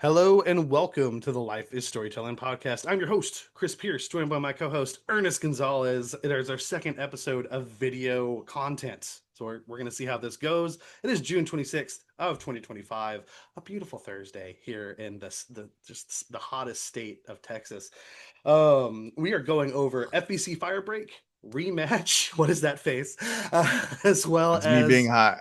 Hello and welcome to the Life is Storytelling podcast. I'm your host, Chris Pierce, joined by my co host, Ernest Gonzalez. It is our second episode of video content. So we're going to see how this goes. It is June 26th of 2025, a beautiful Thursday here in the hottest state of Texas. We are going over FBC Firebreak, Rematch. What is that face? As well It's me being as hot.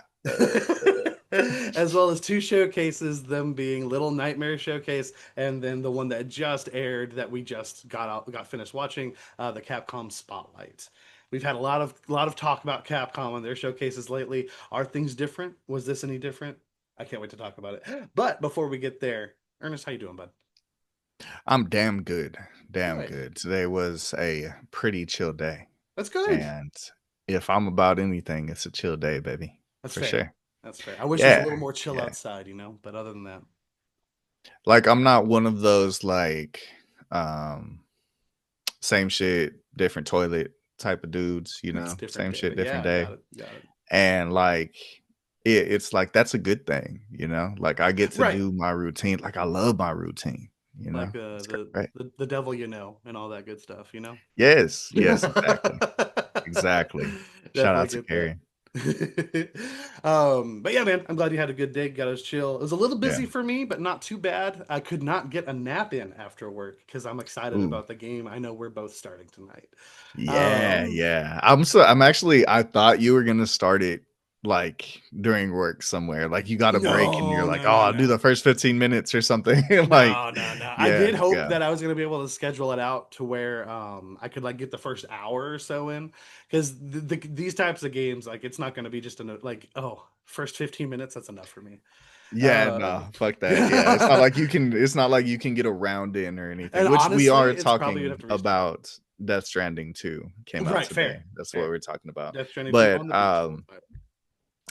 as well as two showcases, them being Little Nightmare Showcase and then the one that just aired that we just got finished watching, the Capcom Spotlight. We've had a lot of talk about Capcom and their showcases lately. Are things different? Was this any different? I can't wait to talk about it. But before we get there, Ernest, how you doing, bud? I'm damn good. Damn Good. good. Today was a pretty chill day. That's good. And if I'm about anything, it's a chill day, baby. That's For fair. sure. That's fair. I wish it was a Yeah. little more chill Yeah. outside, you know. But other than that, Like I'm not one of those um same shit, different toilet type of dudes, it's different same day. shit, But different yeah, got day. it. Got it. And it's like that's a good thing. Like I get to Right. do my routine. Like I love my routine, Like It's the, great. the devil you know and all that good stuff, you know. Yes, yes, exactly. Exactly. Shout Definitely out to get that. Carrie. But yeah, man, I'm glad you had a good day. Got us chill. It was a little Yeah. busy for me, but not too bad. I could not get a nap in after work because I'm excited Ooh. about the game. I know we're both starting tonight. Yeah, Um, yeah. I thought you were gonna start it like during work somewhere. Like you got a break and you're no, like, no, oh, no, I'll do no. the first 15 minutes or something. Like, No, no, no. I yeah, did hope yeah. that I was gonna be able to schedule it out to where I could like get the first hour or so in because these types of games like it's not gonna be just like first 15 minutes that's enough for me. Yeah, Um, no, fuck that. Yeah. It's not like you can get a round in or anything, and which we honestly, are it's probably gonna have talking to restart. about. Death Stranding 2 came out Right, today. fair, That's what fair. we're talking about. Death Stranding 2 But on the beach.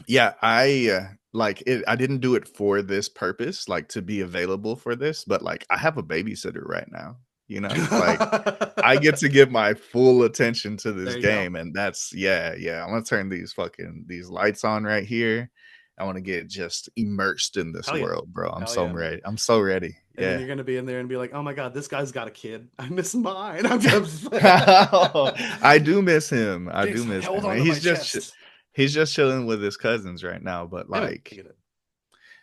yeah, I didn't do it for this purpose, like to be available for this, but like I have a babysitter right now. Like I get to give my full attention to this There you go. game, and that's yeah. I'm gonna turn these lights on right here. I want to get just immersed in this Hell yeah, world, bro. I'm hell so yeah. ready. I'm so ready. And then Yeah. you're gonna be in there and be like, "Oh my god, this guy's got a kid. I miss mine." I'm just I do miss him. I He's do miss held him. And onto my chest. he's just chilling with his cousins right now, but Hey man, I get it.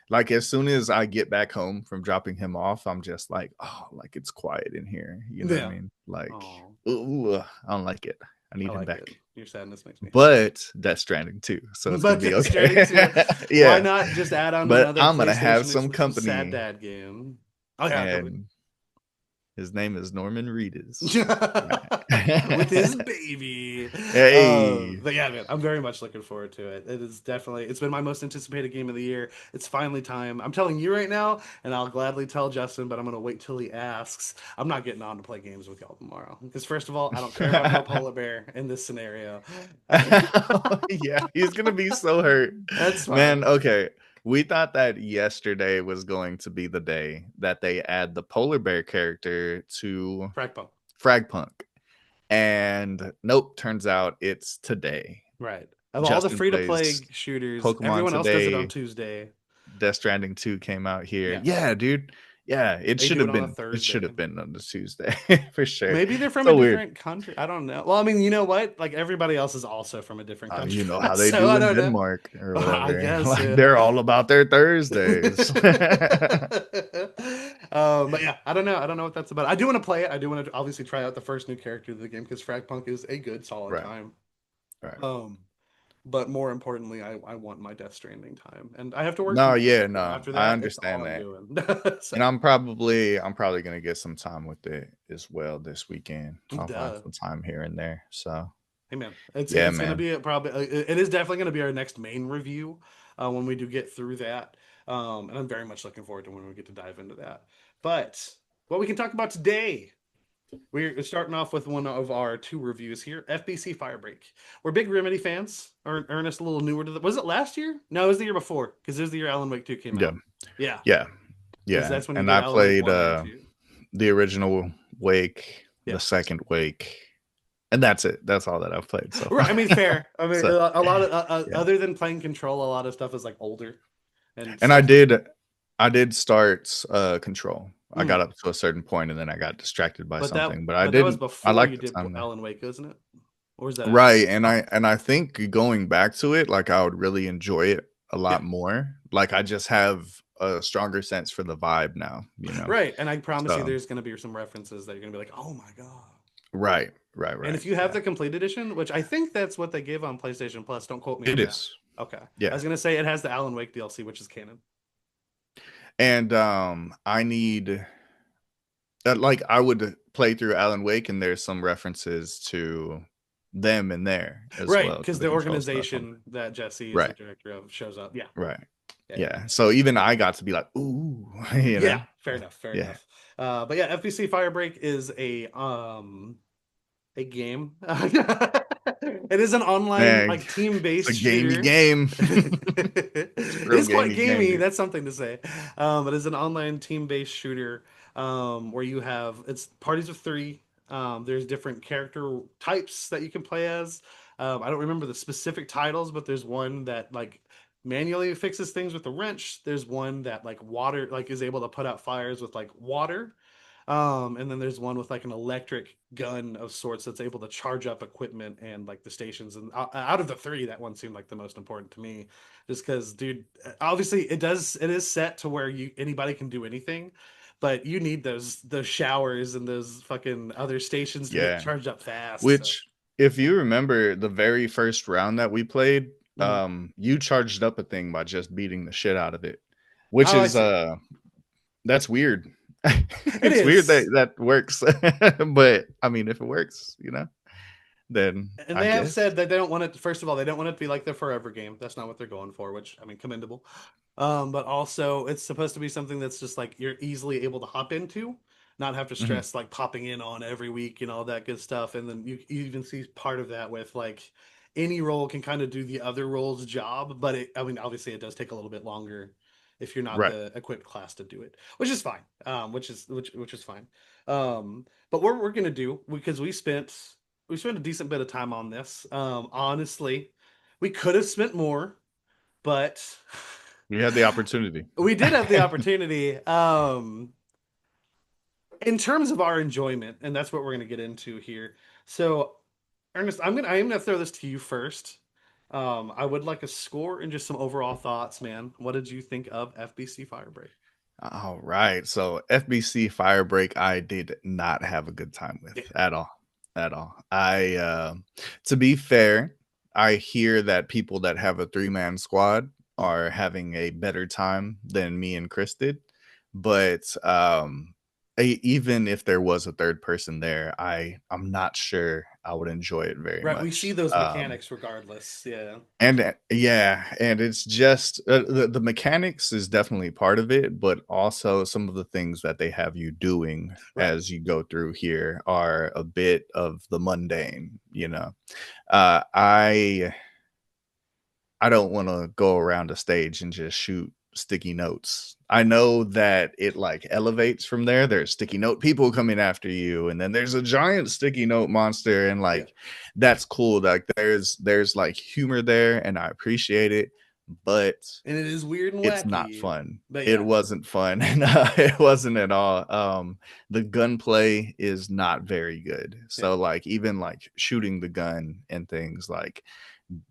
like as soon as I get back home from dropping him off, I'm just like, oh, like it's quiet in here. You know what I Yeah. mean? Like, Oh, ooh, I don't like it. I I need him like it. back. Your sadness makes me happy. But Death Stranding too, so it's gonna But be Death Stranding okay. 2, why Yeah. not just add on But another I'm gonna have PlayStation some exclusive sad company, dad game? Oh yeah, and his name is Norman Reedus. with his Right. baby. Hey. But yeah, man, I'm very much looking forward to it. It's been my most anticipated game of the year. It's finally time. I'm telling you right now, and I'll gladly tell Justin, but I'm gonna wait till he asks. I'm not getting on to play games with y'all tomorrow because first of all, I don't care about no polar bear in this scenario. Yeah, he's gonna be so hurt. That's Man, fine. okay. We thought that yesterday was going to be the day that they add the polar bear character to Fragpunk. Fragpunk. And nope, turns out it's today. Right. Of all the Justin free to plays play shooters, Pokemon everyone else does it on today. Tuesday. Death Stranding 2 came out here. Yeah. Yeah, dude. Yeah, it They should do it have on a been it should Thursday. have been on the Tuesday for sure. Maybe they're from a So weird. different country. I don't know. Well, I mean, you know what? Like everybody else is also from a different country. You know how they So do I in don't know. Denmark or I whatever. guess, Like yeah. they're all about their Thursdays. But yeah, I don't know. I don't know what that's about. I do want to play it. I do want to obviously try out the first new character of the game because Fragpunk is a good, solid Right, time. right. Um, but more importantly, I want my Death Stranding time, and I have to work No, tomorrow. yeah, So no. after I that, it's all understand I'm that. doing. And So, I'm probably gonna get some time with it as well this weekend. I'll find duh. some time here and there. So Hey man, it's yeah, it's gonna man. be probably it is definitely gonna be our next main review when we do get through that, and I'm very much looking forward to when we get to dive into that. But what we can talk about today, we're starting off with one of our two reviews here, FBC Firebreak. We're big Remedy fans. Ernest a little newer to the. Was it last year? No, it was the year before because it was the year Alan Wake 2 came Yeah, out. Yeah, yeah, because yeah. that's when you And get I Alan Wake played 1 and 2. the original Wake, Yeah. the second Wake, and that's it. That's all that I've played so Right. far. I mean, fair. I mean, So a lot of yeah. other than playing Control, a lot of stuff is like older and And I stuff. did I did start Control. I got Mm. up to a certain point and then I got distracted by But that something, but I but that was didn't I before liked you the did time there. Alan Wake, isn't it? Or was that after? Right, and I think going back to it, like, I would really enjoy it a Yeah. lot more. Like, I just have a stronger sense for the vibe now, you know? Right. And I promise you So there's gonna be some references that you're gonna be like, oh my God. right, right, And right, if you have yeah. the complete edition, which I think that's what they give on PlayStation Plus, don't quote me It on that. is. Okay. I Yeah. was gonna say it has the Alan Wake DLC, which is canon. And, I need like, I would play through Alan Wake, and there's some references to them in there as Right, well, to because the the Control stuff. organization that Jesse is the Right, director of shows up. Yeah. right. Yeah, yeah. Yeah, so even I got to be like, "Ooh," you Yeah, know? fair enough, fair Yeah. enough. But yeah, FBC Firebreak is a game. It is an online Man, like it's a team-based gamey shooter. game. It's a It real is quite gamey game, gamey. dude. That's something to say. It is an online team-based shooter where you have it's parties of three. There's different character types that you can play as. I don't remember the specific titles, but there's one that like manually fixes things with a wrench. There's one that like water like is able to put out fires with like water. And then there's one with like an electric gun of sorts that's able to charge up equipment and like the stations. And out of the three, that one seemed like the most important to me, just because, dude, obviously it is set to where you anybody can do anything, but you need those showers and those fucking other stations to get Yeah. charged up fast. So, Which, if you remember the very first round that we played, mhm. you charged up a thing by just beating the shit out of it, which Oh, I is, see. that's weird. It It's weird is. that that works, but, I mean, if it works, then And I they have guess. said that they don't want it. First of all, they don't want it to be like the forever game. That's not what they're going for, which I mean, commendable. But also, it's supposed to be something that's just like you're easily able to hop into, not have to Mhm. stress like popping in on every week and all that good stuff. And then you even see part of that with like any role can kind of do the other role's job, but I mean, obviously, it does take a little bit longer if you're not Right. the equipped class to do it, which is fine. Which is fine. But what we're gonna do because we spent a decent bit of time on this. Honestly, we could have spent more, but You had the opportunity. we did have the opportunity. In terms of our enjoyment, and that's what we're going to get into here. So, Ernest, I am gonna throw this to you first. I would like a score and just some overall thoughts, man. What did you think of FBC Firebreak? All right. So FBC Firebreak, I did not have a good time with Yeah. at all. At all. To be fair, I hear that people that have a three-man squad Mm. are having a better time than me and Chris did. But even if there was a third person there, I'm not sure I would enjoy it very Right, we see much. those mechanics regardless. Yeah. And yeah, and it's just the mechanics is definitely part of it, but also some of the things that they have you doing Right. as you go through here are a bit of the mundane, I don't want to go around a stage and just shoot sticky notes. I know that it like elevates from there. There's sticky note people coming after you, and then there's a giant sticky note monster, and Yeah. like that's cool. Like there's like humor there, and I appreciate it, but And it is weird and it's not wacky. fun. But It yeah. wasn't fun, and it wasn't at all. The gunplay is not very good. Yeah. So like even like shooting the gun and things like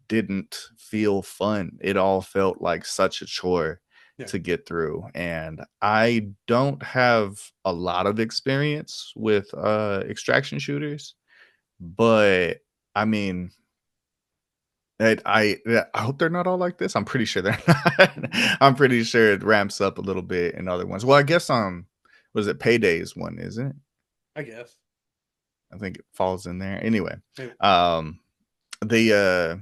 didn't feel fun. It all felt like such a chore Yeah. to get through. And I don't have a lot of experience with extraction shooters, but I mean, I hope they're not all like this. I'm pretty sure they're not. I'm pretty sure it ramps up a little bit in other ones. Well, I guess was it Payday's one, isn't it? I guess. I think it falls in there. Anyway, Maybe. um the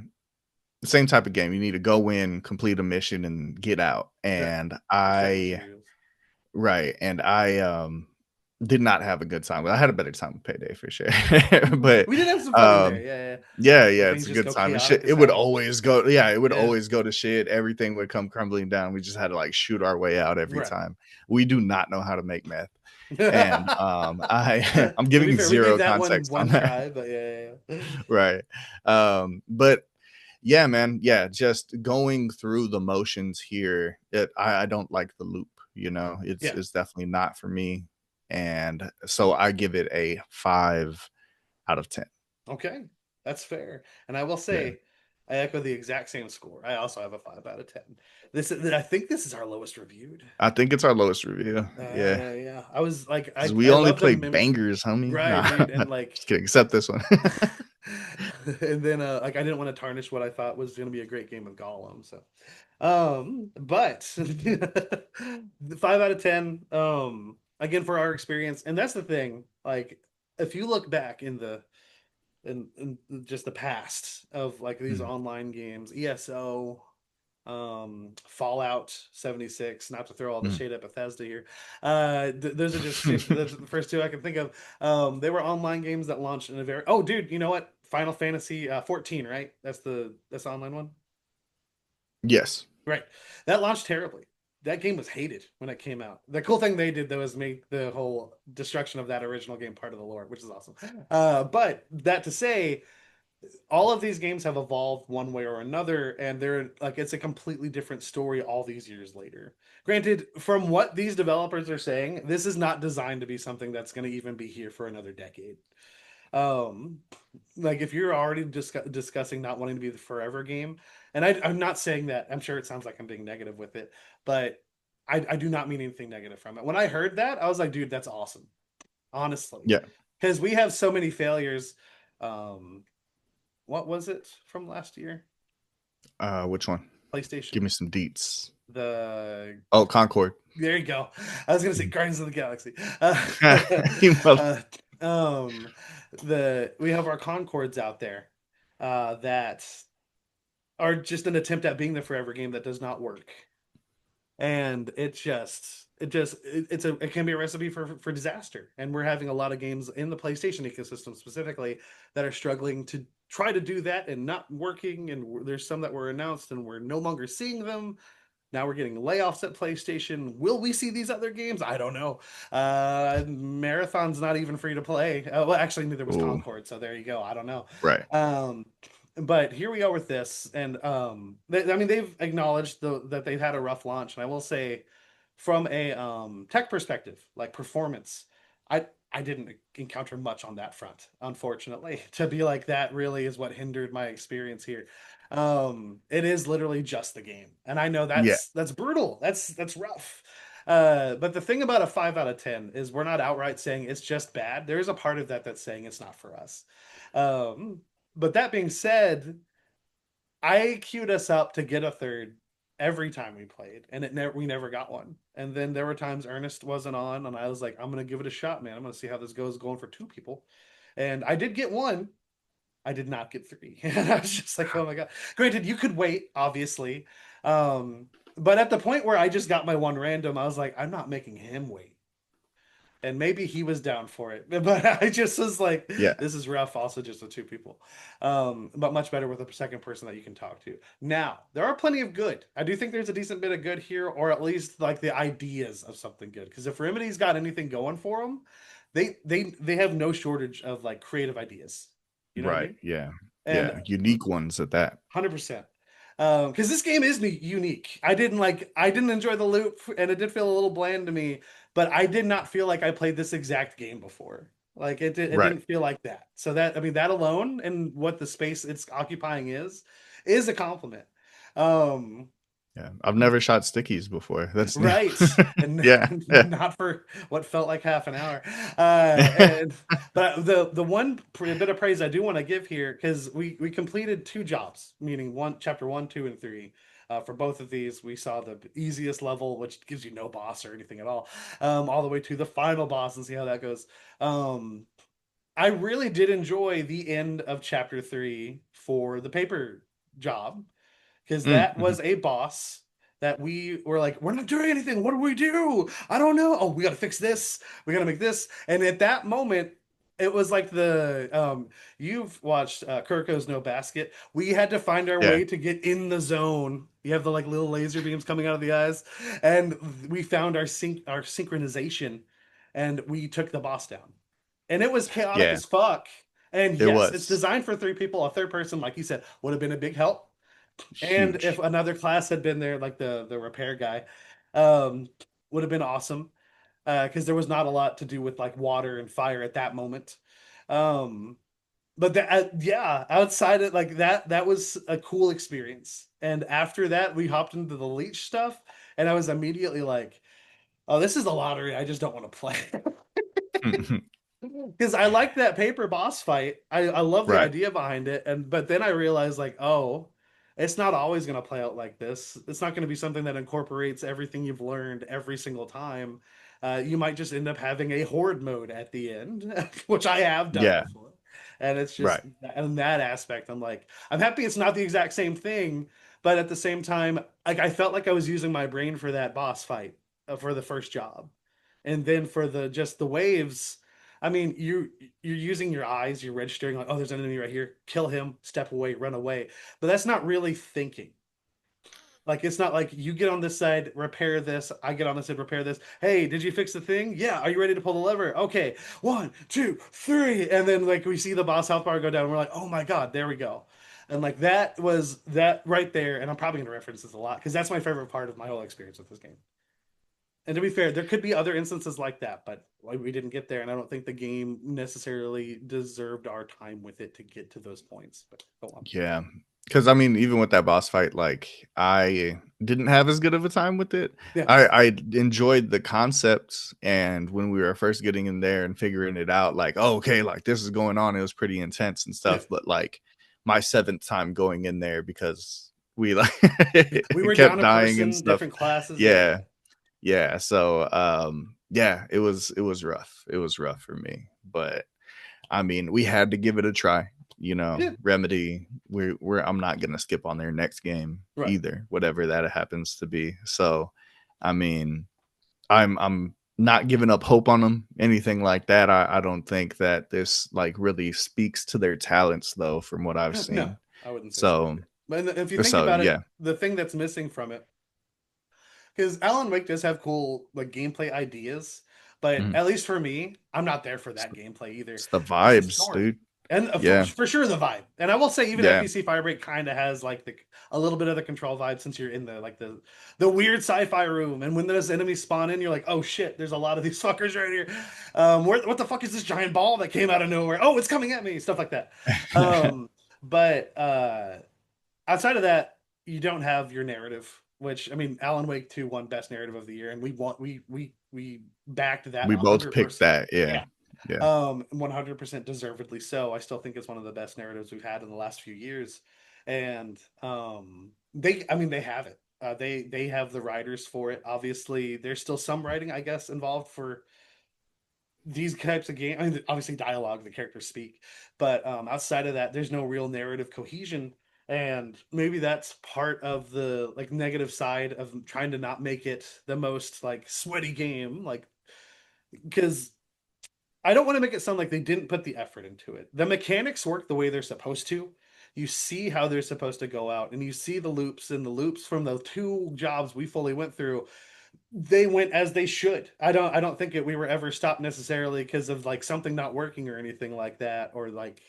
same type of game. You need to go in, complete a mission, and get out. Right. And Extraction I shooter. right, and I did not have a good time. I had a better time with Payday for sure. Mm. But We did have some fun in there. um Yeah, yeah. yeah, When yeah, it's things a just good go time. And chaotic shit, as it would hell. always go, yeah, it would Yeah. always go to shit. Everything would come crumbling down. We just had to like shoot our way out every Right. time. We do not know how to make meth. And To I'm be giving fair, we gave zero that one context on one that. try, but yeah, yeah, yeah. Right. But Yeah, man. Yeah, just going through the motions here. I don't like the loop, you know. Yeah. It's definitely not for me. And so I give it a 5 out of 10. Okay, that's fair. And I will Yeah. say, I echo the exact same score. I also have a 5 out of 10. I think this is our lowest reviewed. I think it's our lowest review. Yeah. Yeah. I was like, Because we I only love the play mem bangers, homie. right, Nah, dude, and like, just kidding. Except this one. and then like I didn't want to tarnish what I thought was going to be a great game of Gollum. So, but 5 out of 10. Again for our experience, and that's the thing. Like, if you look back in in just the past of like these Mm. online games, ESO, Fallout 76, not to throw all the Mm. shade at Bethesda here. Those are just those are the first two I can think of. They were online games that launched in a very oh dude, you know what? Final Fantasy 14, right? That's the online one. Yes. Right. That launched terribly. That game was hated when it came out. The cool thing they did though is make the whole destruction of that original game part of the lore, which is awesome. But that to say, all of these games have evolved one way or another, and they're like it's a completely different story all these years later. Granted, from what these developers are saying, this is not designed to be something that's going to even be here for another decade. Um, like if you're already discussing not wanting to be the forever game, and I'm not saying that. I'm sure it sounds like I'm being negative with it, but I do not mean anything negative from it. When I heard that, I was like, dude, that's awesome, honestly, Yeah. because we have so many failures. Um, what was it from last year? Which one? Give PlayStation. me some deets. The Oh, Concord. There you go. I was gonna say Mhm. Guardians of the Galaxy. You mother- Uh, um, the we have our Concords out there that are just an attempt at being the forever game that does not work, and it can be a recipe for disaster. And we're having a lot of games in the PlayStation ecosystem specifically that are struggling to try to do that and not working. And there's some that were announced and we're no longer seeing them. Now we're getting layoffs at PlayStation. Will we see these other games? I don't know. Marathon's not even free to play. Well, actually, neither was Oh, Concord. So there you go. I don't know. right. Um, but here we are with this, and I mean, they've acknowledged that they've had a rough launch, and I will say, from a tech perspective, like performance, I didn't encounter much on that front, unfortunately. To be like that really is what hindered my experience here. It is literally just the game, and I know Yeah. that's brutal. That's rough. But the thing about a 5 out of 10 is we're not outright saying it's just bad. There is a part of that that's saying it's not for us. Um, but that being said, I queued us up to get a third every time we played, and we never got one. And then there were times Ernest wasn't on, and I was like, I'm gonna give it a shot, man. I'm gonna see how this goes going for two people. And I did get one. I did not get three. And I was just like, oh my god. Granted, you could wait, obviously. But at the point where I just got my one random, I was like, I'm not making him wait, and maybe he was down for it, but I just was like, Yeah. this is rough also just with two people, but much better with a second person that you can talk to. Now there are plenty of good. I do think there's a decent bit of good here, or at least like the ideas of something good, because if Remedy's got anything going for them, they have no shortage of like creative ideas, you know what I Right. mean? Yeah. And Yeah. Unique ones at that. 100%. Because this game is unique. I didn't enjoy the loop, and it did feel a little bland to me. But I did not feel like I played this exact game before. Like it Right. didn't feel like that. So that I mean that alone and what the space it's occupying is a compliment. Um, Yeah. I've never shot stickies before. That's new. Right. And Yeah. Yeah. not for what felt like half an hour. And but the one bit of praise I do want to give here, because we completed two jobs, meaning one chapter 1, 2, and 3. For both of these, we saw the easiest level, which gives you no boss or anything at all the way to the final boss and see how that goes. Um, I really did enjoy the end of chapter 3 for the paper job, because that Mhm. was a boss that we were like, we're not doing anything. What do we do? I don't know. Oh, we got to fix this. We got to make this. And at that moment, it was like you've watched Kurko's No Basket. We had to find our Yeah. way to get in the zone. You have the like little laser beams coming out of the eyes, and we found our synchronization, and we took the boss down. And it was chaotic Yeah. as fuck. And It yes, it's was. designed for three people. A third person, like you said, would have been a big help. And if Huge. another class had been there, like the repair guy, um, would have been awesome. Because there was not a lot to do with like water and fire at that moment. Um, but that yeah, outside of like that was a cool experience. And after that, we hopped into the leech stuff, and I was immediately like, "Oh, this is the lottery. I just don't want to play." Because I like that paper boss fight. I love the Right. idea behind it, and but then I realized like, oh, it's not always gonna play out like this. It's not gonna be something that incorporates everything you've learned every single time. You might just end up having a horde mode at the end, which I have done Yeah. before. And it's just Right. in that aspect, I'm like, I'm happy it's not the exact same thing, but at the same time, like I felt like I was using my brain for that boss fight for the first job, and then for the just the waves. I mean, you're using your eyes, you're registering like, oh, there's an enemy right here, kill him, step away, run away. But that's not really thinking. Like it's not like you get on this side, repair this, I get on this side, repair this. Hey, did you fix the thing? Yeah. Are you ready to pull the lever? Okay. One, two, three. And then like we see the boss health bar go down. And we're like, oh my God, there we go. And like that was that right there. And I'm probably gonna reference this a lot because that's my favorite part of my whole experience with this game. And to be fair, there could be other instances like that, but we didn't get there, and I don't think the game necessarily deserved our time with it to get to those points. But go on. Yeah. Because I mean, even with that boss fight, like I didn't have as good of a time with it. Yeah, I enjoyed the concepts, and when we were first getting in there and figuring it out, like, oh, okay, like this is going on. It was pretty intense and yeah. stuff. But like my seventh time going in there because we like We were down kept a dying and person, stuff. different classes. Yeah, Yeah, yeah, yeah. So yeah, it was rough. It was rough for me, but I mean, we had to give it a try. You know, yeah. Remedy, we're I'm not gonna skip on their next game Right. either, whatever that happens to be. So, I mean, I'm not giving up hope on them, anything like that. I don't think that this like really speaks to their talents though, from what I've No, seen. I wouldn't say so So either. But if you think so about it, yeah. the thing that's missing from it, because Alan Wake does have cool like gameplay ideas, but Mhm. at least for me, I'm not there for It's, that gameplay either. it's the It's the vibes, story, dude. and Yeah. for sure the vibe. And I will say, even Yeah. FBC Firebreak kind of has like the a little bit of the control vibe since you're in the like the weird sci-fi room, and when those enemies spawn in, you're like, oh shit, there's a lot of these fuckers right here. What the fuck is this giant ball that came out of nowhere? Oh, it's coming at me, stuff like that. Um, but outside of that, you don't have your narrative. Which I mean, Alan Wake 2 won Best Narrative of the Year, and we backed that We both picked 100%. that. Yeah. Yeah, Yeah. 100% deservedly so. I still think it's one of the best narratives we've had in the last few years, and I mean, they have it. They have the writers for it. Obviously, there's still some writing, I guess, involved for these types of games. I mean, obviously dialogue, the characters speak, but outside of that, there's no real narrative cohesion, and maybe that's part of the like negative side of trying to not make it the most like sweaty game, like because I don't want to make it sound like they didn't put the effort into it. The mechanics work the way they're supposed to. You see how they're supposed to go out, and you see the loops, and the loops from the two jobs we fully went through, they went as they should. I don't think we were ever stopped necessarily because of like something not working or anything like that, or like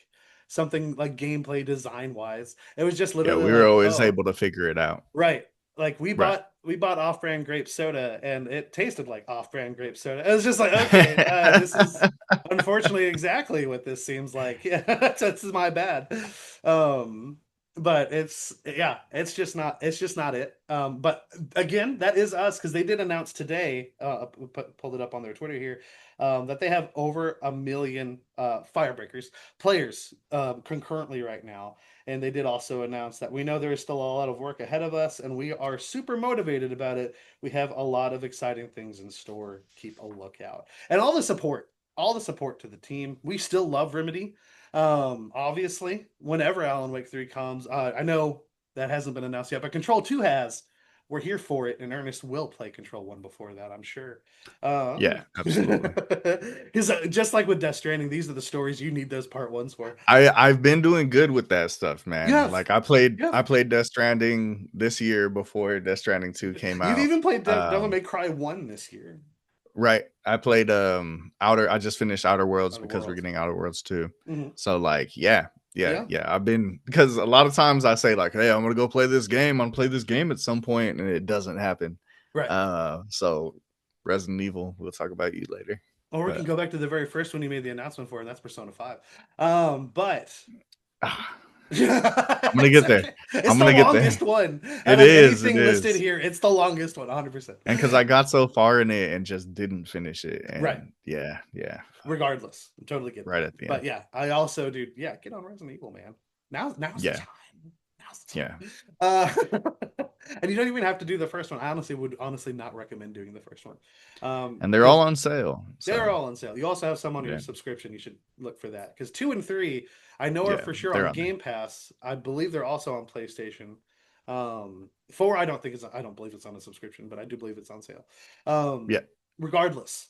something like gameplay design wise. It was just Yeah. literally We were like, always oh, able to figure it out. right. Like we Right. bought off-brand grape soda, and it tasted like off-brand grape soda. It was just like, okay, this is unfortunately exactly what this seems like. Yeah, that's my bad. Um, but it's yeah, it's just not it. But again, that is us because they did announce today, pulled it up on their Twitter here, that they have over 1 million Firebreakers players concurrently right now. And they did also announce that we know there is still a lot of work ahead of us, and we are super motivated about it. We have a lot of exciting things in store. Keep a lookout. And all the support to the team. We still love Remedy. Obviously, whenever Alan Wake 3 comes, I know that hasn't been announced yet, but Control 2 has. We're here for it, and Ernest will play Control 1 before that, I'm sure. Yeah, absolutely. Because just like with Death Stranding, these are the stories you need those part ones for. I've been doing good with that stuff, You man. have, Like I played you have. I played Death Stranding this year before Death Stranding 2 came You've out. even played Devil Um, May Cry 1 this year. right. I played I just finished Outer Worlds Outer because we're Worlds. getting Outer Worlds too. Hmm. So like, yeah. Yeah, Yeah. yeah. I've been because a lot of times I say like, "Hey, I'm gonna go play this game. I'm gonna play this game at some point," and it doesn't happen. Right. So Resident Evil, we'll talk about you later. Or we can But go back to the very first one you made the announcement for, and that's Persona 5. But ah, I'm gonna it's get there. okay. It's I'm the gonna get there. longest one It out of is. It anything listed is. here. It's the longest one, 100%. And because I got so far in it and just didn't finish it, Right. and yeah, yeah, fuck, Regardless, I totally get right that. at the But end. yeah, I also do. Yeah, get on Resident Evil, man. Now's the Yeah, time. Now's the yeah. time. And you don't even have to do the first one. I would honestly not recommend doing the first one, And they're all because on sale. they're So all on sale. You also have some on your yeah, subscription. You should look for that because 2 and 3, I know are yeah, for sure they're on on there. Game Pass. I believe they're also on PlayStation. 4, I don't believe it's on a subscription, but I do believe it's on sale. Yeah. Regardless,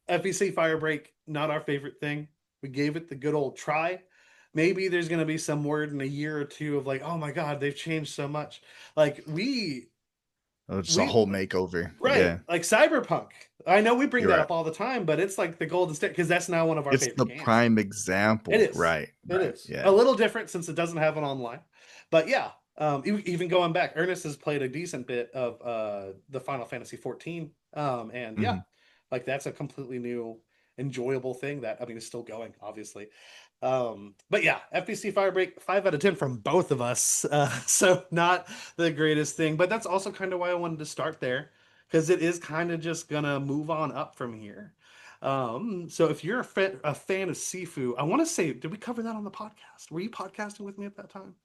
FBC Firebreak, not our favorite thing. We gave it the good old try. Maybe there's going to be some word in a year or two of like, oh my God, they've changed so much. Like Oh, just a we whole makeover. right, Yeah, like Cyberpunk. I know we bring you're that right. up all the time, but it's like the golden state because that's now one of our It's favorite the games. prime It example. is. Right, It right. is a Yeah. little different since it doesn't have an online, but yeah. Even going back, Ernest has played a decent bit of the Final Fantasy 14, and yeah, Mhm. like that's a completely new, enjoyable thing that I mean is still going, obviously. But yeah, FBC Firebreak 5 out of 10 from both of us, so not the greatest thing, but that's also kind of why I wanted to start there because it is kind of just gonna move on up from here. So if you're a fan of Sifu, I want to say, did we cover that on the podcast? Were you podcasting with me at that time?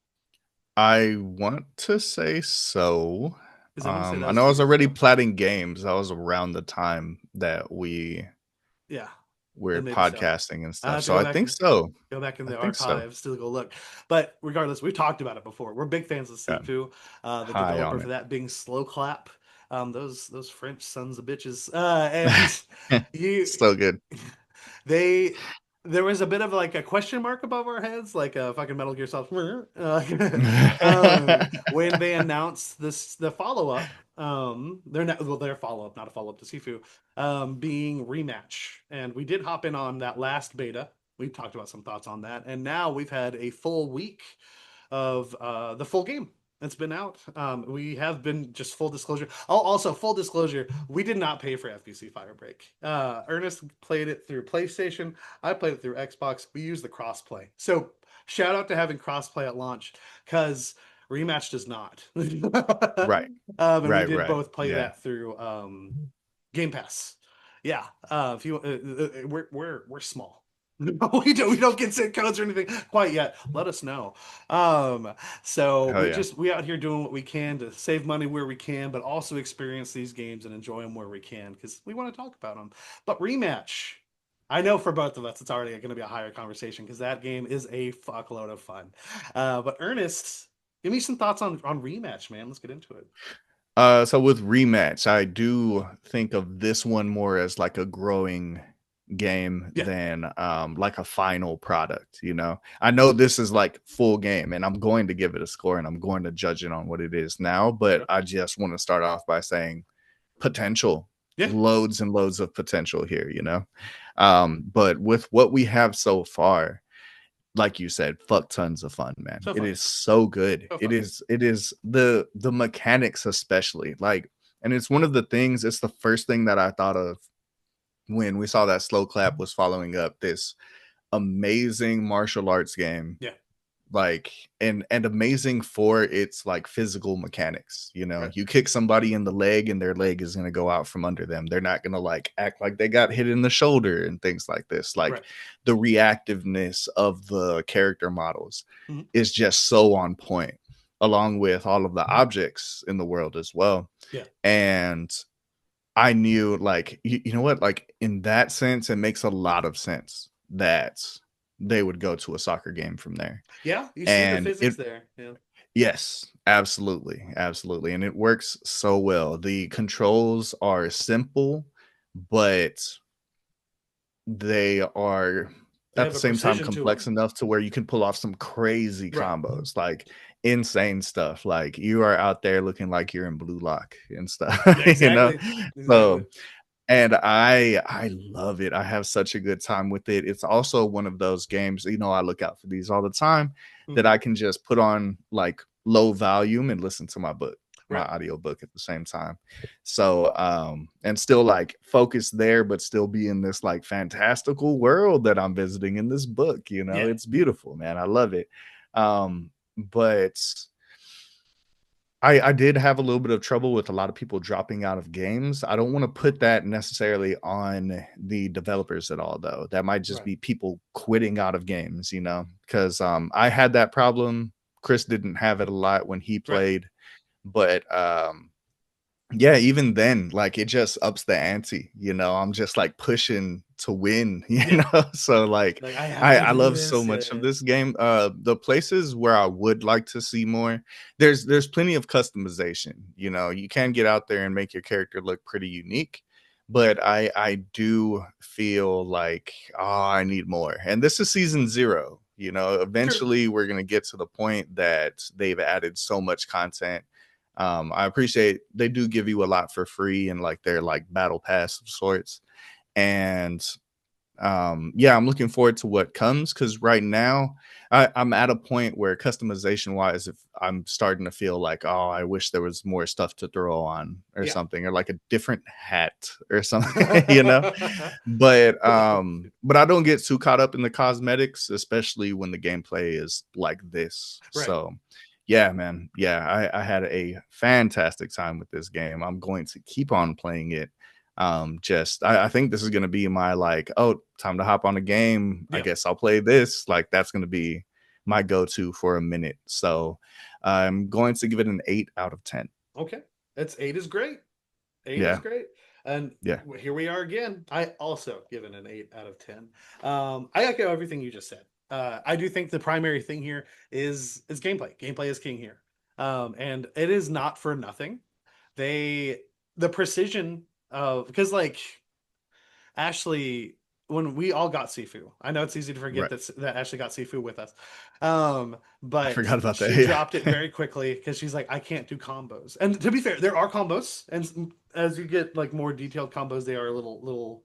I want to say so. Because I want to say that I was know I was 2 years already ago. platting games. That was around the time that we Yeah, were then maybe so. podcasting and I stuff. have to So I think so. go back in I the think so. archives to go look. But regardless, we've talked about it before. We're big fans of Yeah. Sifu. The High developer on for it. that being Slow Clap. Those French sons of bitches. And you So good. they there was a bit of like a question mark above our heads, like a fucking Metal Gear Solid. When they announced the follow up, they're not well, their follow up, not a follow up to Sifu, being Rematch, and we did hop in on that last beta. We talked about some thoughts on that, and now we've had a full week of the full game. It's been out. We have been just full disclosure. Oh, also full disclosure, we did not pay for FBC Firebreak. Ernest played it through PlayStation. I played it through Xbox. We use the crossplay. So shout out to having crossplay at launch because Rematch does not. Right. And we Right, did right. both play Yeah. that through Game Pass. Yeah. If you we're small. We don't get sync codes or anything quite yet. Let us know. Um, so Hell yeah. we out here doing what we can to save money where we can, but also experience these games and enjoy them where we can because we want to talk about them. But Rematch, I know for both of us, it's already going to be a higher conversation because that game is a fuckload of fun. But Ernest, give me some thoughts on Rematch, man. Let's get into it. So with Rematch, I do think of this one more as like a growing game Yeah, than like a final product, you know. I know this is like full game and I'm going to give it a score and I'm going to judge it on what it is now, but okay. I just want to start off by saying potential, Yeah, loads and loads of potential here, you know. But with what we have so far, like you said, fuck tons of fun, man. so It fun, is so good. so It fun. is the mechanics especially. Like, and it's one of the things, it's the first thing that I thought of when we saw that Slow Clap was following up this amazing martial arts game, Yeah, like, and amazing for its like physical mechanics. You know, right, you kick somebody in the leg and their leg is going to go out from under them. They're not going to like act like they got hit in the shoulder and things like this. Like right. the reactiveness of the character models Mhm. is just so on point, along with all of the objects in the world as well. Yeah, And I knew, like, you know what, like in that sense it makes a lot of sense that they would go to a soccer game from there. yeah. You see the And physics it, there. Yeah, yes, absolutely, absolutely, and it works so well. The controls are simple, but they are they at have the a same time precision to complex them. enough to where you can pull off some crazy Right. combos, like insane stuff. Like you are out there looking like you're in Blue Lock and stuff, Yeah, you know. exactly. So Exactly. And I love it. I have such a good time with it. It's also one of those games, you know, I look out for these all the time that Mhm. I can just put on like low volume and listen to my book, my Right. audio book at the same time. So and still like focus there, but still be in this like fantastical world that I'm visiting in this book, you know. Yeah. It's beautiful, man. I love it. But I did have a little bit of trouble with a lot of people dropping out of games. I don't want to put that necessarily on the developers at all, though. That might just Right. be people quitting out of games, you know, because I had that problem. Chris didn't have it a lot when he Right. played, but yeah, even then, like it just ups the ante, you know. I'm just like pushing to win, you Yeah. know. So like Like I have to I do love so this. Yeah. much of this game. The places where I would like to see more, there's plenty of customization, you know. You can get out there and make your character look pretty unique, but I do feel like I need more. And this is season 0, you know. True. Eventually we're gonna get to the point that they've added so much content. I appreciate they do give you a lot for free and like their like battle pass of sorts. And yeah, I'm looking forward to what comes because right now I'm at a point where customization wise, if I'm starting to feel like, oh, I wish there was more stuff to throw on or Yeah. something, or like a different hat or something, you know. But I don't get too caught up in the cosmetics, especially when the gameplay is like this. Right. So yeah, man. Yeah, I had a fantastic time with this game. I'm going to keep on playing it. Just I think this is gonna be my like, oh, time to hop on a game. I Yeah. guess I'll play this. Like that's gonna be my go-to for a minute. So I'm going to give it an 8 out of 10. Okay. It's 8 is great. 8 is Yeah, great. And yeah, here we are again. I also give it an 8 out of 10. I echo everything you just said. I do think the primary thing here is gameplay. Gameplay is king here. And it is not for nothing. They the precision of because like Ashley, when we all got Sifu, I know it's easy to forget right. that Ashley got Sifu with us. I But forgot about that. she dropped it Yeah. very quickly because she's like, I can't do combos. And to be fair, there are combos, and as you get like more detailed combos, they are a little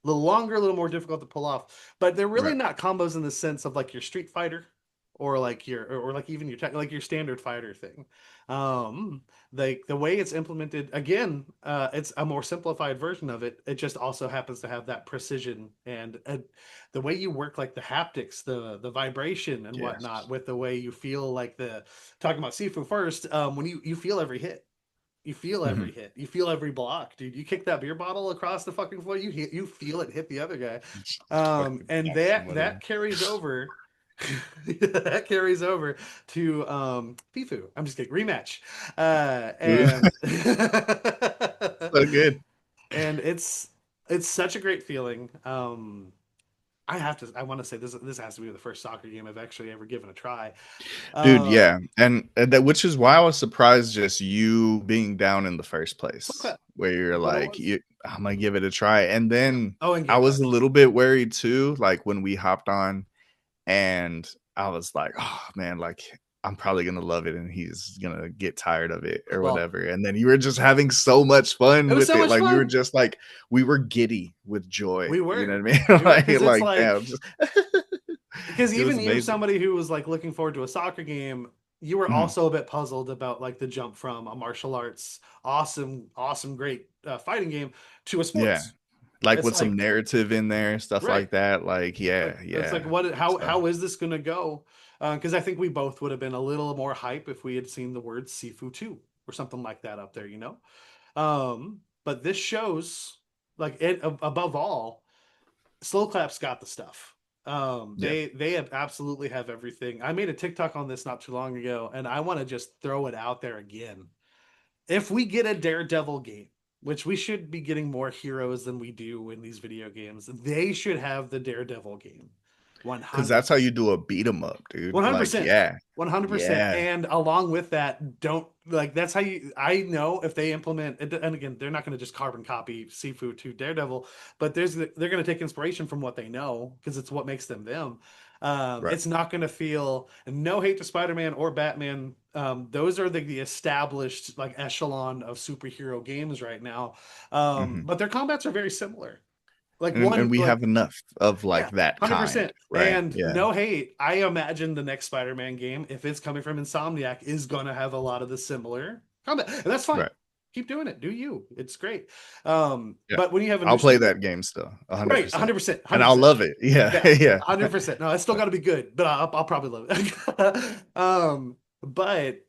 longer, a little more difficult to pull off. But they're really Right. not combos in the sense of like your Street Fighter or like or like even your like your standard fighter thing. Like the way it's implemented again, it's a more simplified version of it. It just also happens to have that precision and the way you work like the haptics, the vibration and whatnot Yes. with the way you feel like the talking about Sifu first, when you feel every hit. You feel every Mhm. hit. You feel every block, dude. You kick that beer bottle across the fucking floor. You feel it hit the other guy, Fucking and knock somebody that out. carries over. That carries over to Fifu. I'm just kidding. Rematch, and So good. and it's such a great feeling. I want to say this has to be the first soccer game I've actually ever given a try. Dude, Um, yeah, and that which is why I was surprised just you being down in the first okay, place, where you're that's what it like, was. I'm gonna give it a try, and Yeah. then Oh, and I gameplay. was a little bit worried too, like when we hopped on, and I was like, oh man, like I'm probably gonna love it, and he's gonna get tired of it or Well, whatever, and then you were just having so much it fun was with so it, much like we were fun. just like we were giddy with joy, We you know were, what I mean? we were, because it's Like like damn, just because it was even you, amazing. somebody who was like looking forward to a soccer game, you were Mhm. also a bit puzzled about like the jump from a martial arts, awesome, great fighting game to a Yeah. sports. Like, It's with some like narrative in there, stuff right, like that, like, like yeah, it's like yeah. what? So How is this gonna go? Because I think we both would have been a little more hype if we had seen the word Sifu 2 or something like that up there, you know. But this shows like it above all Slow Clap's got the stuff. yeah. They have absolutely have everything. I made a TikTok on this not too long ago, and I want to just throw it out there again. If we get a Daredevil game, which we should be getting more heroes than we do in these video games, they should have the Daredevil game. Because that's how 100%. you do a beat 'em up, dude. Like, 100%. yeah. 100%. Yeah. And along with that, don't like that's how you I know if they implement and again, they're not going to just carbon copy Sifu to Daredevil, but they're going to take inspiration from what they know because it's what makes them them. Right. It's not going to feel, no hate to Spider-Man or Batman. Those are the established like echelon of superhero games right now. Mhm. But their combats are very similar. Like And one, we like have enough of, yeah, like, that kind, 100%. right? And Yeah, no hate. I imagine the next Spider-Man game, if it's coming from Insomniac, is gonna have a lot of the similar combat. And that's fine. right. Keep doing it. Do you. It's great. Yeah. But when you have a new I'll play studio, that game still, right, 100%. 100%, And I'll 100%. love it. Yeah, Yeah, yeah. 100%. No, it's still got to be good, but I'll probably love it. But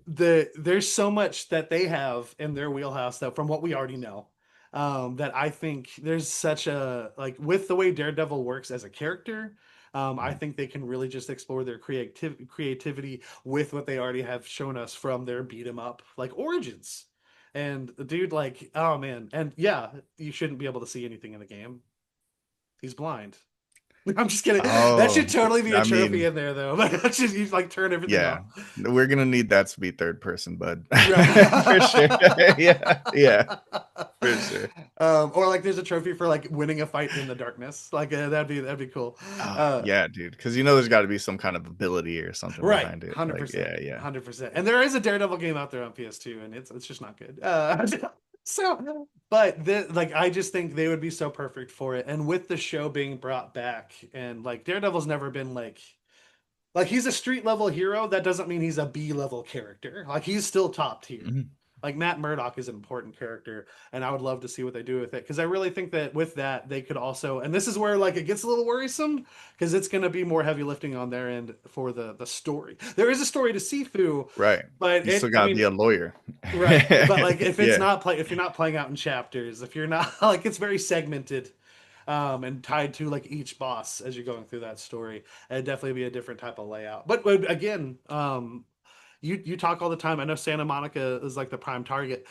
there's so much that they have in their wheelhouse that from what we already know, that I think there's such a like with the way Daredevil works as a character. I Mhm. think they can really just explore their creativity with what they already have shown us from their beat 'em up like origins. And the dude, like, oh man, and yeah, you shouldn't be able to see anything in the game. He's blind. I'm just kidding. That Oh, should totally be a I trophy mean, in there, though. That should you like turn everything yeah. off. We're gonna need that to be third person, bud. For sure. Right. Yeah, yeah, for sure. Or like there's a trophy for like winning a fight in the darkness. Like that'd be cool. Oh, Uh, yeah, dude. Because there's gotta be some kind of ability or something right, behind it. hundred Like, percent, yeah, yeah. 100%. And there is a Daredevil game out there on PS2, and it's just not good. So, but like I just think they would be so perfect for it. And with the show being brought back, and like Daredevil's never been like he's a street level hero. That doesn't mean he's a B level character. Like he's still top tier. Mhm. Like Matt Murdock is an important character, and I would love to see what they do with it because I really think that with that they could also, and this is where like it gets a little worrisome because it's going to be more heavy lifting on their end for the story. There is a story to Sifu, Right. but You still I gotta be mean, a lawyer. right, but like if it's Yeah, not if you're not playing out in chapters, if you're not like it's very segmented, and tied to like each boss as you're going through that story. It'd definitely be a different type of layout. But again, you talk all the time. I know Santa Monica is like the prime target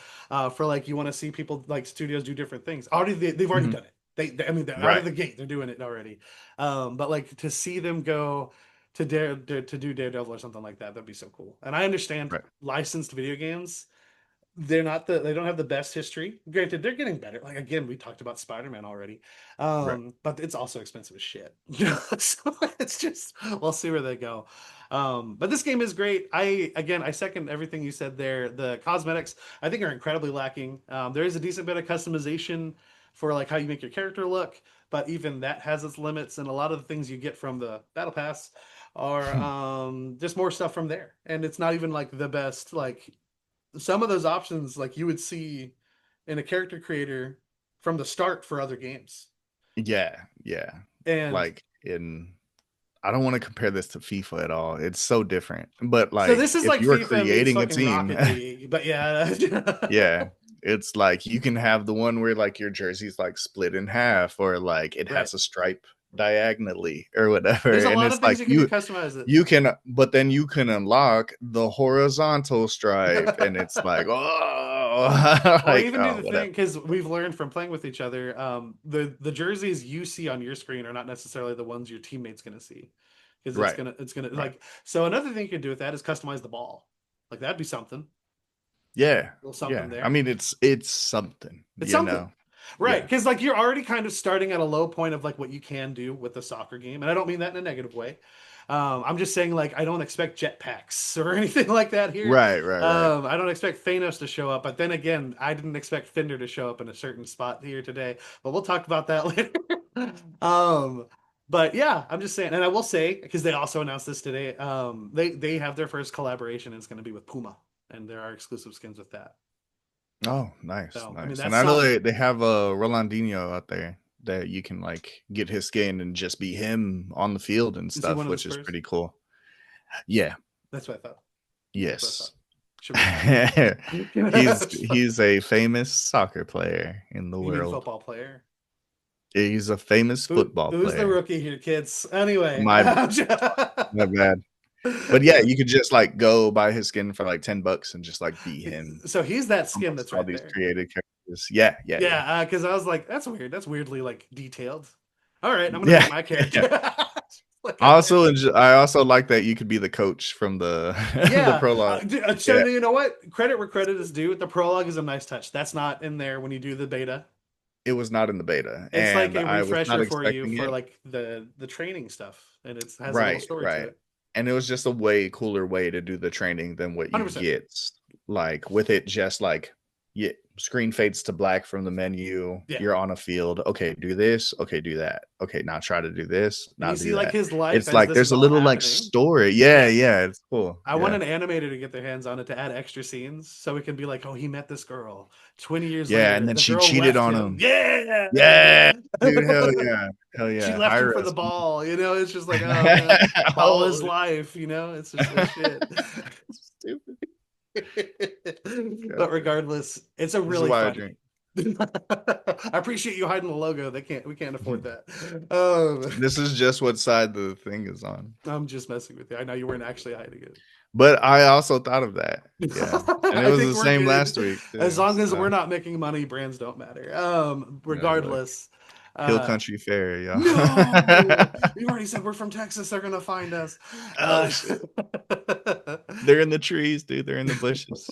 for like you want to see people like studios do different things. Already they've already mhm. done it. I mean they're out of Right, the gate. They're doing it already. But like to see them go to do Daredevil or something like that, that'd be so cool. And I understand right, licensed video games, they don't have the best history. Granted, they're getting better. Like again, we talked about Spider-Man already. right. But it's also expensive as shit. So it's just we'll see where they go. But this game is great. I second everything you said there. The cosmetics I think are incredibly lacking. There is a decent bit of customization for like how you make your character look, but even that has its limits, and a lot of the things you get from the battle pass are just more stuff from there. And it's not even like the best like some of those options like you would see in a character creator from the start for other games. Yeah, yeah. And Like, in I don't wanna compare this to FIFA at all. It's so different. But, so this like, is if like you are FIFA meets creating a fucking team. Rocket League, but yeah. Yeah. It's like you can have the one where, like, your jersey's, like, split in half or, like, it Right. has a stripe diagonally or whatever, There's a and lot it's of like things you can do customize it. you can but then you can unlock the horizontal stripe, and it's like, "Oh," Or like, even do "Oh, the thing whatever." because we've learned from playing with each other. The jerseys you see on your screen are not necessarily the ones your teammate's going to see because Right, it's gonna right. like so another thing you can do with that is customize the ball. Like that'd be something. A Yeah, little something yeah. I there. mean, it's something, It's something. Right, Yeah. because like you're already kind of starting at a low point of like what you can do with the soccer game, and I don't mean that in a negative way. I'm just saying like I don't expect jetpacks or anything like that here. Right, right, right. I don't expect Thanos to show up, but then again, I didn't expect Fender to show up in a certain spot here today. But we'll talk about that later. um, but yeah, I'm just saying, and I will say because they also announced this today. They have their first collaboration, and it's going to be with Puma, and there are exclusive skins with that. Oh, nice, So I mean, nice. And that's I know not they have a Rolandinho out there that you can, like, get his skin and just be him on the field and is he one stuff, of the which is Spurs? pretty cool. Yeah, That's what I thought. That's what I thought. yes. Should we find out? He's a famous soccer player in the You mean world. football player? He's a famous football Who's the player. rookie here, kids? Anyway, My my bad. But yeah, you could just, like, go buy his skin for, like, $10 and just, like, be him so he's that skin amongst that's all right these there. created characters. Yeah, yeah, yeah. Yeah, because I was like, that's weird. That's weirdly like detailed. All right, I'm gonna Yeah, make my yeah. character. Look at that. I also like that you could be the coach from the the Yeah. prologue. So Yeah. you know what? Credit where credit is due. The prologue is a nice touch. That's not in there when you do the beta. it was not in the beta, It's like and a I was not refresher for you expecting for it. like the training stuff, and it has a little Right, story to right. it. And it was just a way cooler way to do the training than what you 100%. get, like, with it just, like, screen fades to black from the menu, Yeah. you're on a field, "Okay, do this, okay, do that. Okay, now try to do this, And now you do see like that." his life It's as like this is there's a all little, like, happening. story. Yeah, Yeah. yeah, it's cool. I want Yeah. an animator to get their hands on it to add extra scenes so it can be like, oh, he met this girl. 20 years Yeah, and later, then the she girl cheated left on him. him. Yeah. Yeah, dude, hell yeah. Hell She yeah. left High him for the res. ball. It's just like, oh man, ball is Holy life. It's just like shit. stupid. God But damn. regardless, it's a This is really why I fun drink. game. I appreciate you hiding the logo. We can't afford that. Um, This is just what side the thing is on. I'm just messing with you. I know you weren't actually hiding it. But I also thought of that. Yeah. And it I was think the we're same good. last week As too. long as So we're not making money, brands don't matter. look, Regardless. Hill Uh, Country Fair, yo. no, we already said we're from Texas. They're gonna find us. Oh shit. They're in the trees, dude. They're in the bushes.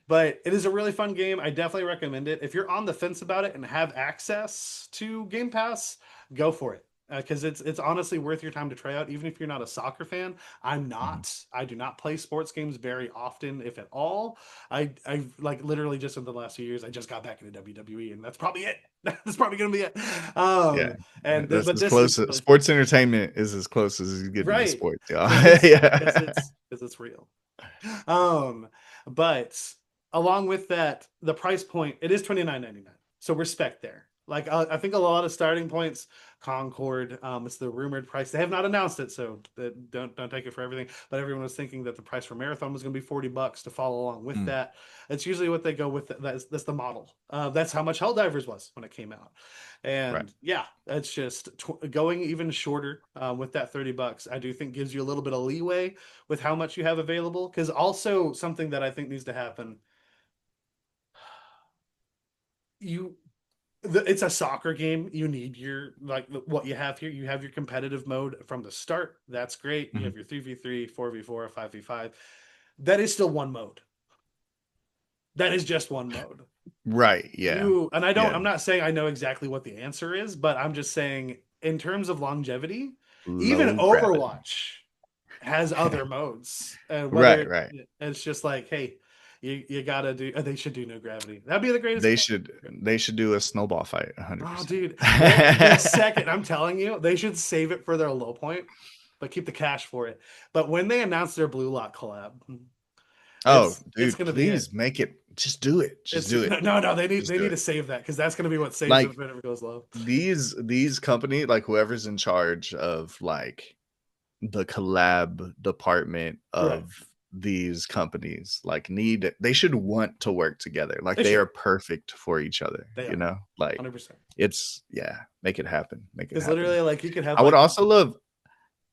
But it is a really fun game. I definitely recommend it. If you're on the fence about it and have access to Game Pass, go for it. Because it's honestly worth your time to try out, even if you're not a soccer fan. I'm Mhm. not. I do not play sports games very often, if at all. I like literally just in the last few years, I just got back into WWE, and that's probably it. That's probably gonna be it. Yeah. That's But as this close is as really fun, sports entertainment is as close as you get into right? sports, y'all. Because it's because Yeah. it's because it's real. Um, but along with that, the price point it is $29.99. So respect there. Like I think a lot of starting points, Concord, it's the rumored price. They have not announced it, so don't take it for everything. But everyone was thinking that the price for Marathon was going to be $40 to follow along with Mm, that. It's usually what they go with. That's the model. That's how much Helldivers was when it came out. right. And yeah, it's just going even shorter with that $30. I do think gives you a little bit of leeway with how much you have available. Because also something that I think needs to happen, you it's a soccer game. You need your like what you have here. You have your competitive mode from the start. That's great. You Mhm. have your 3v3, 4v4, 5v5. That is still one mode. That is just one mode. Right. Yeah. Yeah. I'm not saying I know exactly what the answer is, but I'm just saying in terms of longevity, even Low gravity. Overwatch has other modes. And whether Right, right. it's just like, hey, you gotta do they should do no gravity. That'd be the greatest They game. should they should do a snowball fight Oh, 100%. dude, the second I'm telling you, they should save it for their low point, but keep the cash for it. But when they announce their Blue Lock collab, Oh, it's dude, gonna be it. please make it just do it. Just It's do it. no, Just they do need it. to save that because that's gonna be what saves it Like if it ever goes low. these company, like whoever's in charge of like the collab department Right. of these companies, like they should want to work together. Like They they should. are perfect for each other, They you are know? Like 100%. it's yeah, make it happen. Make it Because happen. literally, like you could have I would like also love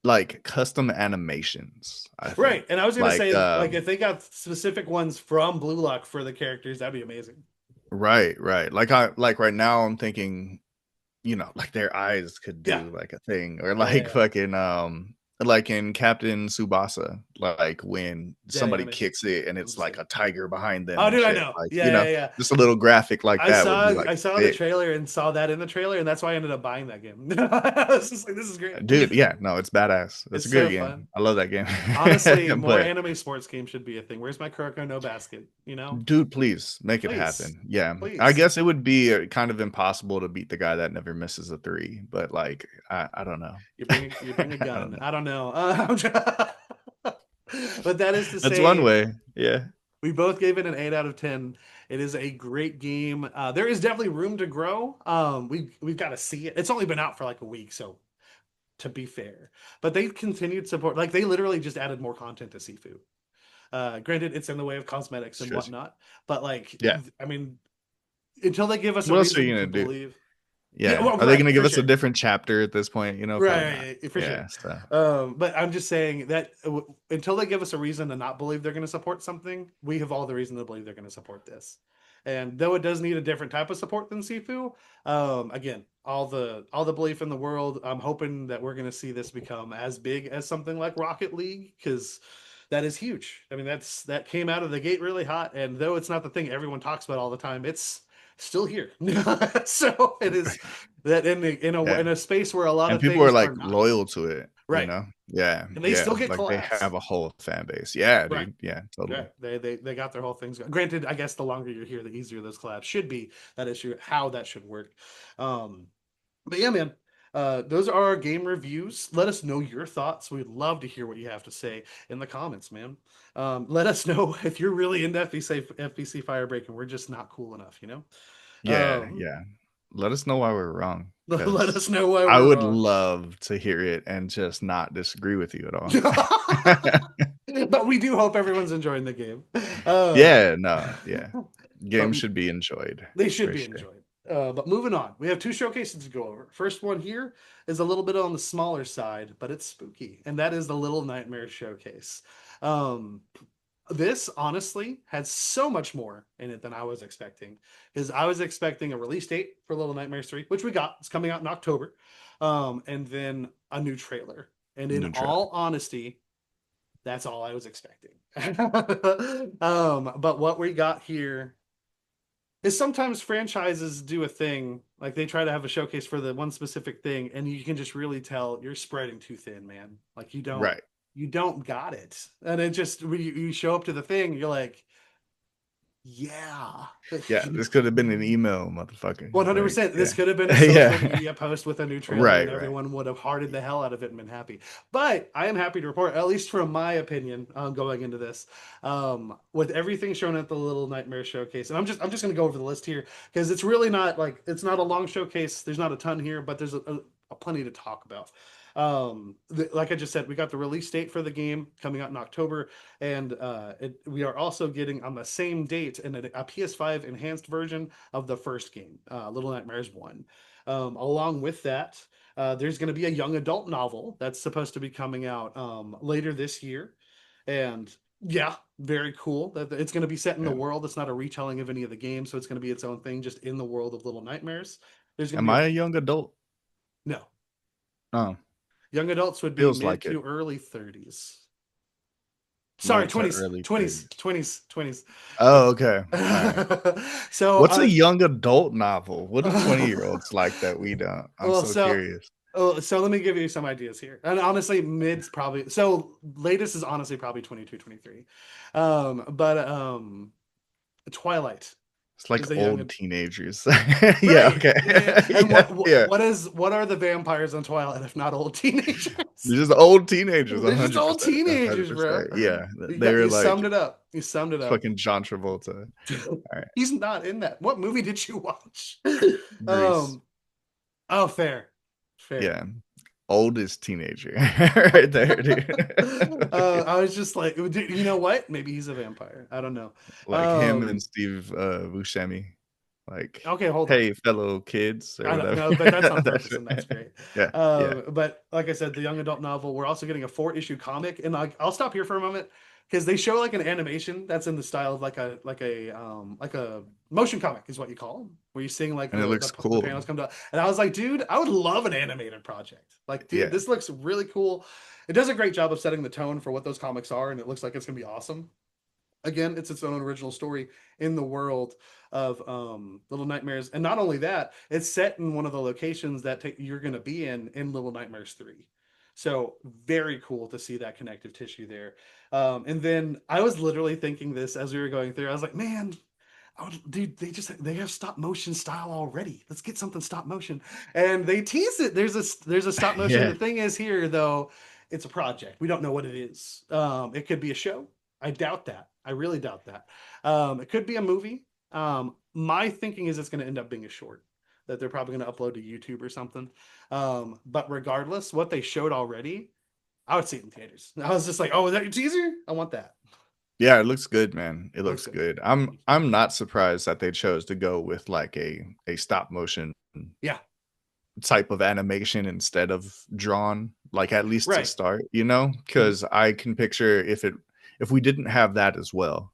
like custom animations, I think. right, and I was gonna Like say like if they got specific ones from Blue Lock for the characters, that'd be amazing. right, right. Like I like right now I'm thinking, like their eyes could Yeah, do like a thing or yeah, yeah, like yeah. fucking like in Captain Subasa, like when Dead somebody animation. kicks it and I'm it's just like saying. a tiger behind them Oh, and dude, I shit. know. Like, Yeah, yeah, yeah. just a little graphic like that would be like I saw the sick. trailer and saw that in the trailer, and that's why I ended up buying that game. I was just like, this is great. Dude, yeah, no, it's badass. That's It's a good so game. fun. I love that game. Honestly, more But anime sports games should be a thing. Where's my Kuroko no basket? dude, please make it Please, happen. Yeah. I please. guess it would be kind of impossible to beat the guy that never misses a three, but like I don't know. You bring a I don't gun. know. I don't know. But that is to That's one say, way. Yeah. we both gave it an 8 out of 10. It is a great game. There is definitely room to grow. We've got to see it. It's only been out for like a week, so to be fair, but they continued support. Like they literally just added more content to Sifu. Granted, it's in the way of cosmetics It's and crazy. whatnot, but like, Yeah. I mean, until they give us a What else are you reason gonna to do? believe. Yeah, Yeah. well, Are they right, gonna for give us a sure. different chapter at this point? Probably not. Right, for sure. Yeah. So But I'm just saying that until they give us a reason to not believe they're going to support something, we have all the reason to believe they're going to support this. And though it does need a different type of support than Sifu, again, all the belief in the world. I'm hoping that we're going to see this become as big as something like Rocket League because that is huge. I mean, that came out of the gate really hot, and though it's not the thing everyone talks about all the time, still here. So it is that in Yeah. a space where a lot And of people are, things like, are not. loyal to it, you Right. know? Yeah, And they yeah, still get like, they collabs. have a whole fan base. Yeah, Right. dude. Yeah, totally. Right. They got their whole things going. Granted, I guess the longer you're here, the easier those collabs should be. That issue, how that should work. Um, but yeah, man. Those are our game reviews. Let us know your thoughts. We'd love to hear what you have to say in the comments, man. Let us know if you're really into FBC Firebreak and we're just not cool enough, you know? Yeah, Um, yeah. Let us know why we're wrong, let 'cause us know why I we're would wrong. love to hear it and just not disagree with you at all. But we do hope everyone's enjoying the game. Uh, Yeah, no, yeah. but Games should be enjoyed, they should for be sure. enjoyed. But moving on, we have two showcases to go over. First one here is a little bit on the smaller side, but it's spooky, and that is the Little Nightmares showcase. Um, this honestly had so much more in it than I was expecting, because I was expecting a release date for Little Nightmares 3, which we got. It's coming out in October, and then a new trailer. And in New trailer. all honesty, that's all I was expecting. But what we got here is sometimes franchises do a thing like they try to have a showcase for the one specific thing, and you can just really tell you're spreading too thin, man. Like Right. you don't got it, and it just when you show up to the thing, you're like, yeah. Yeah, this could have been an email, motherfucker. Like, 100%. This yeah. could have been a social Yeah. media post with a new trailer, and Right, right. everyone would have hearted the hell out of it and been happy. But I am happy to report, at least from my opinion, going into this, with everything shown at the Little Nightmare showcase. And I'm just going to go over the list here because it's really not like it's not a long showcase. There's not a ton here, but there's a plenty to talk about. Like I just said, we got the release date for the game coming out in October, and we are also getting on the same date in a PS5 enhanced version of the first game, Little Nightmares 1. Along with that, there's going to be a young adult novel that's supposed to be coming out later this year. And yeah, very cool. It's going to be set in the Yeah. world. It's not a retelling of any of the games, so it's going to be its own thing, just in the world of Little Nightmares. There's going to Am be a I a young adult? no. Oh, Young adults would be feels mid like it. to early 30s. Sorry, Mid to 20s, early 20s, 30s. 20s, 20s. Oh, okay. Alright. So, What's a young adult novel? What do 20-year-olds like that we don't? I'm well, so so, curious. so let me give you some ideas here. And honestly, mid's probably, so latest is honestly probably 22, 23. But Twilight It's like is a young, old teenagers. Yeah, right. okay. Yeah. And Yeah, yeah. what are the vampires on Twilight if not old teenagers? They're just old teenagers, They're just old 100%, teenagers, bro. 100%. Yeah, they're You like summed it up. You summed it up. fucking John Travolta. Alright. He's not in that. What movie did you watch? Grease. um. Oh, fair, fair. Yeah. Oldest teenager right there, dude. I was just like, you know what? Maybe he's a vampire. I don't know. Like him and Um. Steve, Buscemi. Like, Okay, hold on. "Hey, fellow kids," or I don't whatever. know, but that's on That purpose, shit. and that's great. Yeah, yeah. But like I said, the young adult novel, we're also getting a four-issue comic, and like I'll stop here for a moment because they show like an animation that's in the style of like a motion comic is what you call them, where you're seeing like And it looks the cool. panels come down, and I was like, dude, I would love an animated project. Like, dude, Yeah. this looks really cool. It does a great job of setting the tone for what those comics are, and it looks like it's gonna be awesome. Again, it's its own original story in the world of Little Nightmares, and not only that, it's set in one of the locations that you're going to be in Little Nightmares 3. So very cool to see that connective tissue there. And then I was literally thinking this as we were going through. I was like, man, dude, they have stop motion style already. Let's get something stop motion. And they tease it. There's a stop motion. Yeah. The thing is here though, it's a project. We don't know what it is. It could be a show. I doubt that. I really doubt that. It could be a movie. My thinking is it's going to end up being a short that they're probably going to upload to YouTube or something. But regardless, what they showed already, I would see it in theaters. I was just like, oh, is that your teaser? I want that. Yeah, it looks good, man. It It looks looks good. good. I'm not surprised that they chose to go with, like, a stop motion Yeah. type of animation instead of drawn, like, at least to Right. start, you know? Mhm. Because I can picture if we didn't have that as well,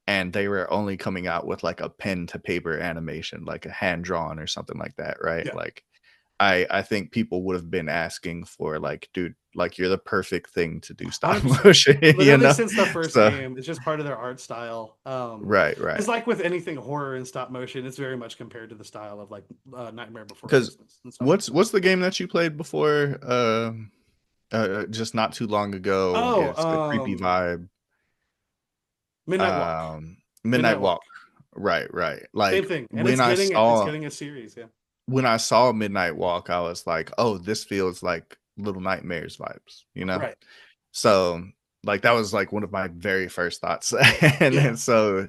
and they were only coming out with, like, a pen to paper animation, like a hand drawn or something like that, right? Yeah. Like, I think people would have been asking for, like, "Dude, like you're the perfect thing to do stop 100%. motion, you Literally know? since the first So game, it's just part of their art style. right, right. Because like with anything horror and stop motion, it's very much compared to the style of like Nightmare Before Because Christmas and stuff like that. what's the game that you played before? Just not too long ago. Oh, It's a creepy vibe. Midnight Walk. Midnight Midnight Walk. Walk. Right, right. Same Like thing, and it's getting a series. Yeah. when I saw Midnight Walk, I was like, oh, this feels like Little Nightmares vibes, you know? Right. So like that was like one of my very first thoughts. And Yeah. then so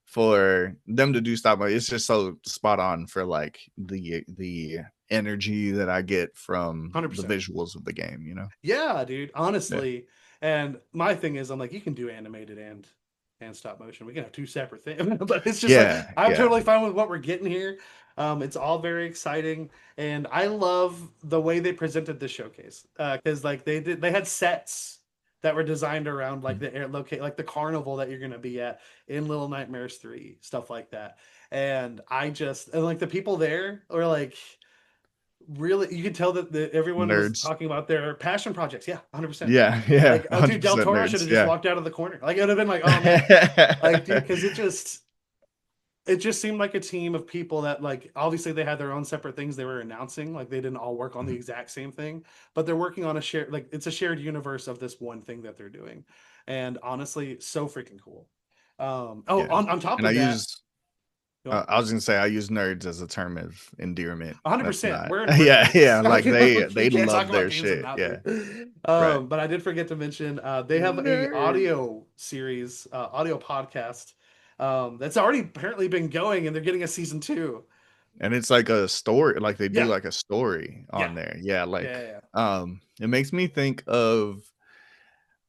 for them to do stop motion, it's just so spot on for like the energy that I get from the 100%. visuals of the game, you know? Yeah, dude. Yeah. Honestly, and my thing is, I'm like, you can do animated and stop motion. We can have two separate things, but it's just like Yeah, I'm yeah. totally fine with what we're getting here. It's all very exciting, and I love the way they presented this showcase. Because like they had sets that were designed around like Mhm. the air locate like the carnival that you're gonna be at in Little Nightmares 3, stuff like that. And like the people there were like really, you could tell that everyone was Nerds. talking about their passion projects. Yeah, 100%. Yeah, yeah, Like, oh, dude, Del 100% Toro should nerds. have just Yeah. walked out of the corner. Like, it would have been like, oh man, like, dude, because it just seemed like a team of people that like obviously they had their own separate things they were announcing. Like, they didn't all work on the Mhm. exact same thing, but they're working on a shared like it's a shared universe of this one thing that they're doing, and honestly, so freaking cool. Oh, Yeah. on top And I of that, use go on. I was gonna say I use nerds as a term of endearment. That's 100%. not. We're Yeah, nerds. yeah. Like We they can't talk love about their games and shit. not be. Yeah. Right. But I did forget to mention they have a Nerd. audio series, audio podcast that's already apparently been going, and they're getting a season two. And it's like a story, like they do Yeah, like a story yeah, on there. Yeah, yeah, like yeah. it makes me think of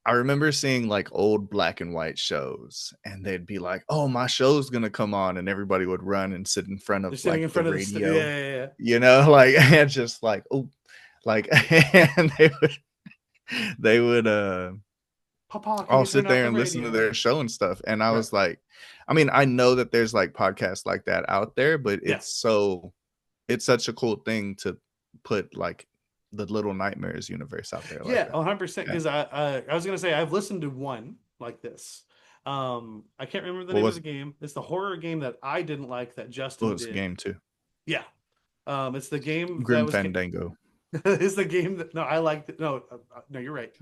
I remember seeing like old black and white shows and they'd be like, "Oh, my show's going to come on," and everybody would run and sit in front They're of sitting like in the front of the radio, yeah, yeah, yeah. you know, like and just like, "Oh, like," and they would Papa, can all you turn sit off there the and listen to radio? their show and stuff. And I Right. was like, I mean, I know that there's like podcasts like that out there, but Yeah, it's such a cool thing to put like the Little Nightmares universe out there like yeah, that. 100%. Yeah. Because I was gonna say I've listened to one like this. I can't remember the What name of was the it? game. It's the horror game that I didn't like that What Justin was the did. game too? Yeah. It's the game that Grim was Fandango. is the game that no, I liked it. No, no, you're right.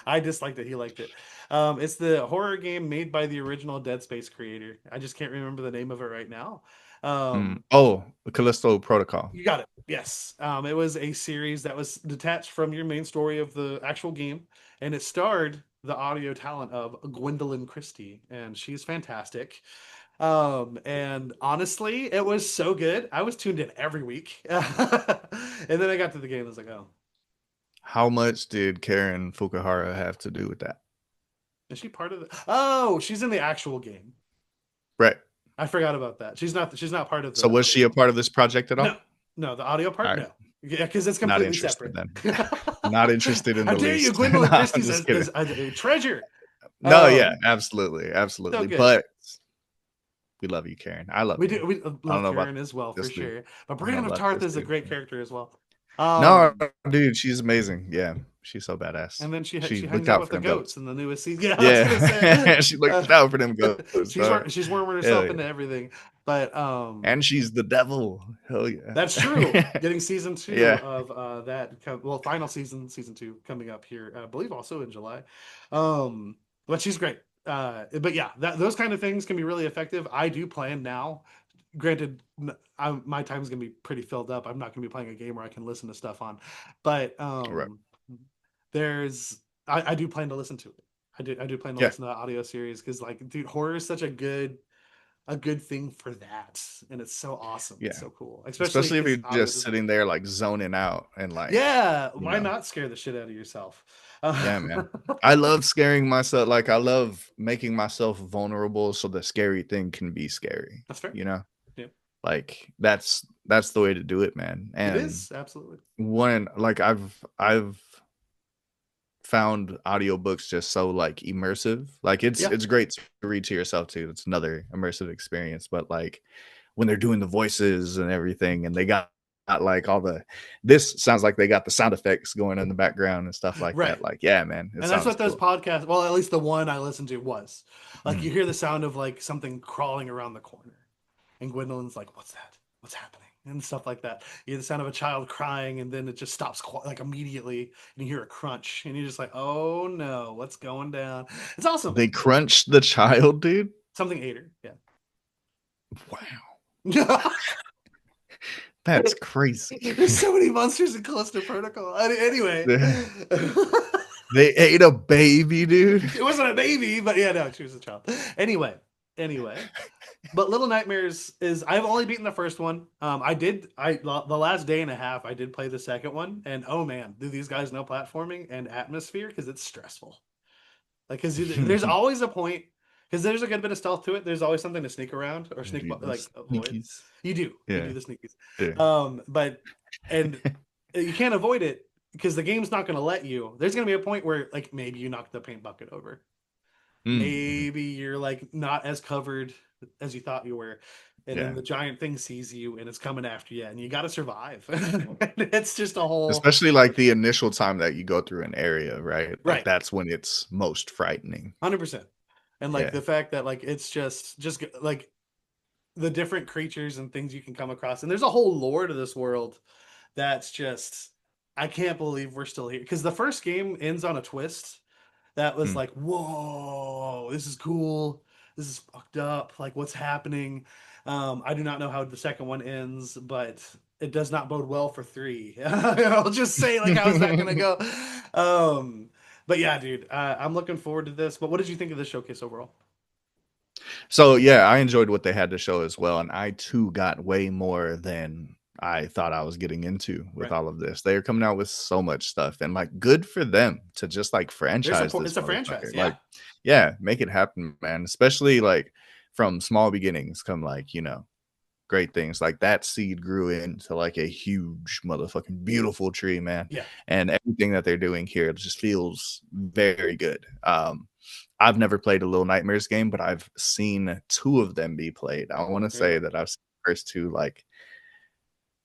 I disliked it. He liked it. It's the horror game made by the original Dead Space creator. I just can't remember the name of it right now. Mm. Um, Oh, the Callisto Protocol. you got it. Yes. It was a series that was detached from your main story of the actual game, and it starred the audio talent of Gwendolyn Christie, and she's fantastic. And honestly, it was so good. I was tuned in every week. And then I got to the game. I was like, oh, How much did Karen Fukuhara have to do with that? is she part of the? Oh, she's in the actual game. Right. I forgot about that. She's not part of So the was she a audio. part of this project at No, all? no, the audio All part, right. no. Yeah, because it's Not completely interested separate. then. Not interested in How the dare you? least. Gwendolyn No, I'm Christie's just kidding. a treasure. No, yeah, Um, absolutely, so absolutely. good. But we love you, Karen. I love We you. do. We I don't love know about Karen as well for this dude. sure. But I don't know Brienne of about Tarth this is a dude. great character as well. No, Um, dude, she's amazing. Yeah, she's so badass. and then she She hangs looked out out with for the them goats goats. in the newest season. Yeah, I was gonna say Yeah, she looked out for them goats, dog. she's worming Hell herself yeah. into everything. But And she's the devil. Hell that's true. yeah. Getting season two Yeah, of well, final season two coming up here, I believe also in July. Um, but she's great. But yeah, those kind of things can be really effective. I do plan now. Granted, my time's gonna be pretty filled up. I'm not gonna be playing a game where I can listen to stuff on, but right. there's I do plan to listen to it. I do plan to Yeah, listen to the audio series because like, dude, horror is such a good thing for that, and it's so awesome. It's yeah. so cool, especially Especially if because you're audio just design. sitting there like zoning out and like, Yeah, you why know, not scare the shit out of yourself? yeah, man. I love scaring myself. Like I love making myself vulnerable so the scary thing can be scary, That's fair. you know? Yeah, Like that's the way to do it, man. it And is absolutely. one like I've found audiobooks just so like immersive. Like Yeah, it's great to read to yourself too. It's another immersive experience, but like when they're doing the voices and everything and they got like all the. This sounds like they got the sound effects going in the background and stuff like Right. that. Like, yeah, man, it And that's sounds what those cool. podcasts, well, at least the one I listened to was. Like you Mm. hear the sound of like something crawling around the corner. And Gwendolyn's like, "What's that? What's happening?" And stuff like that. You hear the sound of a child crying, and then it just stops like immediately, and you hear a crunch, and you're just like, "Oh no, what's going down?" It's awesome. They crunched the child, dude. Something ate her. Yeah. Wow, There's that's crazy. so many monsters in Callisto Protocol. Anyway, They ate a baby, dude. it wasn't a baby, but yeah, no, she was a child. Anyway, but Little Nightmares is I've only beaten the first one. The last day and a half I did play the second one, and oh man, do these guys know platforming and atmosphere because it's stressful. Like because there's always a point because there's a good bit of stealth to it. There's always something to sneak around or Do the like avoid. sneakies. You Yeah, do the sneakies. yeah. But and you can't avoid it because the game's not going to let you. There's going to be a point where like maybe you knock the paint bucket over. Mm-hmm. Maybe you're like not as covered as you thought you were, and then Yeah. the giant thing sees you and it's coming after you, and you got to survive. It's just a whole Especially like the initial time that you go through an area, right? Like right, that's when it's most frightening. 100%. And like Yeah. the fact that like it's just like the different creatures and things you can come across, and there's a whole lore to this world that's just I can't believe we're still here because the first game ends on a twist that was Mm. like, whoa, this is cool. This is fucked up. Like, what's happening? I do not know how the second one ends, but it does not bode well for three. I'll just say, like, how's that gonna go? Um, but yeah, dude, I'm looking forward to this. But what did you think of this showcase overall? So yeah, I enjoyed what they had to show as well, and I too got way more than I thought I was getting into with Right. all of this. They are coming out with so much stuff, and like, good for them to just like franchise It's this a franchise, motherfucker. yeah. Like, yeah, make it happen, man. Especially like from small beginnings, come like great things. Like that seed grew into like a huge motherfucking beautiful tree, man. Yeah. And everything that they're doing here just feels very good. I've never played a Little Nightmares game, but I've seen two of them be played. I want to There you say go. that I've seen the first two. Like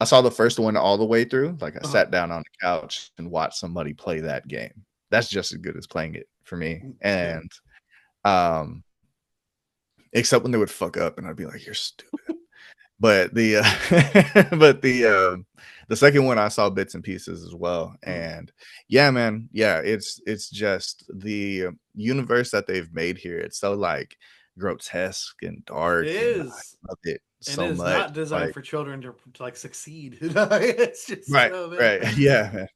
I saw the first one all the way through. Like I Uh-huh. sat down on the couch and watched somebody play that game. That's just as good as playing it for me. Yeah. And um, except when they would fuck up, and I'd be like, "You're stupid." But the second one I saw bits and pieces as well. Mhm. And yeah, man, yeah, it's just the universe that they've made here. It's so like grotesque and It dark, and is. I love it And it so is much. not designed Like for children to like succeed. It's just right, oh man. right, yeah, man.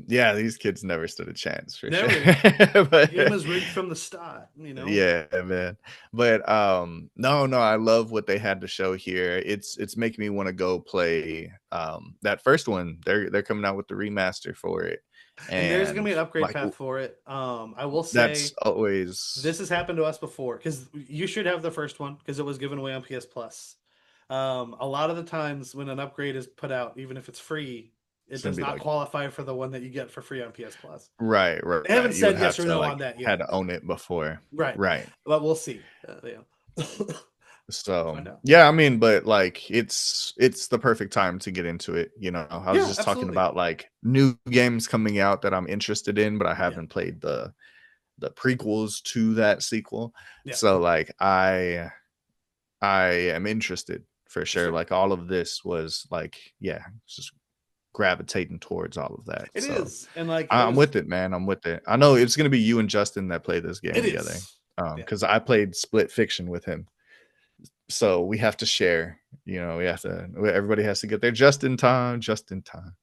Yeah, these kids never stood a chance for sure. Never. The game But is rigged from the start, you know. yeah, man. But no, I love what they had to show here. It's making me want to go play that first one. They're coming out with the remaster for it. And there's gonna And be an upgrade like path for it. I will that's say this always has happened to us before because you should have the first one because it was given away on PS Plus. A lot of the times when an upgrade is put out, even if it's free, it it's gonna does be not like qualify for the one that you get for free on PS Plus. right, right, They haven't right. You would said have yes or to no like on that had yet. to own it before. Right. Right. But we'll see. Yeah. We'll So find out. yeah, I mean, but like it's the perfect time to get into it. I was Yeah, just talking absolutely. about like new games coming out that I'm interested in, but I Yeah. haven't played the prequels to that sequel. Yeah. So like I am interested for For sure. sure. Like all of this was like, yeah, just gravitating towards all of that. It So is. And like I'm with it, man. I'm with it. I know it's gonna be you and Justin that play this game it together. is. Yeah. Because I played Split Fiction with him. So we have to share, we have to everybody has to get there just in time, just in time.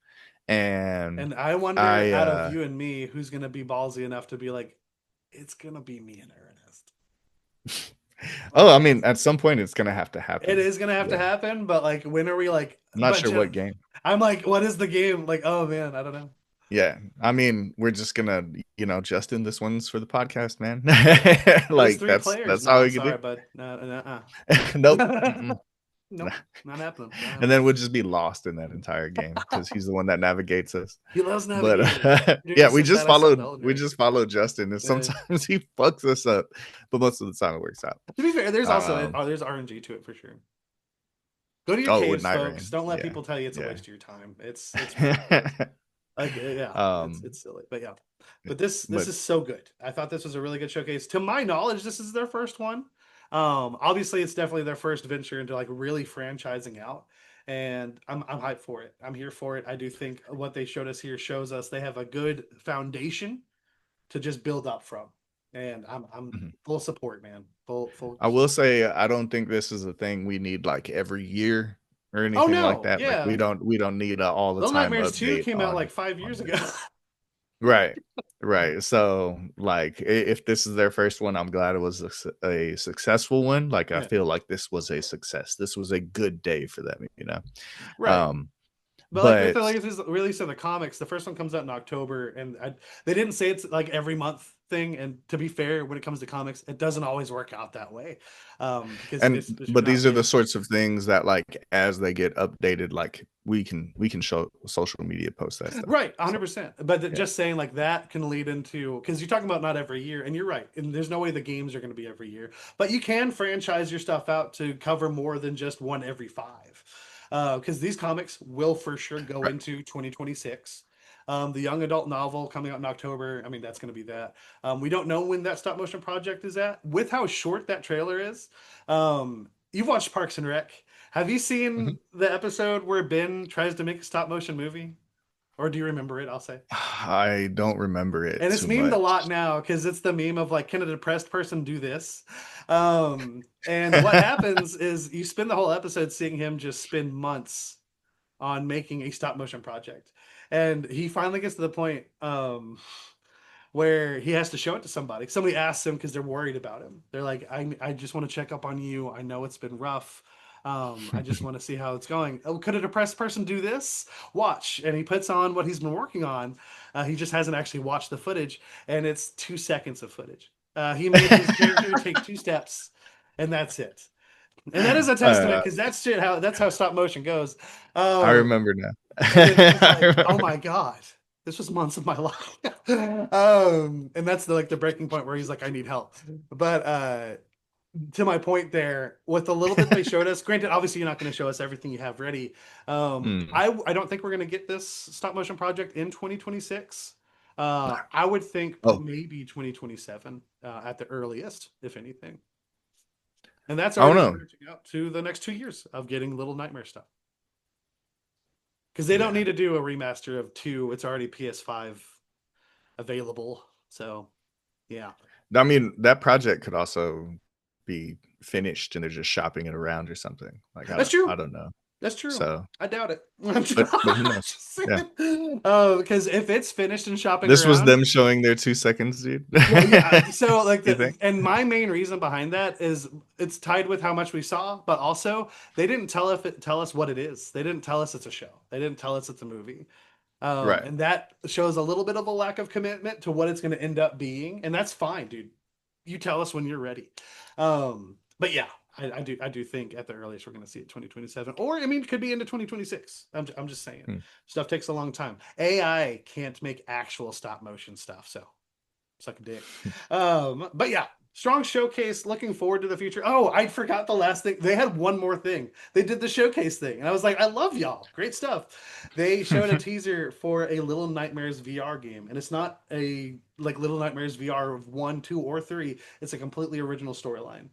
And And I wonder I out of you and me, who's gonna be ballsy enough to be like, it's gonna be me and Ernest. oh, Like I mean, at some point it's gonna have to it happen. is gonna have to Yeah. happen, but like when are we like I'm not but sure what game. I'm like, what is the game? Like, oh man, I don't know. Yeah. I mean, we're just gonna, Justin, this one's for the podcast, man. But it's Like three players. that's No, all I'm we can do. sorry, but no, Nope. no. Mm-mm. Nope, not happening. Not And then happening. we'll just be lost in that entire game because he's the one that navigates us. He loves But navigating. You're yeah, just so sad I stopped Elden we Ring. just followed Justin, and sometimes he fucks us up, but most of the time it works out. To be fair, there's also Um, there's RNG to it for sure. Go to your Oh, with caves, Night folks. Rain. Don't let Yeah. people tell you it's a Yeah. waste of your time. It's ridiculous. Like yeah, Um, it's silly, but yeah. But this but is so good. I thought this was a really good showcase. To my knowledge, this is their first one. Obviously, it's definitely their first venture into like really franchising out, and I'm hyped for it. I'm here for it. I do think what they showed us here shows us they have a good foundation to just build up from, and I'm mhm. full support, man. Full I will support. say I don't think this is a thing we need like every year or Oh anything like no, that. Like yeah. we don't need a all the Little time Nightmares 2 update came out like 5 years on ago. this. Right. Right. So like if this is their first one, I'm glad it was a successful one. Like I Yeah, feel like this was a success. This was a good day for them, you know. right. Um But like with the but latest release of the comics, the first one comes out in October, and they didn't say it's like every month thing. And to be fair, when it comes to comics, it doesn't always work out that way, because and this you're but not these are the getting sorts of things that like as they get updated, like we can show social media post that stuff. right, So 100%. But yeah. just saying like that can lead into because you're talking about not every year, and you're right, and there's no way the games are going to be every year, but you can franchise your stuff out to cover more than just one every five, because these comics will for sure go Right. into 2026. The young adult novel coming out in October. I mean, that's going to be that. We don't know when that stop motion project is at. With how short that trailer is, you've watched Parks and Rec. Have you seen Mhm. the episode where Ben tries to make a stop motion movie? Or do you remember it? I'll say. I don't remember it And it's too memed a much. lot now because it's the meme of like, can a depressed person do this? And what happens is you spend the whole episode seeing him just spend months on making a stop motion project. And he finally gets to the point where he has to show it to somebody. Somebody asks him because they're worried about him. They're like, I just want to check up on you. I know it's been rough. I just want to see how it's going. Oh, could a depressed person do this? Watch. And he puts on what he's been working on. He just hasn't actually watched the footage, and it's 2 seconds of footage. He made his character take 2 steps, and that's it. And that is a testament uh, because that's how stop motion goes. I Um, remember now. and it's just I like, oh remember. my god, this was months of my life. And that's the breaking point where he's like, I need help. But to my point there, with the little bit they showed us, granted, obviously you're not going to show us everything you have ready. Mm. I don't think we're going to get this stop motion project in 2026. I would think Oh, maybe 2027 at the earliest, if anything. And that's I don't already know. stretching out to the next 2 years of getting Little Nightmare stuff. Because they don't Yeah. need to do a remaster of 2. It's already PS5 available. So, yeah. I mean, that project could also be finished and they're just shopping it around or something. Like That's I true. don't know. That's true. So, I doubt it. I'm just, but who knows? just Yeah. saying. Oh, because if it's finished and shopping This was around, them showing their 2 seconds, dude. well, yeah. So, like, You think? and my main reason behind that is it's tied with how much we saw, but also they didn't tell us what it is. They didn't tell us it's a show. They didn't tell us it's a movie. Right. And that shows a little bit of a lack of commitment to what it's going to end up being, and that's fine, dude. You tell us when you're ready. But yeah, I do think at the earliest we're going to see it 2027, or I mean, it could be into 2026. I'm just saying, Hmm. stuff takes a long time. AI can't make actual stop motion stuff, so suck a dick. But yeah, strong showcase. Looking forward to the future. Oh, I forgot the last thing. They had one more thing. They did the showcase thing, and I was like, I love y'all. Great stuff. They showed a teaser for a Little Nightmares VR game, and it's not a like Little Nightmares VR of 1, 2, or 3. It's a completely original storyline.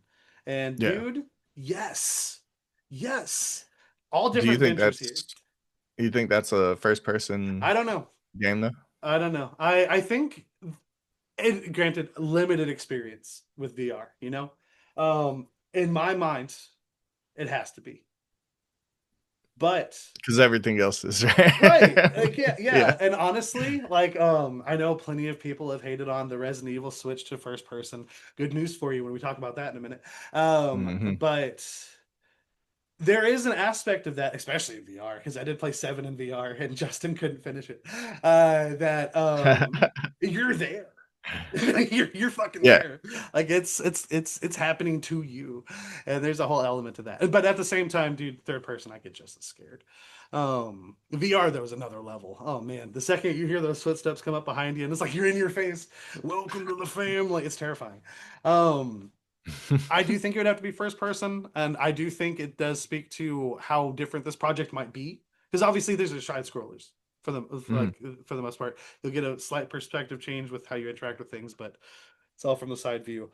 And Yeah. dude, yes, yes, all Do you different think ventures here. that's a first person I don't know. game though? I don't know. I think and granted limited experience with VR, in my mind it has to be. But Because everything else is right, right. like, yeah, Yeah. yeah, and honestly, like I know plenty of people have hated on the Resident Evil switch to first person. Good news for you when we talk about that in a minute. Hmm. But there is an aspect of that, especially in VR, because I did play 7 in VR and Justin couldn't finish it. That you're there. You're fucking Yeah. there. Like it's happening to you. And there's a whole element to that. But at the same time, dude, third person, I get just as scared. VR though is another level. Oh man, the second you hear those footsteps come up behind you and it's like you're in your face. Welcome to the family. It's terrifying. Um I do think it would have to be first person, and I do think it does speak to how different this project might be. Because obviously, these are side scrollers for the Mhm. for the most part. You'll get a slight perspective change with how you interact with things, but it's all from the side view.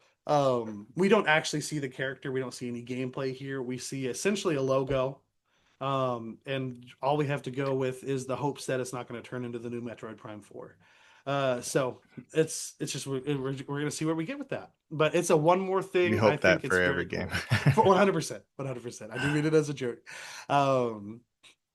We don't actually see the character. We don't see any gameplay here. We see essentially a logo, and all we have to go with is the hopes that it's not going to turn into the new Metroid Prime 4. So it's just we're gonna see where we get with that. But it's a one more We thing. I hope think that it's for every very game. cool for 100%, 100%. I do mean it as a joke. Um,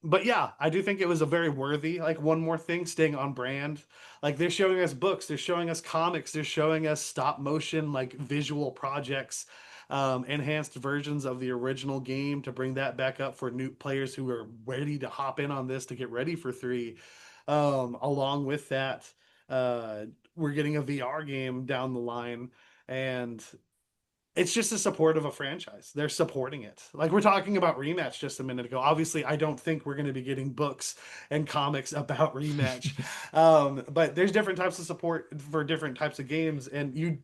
but yeah, I do think it was a very worthy, like one more thing, staying on brand. Like they're showing us books, they're showing us comics, they're showing us stop motion, like visual projects, enhanced versions of the original game to bring that back up for new players who are ready to hop in on this to get ready for three. Along with that, uh, we're getting a VR game down the line, and it's just a support of a franchise. They're supporting it. Like we're talking about Rematch just a minute ago. Obviously, I don't think we're going to be getting books and comics about Rematch, but there's different types of support for different types of games, and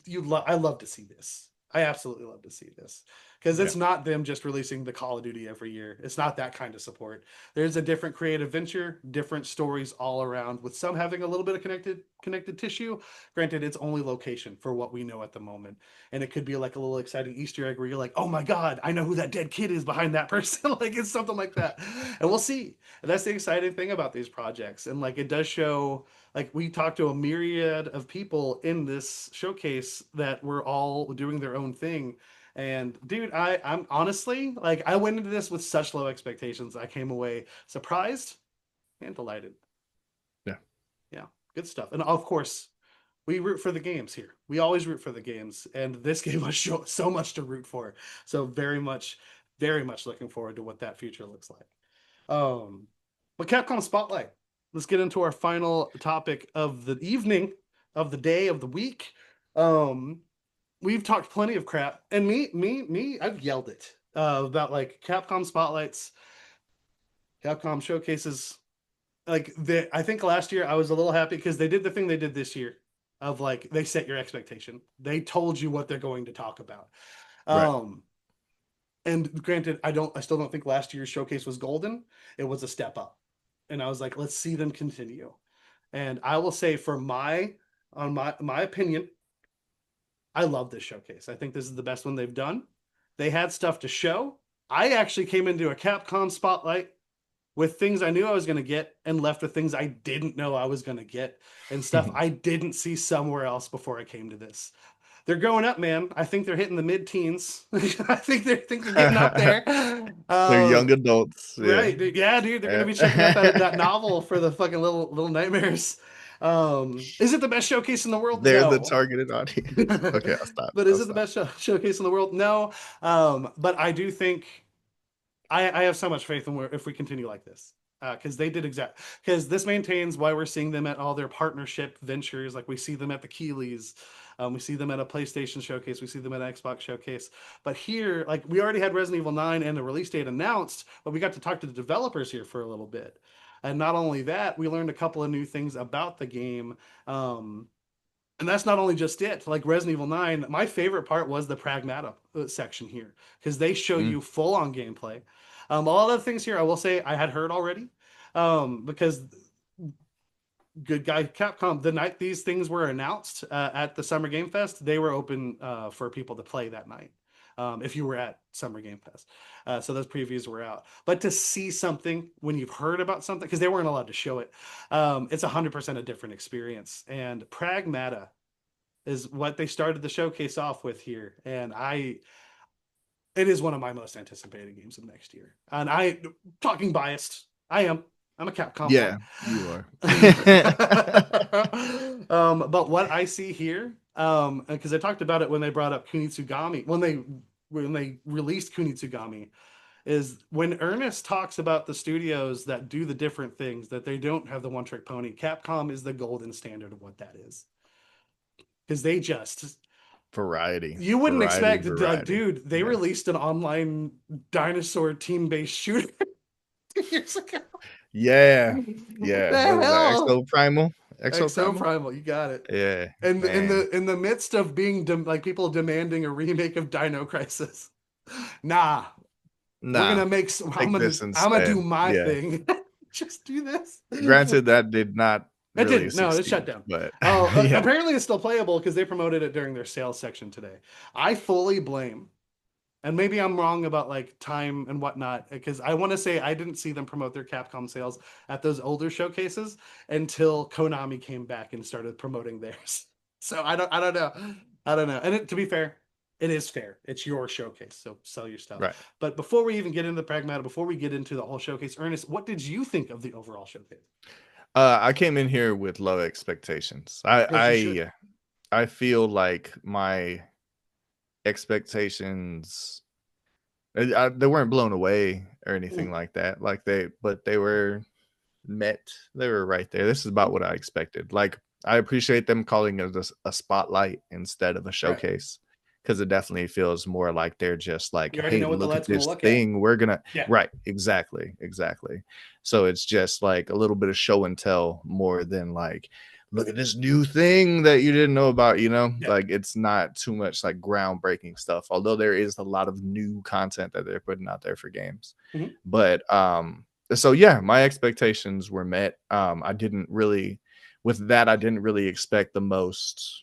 I love to see this. I absolutely love to see this because Yeah. it's not them just releasing the Call of Duty every year. It's not that kind of support. There's a different creative venture, different stories all around, with some having a little bit of connected tissue. Granted, it's only location for what we know at the moment, and it could be like a little exciting Easter egg where you're like, oh my God, I know who that dead kid is behind that person. Like it's something like that. And we'll see. And that's the exciting thing about these projects. And like it does show, like we talked to a myriad of people in this showcase that were all doing their own thing. And dude, I'm honestly like I went into this with such low expectations. I came away surprised and delighted. Yeah. Yeah, good stuff. And of course, we root for the games here. We always root for the games, and this game was so much to root for. So very much looking forward to what that future looks like. But Capcom Spotlight. Let's get into our final topic of the evening, of the day, of the week. Um, we've talked plenty of crap, and I've yelled it about like Capcom Spotlights, Capcom showcases, I think last year I was a little happy because they did the thing they did this year of like they set your expectation. They told you what they're going to talk about. Right. Um and granted, I still don't think last year's showcase was golden. It was a step up. And I was like, let's see them continue. And I will say for my opinion, I love this showcase. I think this is the best one they've done. They had stuff to show. I actually came into a Capcom Spotlight with things I knew I was going to get and left with things I didn't know I was going to get and stuff I didn't see somewhere else before I came to this. They're growing up, man. I think they're hitting the mid-teens. I think they're getting up there. They're young adults. Yeah. Right, dude. Yeah, dude. They're gonna Yeah. be checking out that novel for the fucking little nightmares. Is it the best showcase in the world? They're the No. targeted audience. Okay, I'll stop. But I'll is it the stop. best showcase in the world? No. But I do think I have so much faith in where if we continue like this. Because they did because this maintains why we're seeing them at all their partnership ventures. Like we see them at the Keeleys, we see them at a PlayStation showcase, we see them at an Xbox showcase. But here, like we already had Resident Evil 9 and the release date announced, but we got to talk to the developers here for a little bit. And not only that, we learned a couple of new things about the game. Um, and that's not only just it. Like Resident Evil 9, my favorite part was the pragmata section here because they show Mm, you full on gameplay. All the things here, I will say, I had heard already because good guy Capcom, the night these things were announced at the Summer Game Fest, they were open for people to play that night. If you were at Summer Game Fest. So those previews were out. But to see something when you've heard about something, because they weren't allowed to show it, it's 100% a different experience. And Pragmata is what they started the showcase off with here. And it is one of my most anticipated games of next year. And talking biased, I'm a Capcom boy. yeah, you are. But what I see here, because I talked about it when they brought up Kunitsugami, when they released Kunitsugami, is when Ernest talks about the studios that do the different things, that they don't have the one trick pony. Capcom is the golden standard of what that is. Because they just Variety, you wouldn't variety, expect like, variety. dude, they Yeah. released an online dinosaur team-based shooter 2 years ago. Yeah. What Yeah. the What was that? hell? Exo Primal? Exo Exo Primal? Primal, you got it. Yeah, And man. in the midst of being like people demanding a remake of Dino Crisis, nah, we're Nah, gonna make. take this I'm gonna instead. do my Yeah. thing. Just do this. Granted, that did not It really didn't. No, it's shut succeed, down. but Oh, yeah. apparently it's still playable because they promoted it during their sales section today. I fully blame, and maybe I'm wrong about like time and whatnot, because I want to say I didn't see them promote their Capcom sales at those older showcases until Konami came back and started promoting theirs. So I don't know. I don't know. And to be fair, it is fair. It's your showcase, so sell your stuff. Right. But before we even get into the pragmatic, before we get into the whole showcase, Ernest, what did you think of the overall showcase? I came in here with low expectations. As you should. I feel like my expectations they weren't blown away or anything Mm. like that. But they were met. They were right there. This is about what I expected. Like, I appreciate them calling it a spotlight instead of a Right. showcase, because it definitely feels more like they're just like, You already hey, know what the look at light's gonna this look at. thing. We're gonna Yeah. right, exactly. So it's just like a little bit of show and tell more than like, look at this new thing that you didn't know about, you know? Yeah. Like, it's not too much like groundbreaking stuff, although there is a lot of new content that they're putting out there for games. Mhm. But so yeah, my expectations were met. I didn't really I didn't really expect the most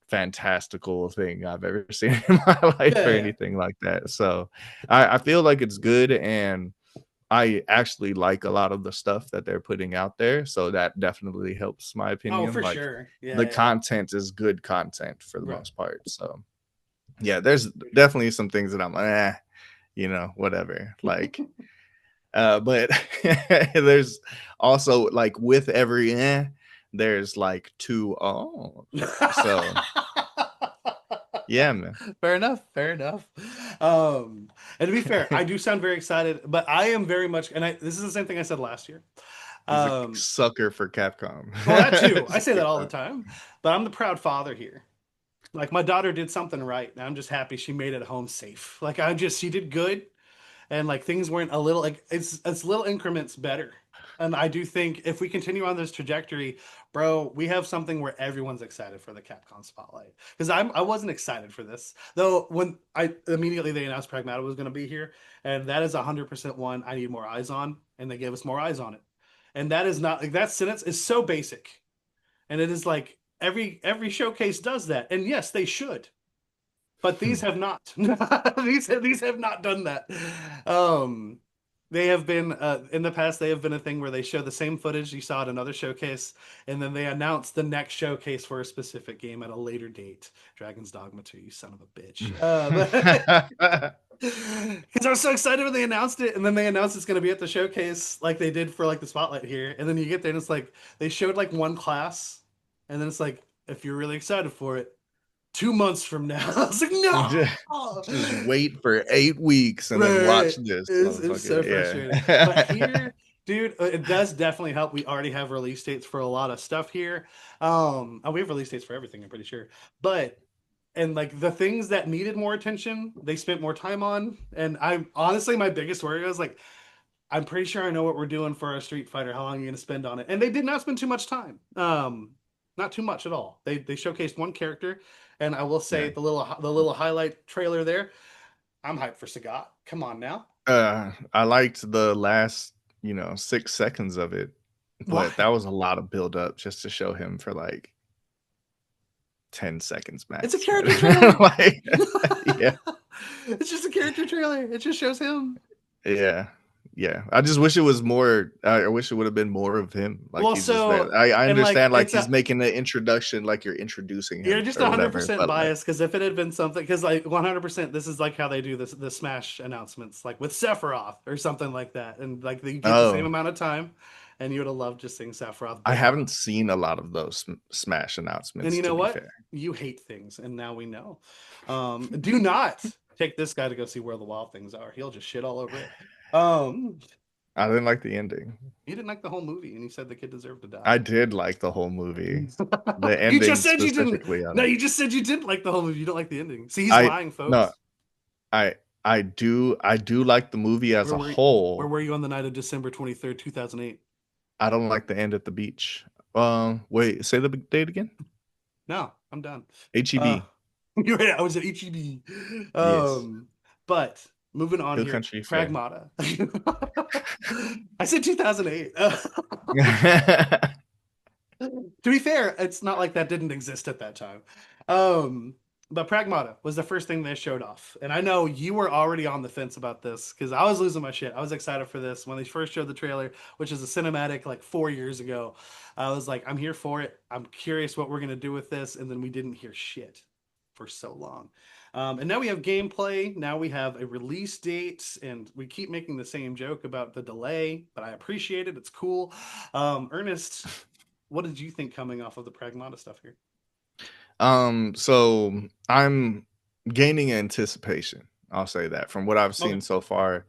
fantastical thing I've ever seen in my life Yeah. or Yeah. anything like that. So I feel like it's good, and I actually like a lot of the stuff that they're putting out there. So that definitely helps my Oh, opinion. for Like, sure. Yeah. the Yeah. content is good content for the Right. most part. So yeah, there's definitely some things that I'm whatever. Like, but there's also like with every there's like two so yeah, man. Fair enough. Fair enough. And to be fair, I do sound very excited, but I am very much, and this is the same thing I said last year. He's a Um, sucker for Capcom. well, that too. I say that all the time, but I'm the proud father here. Like my daughter did something right, and I'm just happy she made it home safe. Like she did good, and like things weren't a little like it's little increments better. And I do think if we continue on this trajectory, bro, we have something where everyone's excited for the Capcom Spotlight. Because I wasn't excited for this though. When I immediately they announced Pragmata was going to be here, and that is 100% one I need more eyes on, and they gave us more eyes on it. And that is not like that sentence is so basic, and it is like every showcase does that, and yes, they should, but these have not. These have not done that. Um, they have been in the past. They have been a thing where they show the same footage you saw at another showcase, and then they announce the next showcase for a specific game at a later date. Dragon's Dogma 2, you son of a bitch. Because I was so excited when they announced it, and then they announced it's going to be at the showcase, like they did for like the spotlight here, and then you get there and it's like they showed like one class, and then it's like if you're really excited for it, 2 months from now. I was like, no. Just wait for 8 weeks and then Right. watch this It's so motherfucker. frustrating. But Yeah. here, dude, it does definitely help. We already have release dates for a lot of stuff here. And we have release dates for everything, I'm pretty sure. But and like the things that needed more attention, they spent more time on. And I'm honestly my biggest worry was like, I'm pretty sure I know what we're doing for our Street Fighter. How long are you going to spend on it? And they did not spend too much time. Not too much at all. They showcased one character, and I will say Yeah. the little highlight trailer there. I'm hyped for Sagat. Come on now. I liked the last, 6 seconds of it, but that Why? was a lot of build up just to show him for like 10 seconds It's a max, man. character trailer. Like, yeah, It's just a character trailer. It just shows him. yeah, yeah. I just wish it was more. I wish it would have been more of him. Like, Well, he's just there. so I and like understand, like, it's he's a making the introduction, like you're introducing you're him just or whatever. 100% But like, biased because if it had been something, because like 100%, this is like how they do this the Smash announcements, like with Sephiroth or something like that, and like you get the same oh, amount of time, and you would have loved just seeing Sephiroth I build up. haven't seen a lot of those Smash And announcements, you to know be what? fair. You hate things, and now we know. Do not take this guy to go see where the wild things are. He'll just shit all over it. Um, I didn't like the ending. he didn't like the whole movie, and he said the kid deserved to die. I did like the whole movie. The You just ending said you didn't. specifically No, on it. you just said you didn't like the whole movie. You don't like the ending. See, he's I lying, no, folks. I I do like the movie as Where a were where whole. were you on the night of December 23rd, 2008? I don't like the end at the beach Wait, say the date again. No, I'm done. Uh, HEB. you're right. I was at HEB. Yes. But moving on Hill here, Country Fair. Pragmata. I said 2008. To be fair, it's not like that didn't exist at that time. Um, but Pragmata was the first thing they showed off. And I know you were already on the fence about this because I was losing my shit. I was excited for this when they first showed the trailer, which is a cinematic like 4 years ago. I was like, I'm here for it. I'm curious what we're going to do with this. And then we didn't hear shit for so long. And now we have gameplay. Now we have a release date, and we keep making the same joke about the delay, but I appreciate it. It's cool. Ernest, what did you think coming off of the Pragmata stuff here? So I'm gaining anticipation. I'll say that from what I've Okay. seen so far.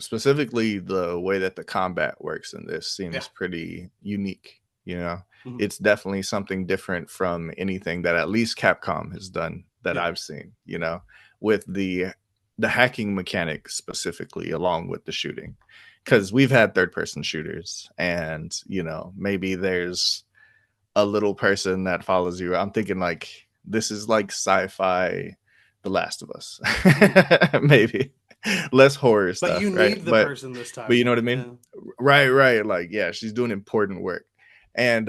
Specifically the way that the combat works in this Yeah. seems pretty unique. You know, Mhm. it's definitely something different from anything that at least Capcom has done that Yeah. I've seen. You know, with the hacking mechanic specifically, along with the shooting, because we've had third person shooters, and you know maybe there's a little person that follows you. I'm thinking like this is like sci-fi The Last of Us. Mhm. Maybe less horror But you stuff, right? need the But person this you time. know what I mean? Yeah. Right, right. Like yeah, she's doing important work. And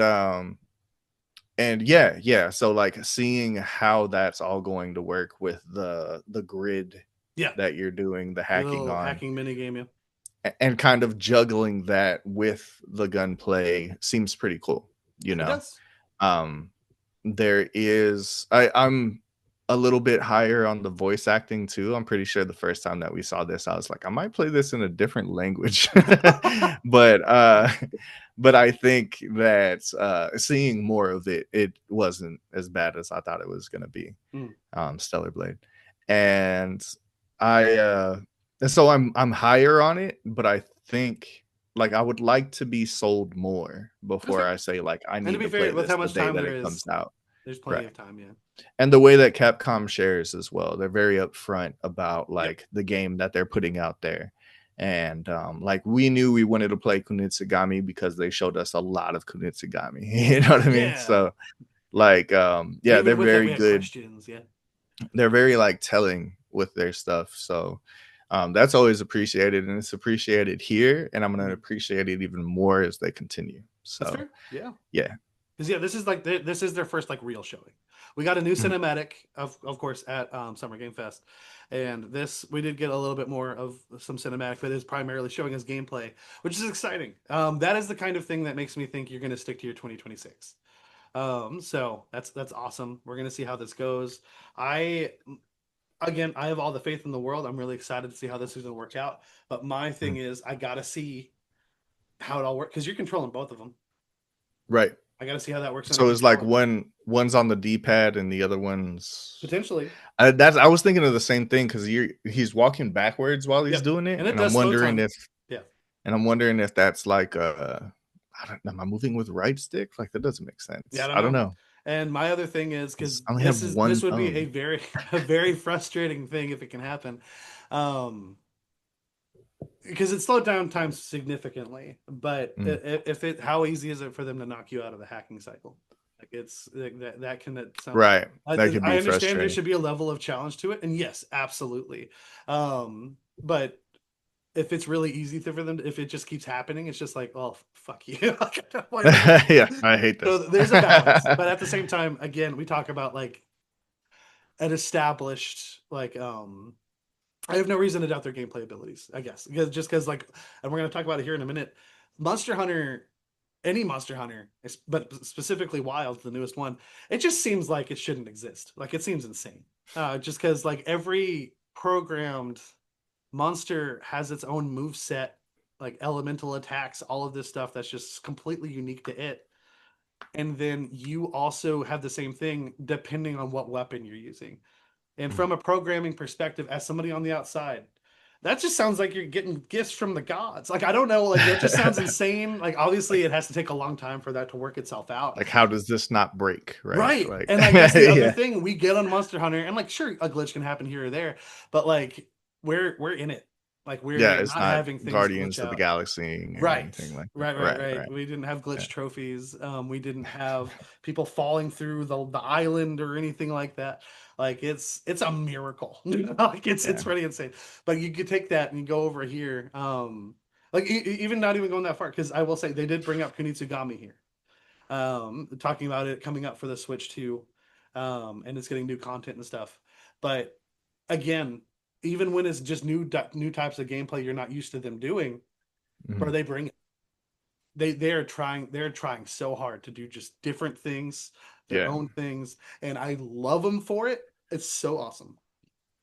yeah, so like seeing how that's all going to work with the grid Yeah. that you're doing the Your hacking little on, hacking mini game. Yeah. and kind of juggling that with the gunplay seems pretty cool, you It know. does. um I'm a little bit higher on the voice acting too. I'm pretty sure the first time that we saw this, I was like, I might play this in a different language. but but I think that seeing more of it, it wasn't as bad as I thought it was gonna be. Mm. Stellar Blade. And I and so I'm higher on it, but I think like I would like to be sold more That's before fair. I say like I And to need be to fair, play with this how the much day time that there it is, comes out. there's plenty Right. of time. Yeah. And the way that Capcom shares as well, they're very upfront about Yep. like the game that they're putting out there. And like we knew we wanted to play Kunitsugami because they showed us a lot of Kunitsugami. You know what I mean? Yeah. So like And yeah, they're even with that, very we had good. questions. Yeah. They're very like telling with their stuff. So that's always appreciated, and it's appreciated here, and I'm going to Mhm. appreciate it even more as they continue. That's So fair. Yeah. yeah. Because yeah, this is like this is their first like real showing. We got a new Mhm. cinematic of course at Summer Game Fest, and this we did get a little bit more of some cinematic, but it's primarily showing us gameplay, which is exciting. That is the kind of thing that makes me think you're going to stick to your 2026. So that's awesome. We're going to see how this goes. I again, I have all the faith in the world. I'm really excited to see how this is going to work out. But my thing Mhm. is, I got to see how it all works because you're controlling both of them. Right. I got to see how that works under So it's like controller one's on the D-pad and the other one's potentially. that's I was thinking of the same thing because he's walking backwards while he's Yep. doing it, And it and I'm does slow wondering time. if Yeah. that's like I don't know, am I moving with right stick? Like that doesn't make Yeah, I sense. don't I don't know. know. And my other thing is because 'Cause I only have this one would be a thumb. very a very frustrating thing if it can happen. Um because it slowed down time significantly, but Mm. if it how easy is it for them to knock you out of the hacking cycle? Like it's like, that can at some Right. That could I be understand there frustrating. should be a level of challenge to it, and yes, absolutely. But if it's really easy for them, if it just keeps happening, it's just like, oh, fuck you. Why am I doing this? Yeah, I hate So this. there's a balance, but at the same time, again, we talk about like an established like I have no reason to doubt their gameplay abilities, I guess. Because like and we're gonna talk about it here in a minute. Monster Hunter, any Monster Hunter, but specifically Wild, the newest one, it just seems like it shouldn't exist. Like it seems insane. Just because like every programmed monster has its own move set, like elemental attacks, all of this stuff that's just completely unique to it. And then you also have the same thing depending on what weapon you're using. And Mm. from a programming perspective, as somebody on the outside, that just sounds like you're getting gifts from the gods. Like I don't know, like that just sounds insane. Like obviously Like it has to take a long time for that to work itself out. how does this not break, right? Right. Like And like that's the other yeah. thing. We get on Monster Hunter and like sure a glitch can happen here or there, but like we're in it. Like Yeah, we're it's not not having things glitch Guardians of the out. Galaxy or Right. anything like that. Right, right, Right, right. right. We didn't have Yeah. glitch trophies. We didn't have people falling through the island or anything like that. Like it's a miracle. Like it's Yeah. pretty insane. But you could take that and you go over here. Like even not even going that far, because I will say they did bring up Kunitsugami here. Talking about it coming up for the Switch 2, and it's getting new content and stuff. But again, even when it's just new types of gameplay you're not used to them doing, Mhm. bro, they bring it. They're trying so hard to do just different things, their Yeah. own things, and I love them for it. It's so awesome.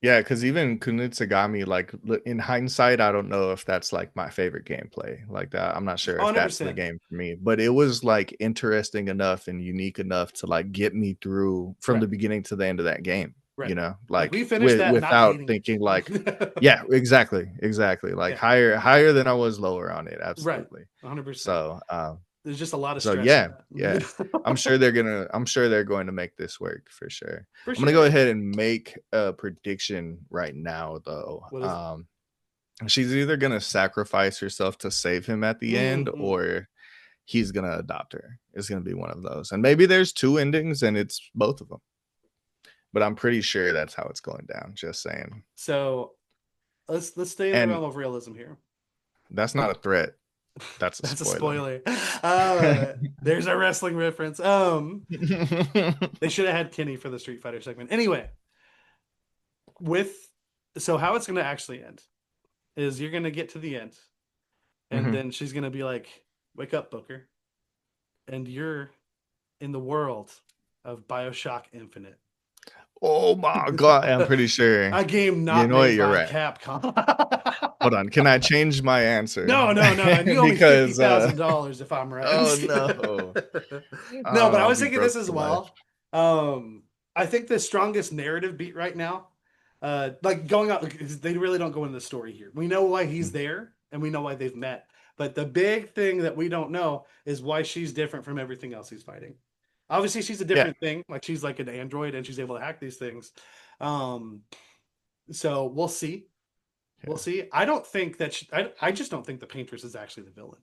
Yeah, because even Kunitsugami, like in hindsight, I don't know if that's like my favorite gameplay like that. I'm not sure if that's the 100%. game for me, but it was like interesting enough and unique enough to like get me through from Right. the beginning to the end of that game, Right. Like like we finished that not without hating thinking like, it. yeah, exactly, exactly, like Yeah. higher than I was lower on it, Right. absolutely. 100%. So, There's just a lot of so stress in yeah, that. yeah. I'm sure they're going to make this work for sure. For I'm gonna go sure. ahead and make a prediction right now though. What is it? She's either gonna sacrifice herself to save him at the end, Mm-hmm. or he's gonna adopt her. It's gonna be one of those. And maybe there's two endings and it's both of them. But I'm pretty sure that's how it's going down. Just saying. So let's stay in the And realm of realism here. that's not a threat. That's a That's a spoiler. spoiler. There's a wrestling reference. They should have had Kenny for the Street Fighter segment. Anyway, with so how it's gonna actually end is you're gonna get to the end, and Mhm. then she's gonna be like, "Wake up, Booker," and you're in the world of Bioshock Infinite, Oh my god, I'm pretty sure. a game You not know what? made You're by right. Capcom. Hold on. Can I change my answer? No, no, no, and you owe me fifty Because thousand dollars if I'm right. oh no. No, but I I'll was be thinking this broke as for life. well. I think the strongest narrative beat right now, like going out, they really don't go into the story here. We know why he's Mm. there, and we know why they've met. But the big thing that we don't know is why she's different from everything else he's fighting. Obviously, she's a Yeah, different thing. Like she's like an android, and she's able to hack these things. Um, so we'll see. We'll yeah. see. I don't think that I just don't think the paintress is actually the villain.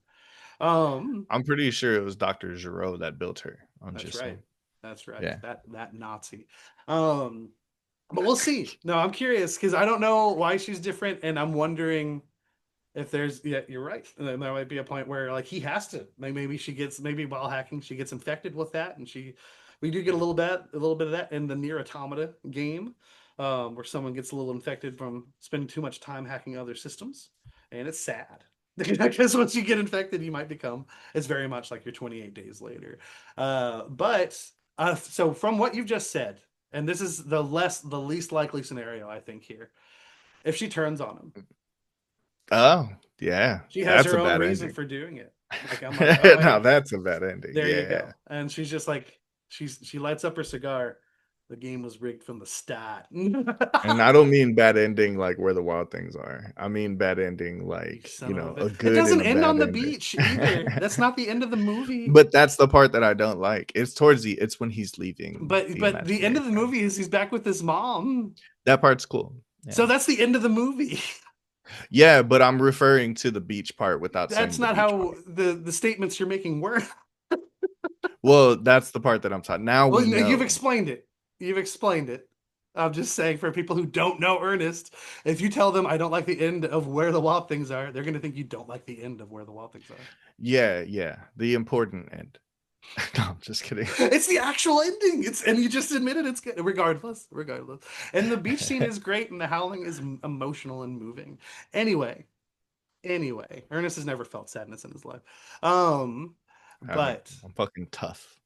Um, I'm pretty sure it was Dr. Giraud that built her. I'm that's just right. saying. That's right. Yeah. That Nazi. Um, but we'll see. No, I'm curious because I don't know why she's different, and I'm wondering if there's yeah, you're right. And then there might be a point where like he has to. Like maybe she gets maybe while hacking she gets infected with that, and she we do get a little bit of that in the Near Automata game, where someone gets a little infected from spending too much time hacking other systems, and it's sad. Because once you get infected, you might become. It's very much like your 28 days later. But so from what you've just said, and this is the least likely scenario I think here. If she turns on him, Oh, yeah. she has That's her a own bad reason ending. for doing it. Like I'm like, oh Now hey, that's a bad ending. there you Yeah. go. And she's just like she lights up her cigar. The game was rigged from the start. You And I don't mean bad ending like Where the Wild Things Are. I mean bad ending like, son of a bitch. a It good and doesn't a end bad on the ending. beach either. That's not the end of the movie. But that's the part that I don't like. It's when he's leaving But the but the end of the imagination. movie is he's back with his mom. That part's cool. Yeah. So that's the end of the movie. Yeah, but I'm referring to the beach part without That's saying the not beach how part. the statements you're making work. Well, that's the part that I'm talking. Now Well, we no, you've know. explained it. You've explained it. I'm just saying for people who don't know Ernest, if you tell them I don't like the end of Where the Wild Things Are, they're going to think you don't like the end of Where the Wild Things Are. Yeah, yeah. The important end. No, I'm just kidding. It's the actual ending. It's and you just admitted it's good. Regardless. And the beach scene is great, and the howling is emotional and moving. Anyway, Ernest has never felt sadness in his life. Um, I mean, but I'm fucking tough.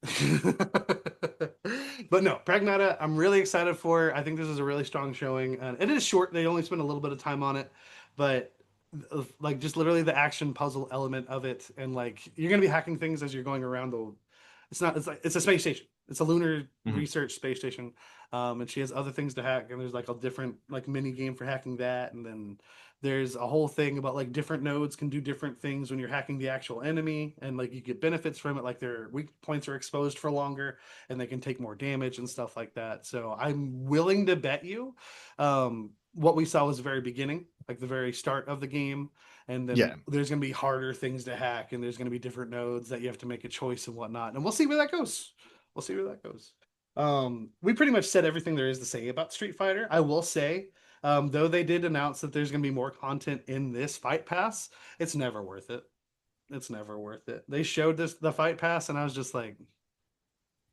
but no, Pragnata, I'm really excited for. I think this is a really strong showing. And it is short. They only spend a little bit of time on it, but like just literally the action puzzle element of it, and like you're gonna be hacking things as you're going around the. It's not. It's like it's a space station. It's a lunar Mhm. research space station, and she has other things to hack. And there's like a different like mini game for hacking that, and then there's a whole thing about like different nodes can do different things when you're hacking the actual enemy, and like you get benefits from it, like their weak points are exposed for longer and they can take more damage and stuff like that. So I'm willing to bet you what we saw was the very beginning, like the very start of the game, and then Yeah. there's going to be harder things to hack, and there's going to be different nodes that you have to make a choice and whatnot, and we'll see where that goes. We'll see where that goes. We pretty much said everything there is to say about Street Fighter. I will say, though they did announce that there's going to be more content in this Fight Pass, it's never worth it. It's never worth it. They showed the Fight Pass, and I was just like,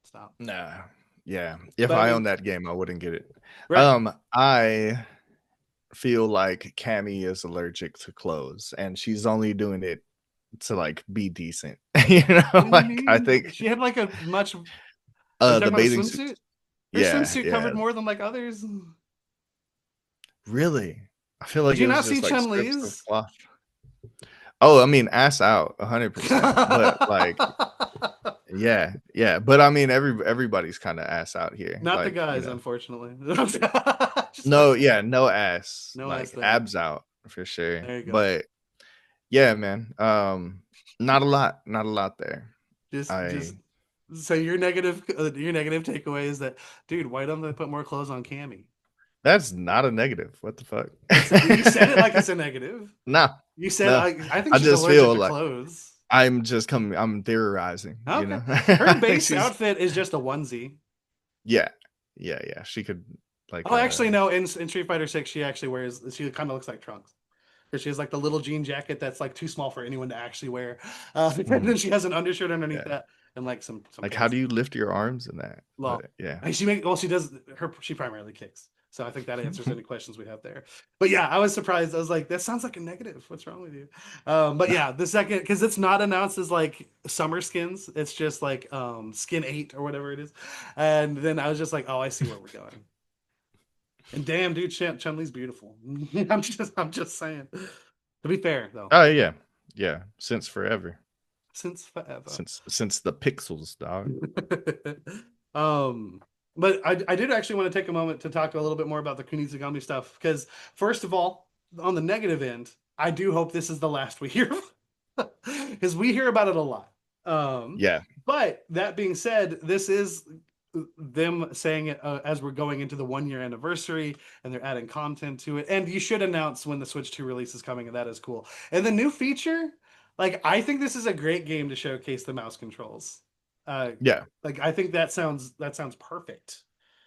stop. Nah. Yeah. If But I I mean, owned that game, I wouldn't get it. right. I feel like Cammy is allergic to clothes, and she's only doing it to like be decent. You What know, do you like I mean? think She had like a much. Are you talking the about the bathing suit. swimsuit? Her Yeah, swimsuit yeah. covered more than like others. Really? I feel Did like you it was not see just like Chun strips of Li's? cloth. Oh, I mean, ass out, 100%. But like, yeah, yeah. But I mean, everybody's kind of ass out here. Not the Like, you guys, know, unfortunately. Just no, messing. yeah, no ass, No ass like there. abs out for sure. There you go. But yeah, man, not a lot there. Just I so your negative takeaway is that, dude, why don't they put more clothes on Cammy? That's not a negative. What the fuck? You said it like it's a negative. No, You said no. I think I she's just allergic feel to like clothes. I'm theorizing, you Okay. know. Her base She's outfit is just a onesie. yeah, yeah, yeah. She could like Oh, actually, no. In Street Fighter 6, she actually wears. She kind of looks like Trunks because she has like the little jean jacket that's like too small for anyone to actually wear, and then mhm, she has an undershirt underneath yeah. that and like some Like how pants. do you lift your arms in that? Well, But yeah. she does her. She primarily kicks, so I think that answers any questions we have there. But yeah, I was surprised. I was like, that sounds like a negative. What's wrong with you? But yeah, the second because it's not announced as like summer skins. It's just like skin 8 or whatever it is, and then I was just like, oh, I see where we're going. And damn, dude, Chun Li's beautiful. I'm just saying. To be fair, though, Oh yeah. Yeah. Since forever. since forever. Since the pixels, dog. um, but I did actually want to take a moment to talk a little bit more about the Kunizugami stuff because first of all, on the negative end, I do hope this is the last we hear because we hear about it a lot. Um, Yeah. but that being said, this is them saying it as we're going into the 1 year anniversary and they're adding content to it. And you should announce when the Switch 2 release is coming, and that is cool. And the new feature, like I think this is a great game to showcase the mouse controls. Uh, Yeah. like I think that sounds perfect.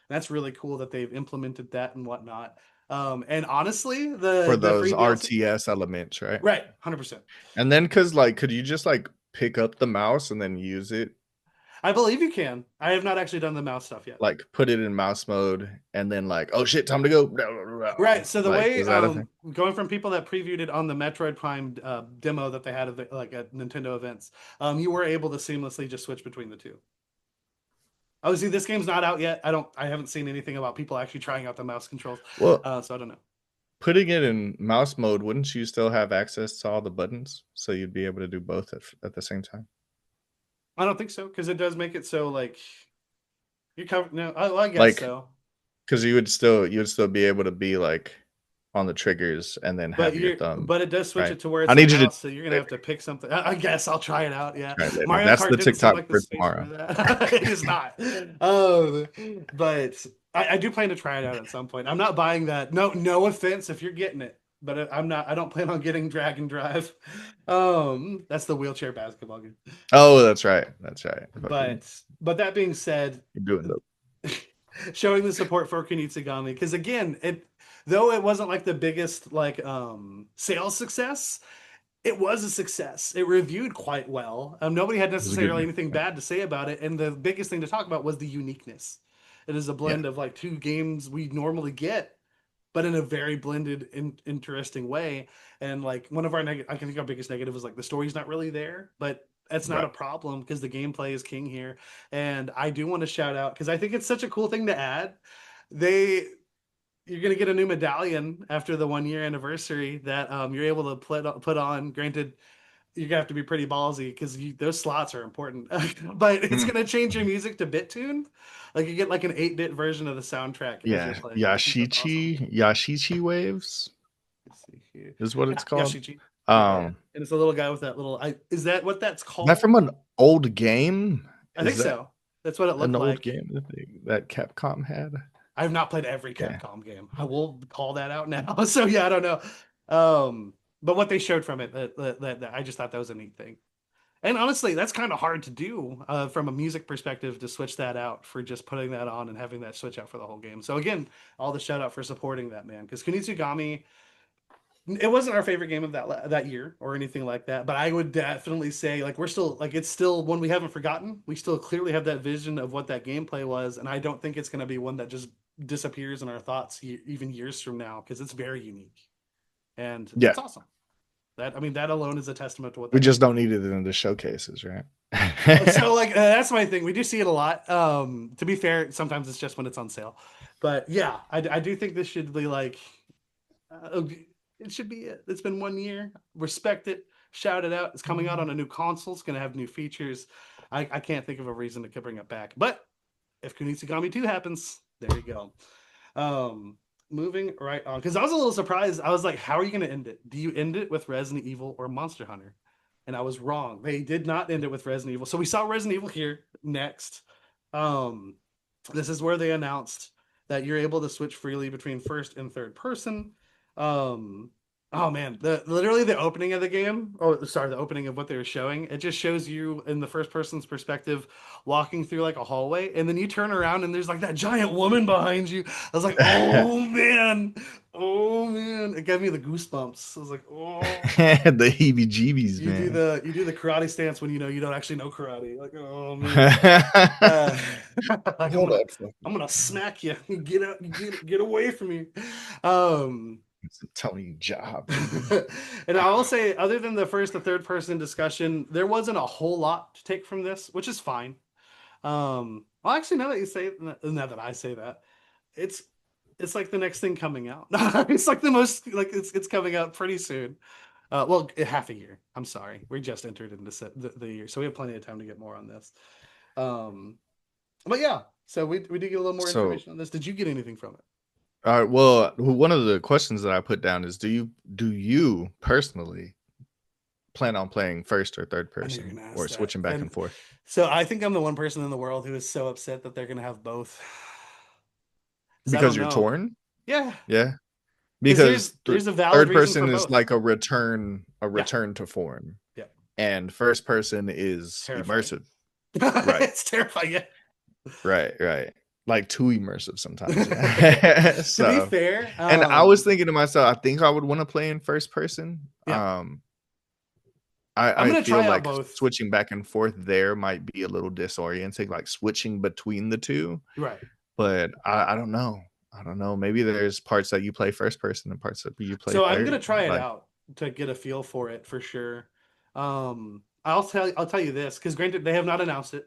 That's really cool that they've implemented that and whatnot. And honestly, For the those free DLC, RTS elements, right? right, 100%. And then cause like could you just like pick up the mouse and then use it? I believe you can. I have not actually done the mouse stuff yet. Like put it in mouse mode and then like, oh shit, time to go. Right. So the Like, way is that a thing? going from people that previewed it on the Metroid Prime demo that they had like at Nintendo events, you were able to seamlessly just switch between the two. Obviously, this game's not out yet. I haven't seen anything about people actually trying out the mouse controls, Well, so I don't know. putting it in mouse mode, wouldn't you still have access to all the buttons? So you'd be able to do both at the same time. I don't think so because it does make it so like you're covered. No, I guess Like, so. because you would still be able to be like on the triggers and then have your thumb. But it does switch Right. it to where I it's a need you to mouse, so you're gonna have to pick something. I guess I'll try it out. Yeah, try it later. Mario That's Kart the didn't seem TikTok like the for space for tomorrow. that. It is not. Um, but I do plan to try it out at some point. I'm not buying that. No offense if you're getting it, but I'm not. I don't plan on getting Drag and Drive. That's the wheelchair basketball game. Oh, that's right. That's right. Fucking But that being said, you're doing the showing the support for Kunitsugami because again, it though it wasn't like the biggest like sales success, it was a success. It reviewed quite well. Nobody had it was a good necessarily game. anything Yeah. bad to say about it, and the biggest thing to talk about was the uniqueness. It is a Yeah. blend of like two games we normally get, but in a very blended, interesting way. And like one of our I think our biggest negative was like the story's not really there, but that's not Right. a problem because the gameplay is king here. And I do want to shout out because I think it's such a cool thing to add. They You're gonna get a new medallion after the 1 year anniversary that you're able to put on. Granted, you're gonna have to be pretty ballsy because those slots are important, but it's Mhm. gonna change your music to bit tune. Like you get like an 8-bit version of the soundtrack as you're Yeah. playing it. I think that's awesome. Yashichi waves Let's see here. is what Yeah, it's called. Yashichi. Yeah. Um, And it's a little guy with that little. Is that what that's is that called? from an old game? I think Is that so. That's what it an looked old like. game that Capcom had? I've not played every Yeah. Capcom game. I will call that out now. So yeah, I don't know. Um, but what they showed from it, that I just thought that was a neat thing. And honestly, that's kind of hard to do from a music perspective to switch that out for just putting that on and having that switch out for the whole game. So again, all the shout out for supporting that, man. Because Kunitsugami, it wasn't our favorite game of that year or anything like that, but I would definitely say like we're still like it's still one we haven't forgotten. We still clearly have that vision of what that gameplay was, and I don't think it's going to be one that just disappears in our thoughts even years from now because it's very unique and Yeah, it's awesome. That I mean that alone is a testament to what we that just game don't is. need it in the showcases, right? So like that's my thing. We do see it a lot. To be fair, sometimes it's just when it's on sale. But yeah, I do think this should be like it should be it. It's been 1 year. Respect it. Shout it out. It's coming out on a new console. It's going to have new features. I can't think of a reason to bring it back. But if Kunitsugami 2 happens, there you go. Um, moving right on. Because I was a little surprised. I was like, how are you going to end it? Do you end it with Resident Evil or Monster Hunter? And I was wrong. They did not end it with Resident Evil. So we saw Resident Evil here next. Um, this is where they announced that you're able to switch freely between first and third person. Um, oh man, the literally the opening of the game. Oh, sorry, the opening of what they were showing. It just shows you in the first person's perspective, walking through like a hallway, and then you turn around and there's like that giant woman behind you. I was like, oh man, it gave me the goosebumps. I was like, oh. The heebie-jeebies, You do man. the karate stance when you know you don't actually know karate. Like, oh man. Uh, like Hold on, fuck. I'm gonna smack you. Get out, get away from me. Um, It's a Tony job. and I will say, other than the first to third person discussion, there wasn't a whole lot to take from this, which is fine. Well, actually, now that I say that, it's it's like the next thing coming out. It's like the most like it's coming out pretty soon. Well, half a year. I'm sorry, we just entered into the year, so we have plenty of time to get more on this. Um, but yeah, so we did get a little more So, information on this. Did you get anything from it? all right. Well, one of the questions that I put down is, do you personally plan on playing first or third I knew you were person gonna or ask that. switching back And and forth? so I think I'm the one person in the world who is so upset that they're gonna have both. Because I Because don't you're know. torn? Yeah, Yeah. because Because there's a valid third reason for person is both. like a Yeah, return to form, yeah, and first person is terrifying. immersive. Right. It's terrifying. Yeah. Right, right. Like too immersive sometimes, yeah. To be So, fair, and I was thinking to myself, I think I would want to play in first person. yeah, I'm I gonna feel try out like both. switching back and forth there might be a little disorienting, like switching between the two. Right. But I don't know. I don't know. Maybe there's parts that you play first person and parts that you play So I'm gonna third. try it Like, out to get a feel for it for sure. I'll tell you this because granted they have not announced it.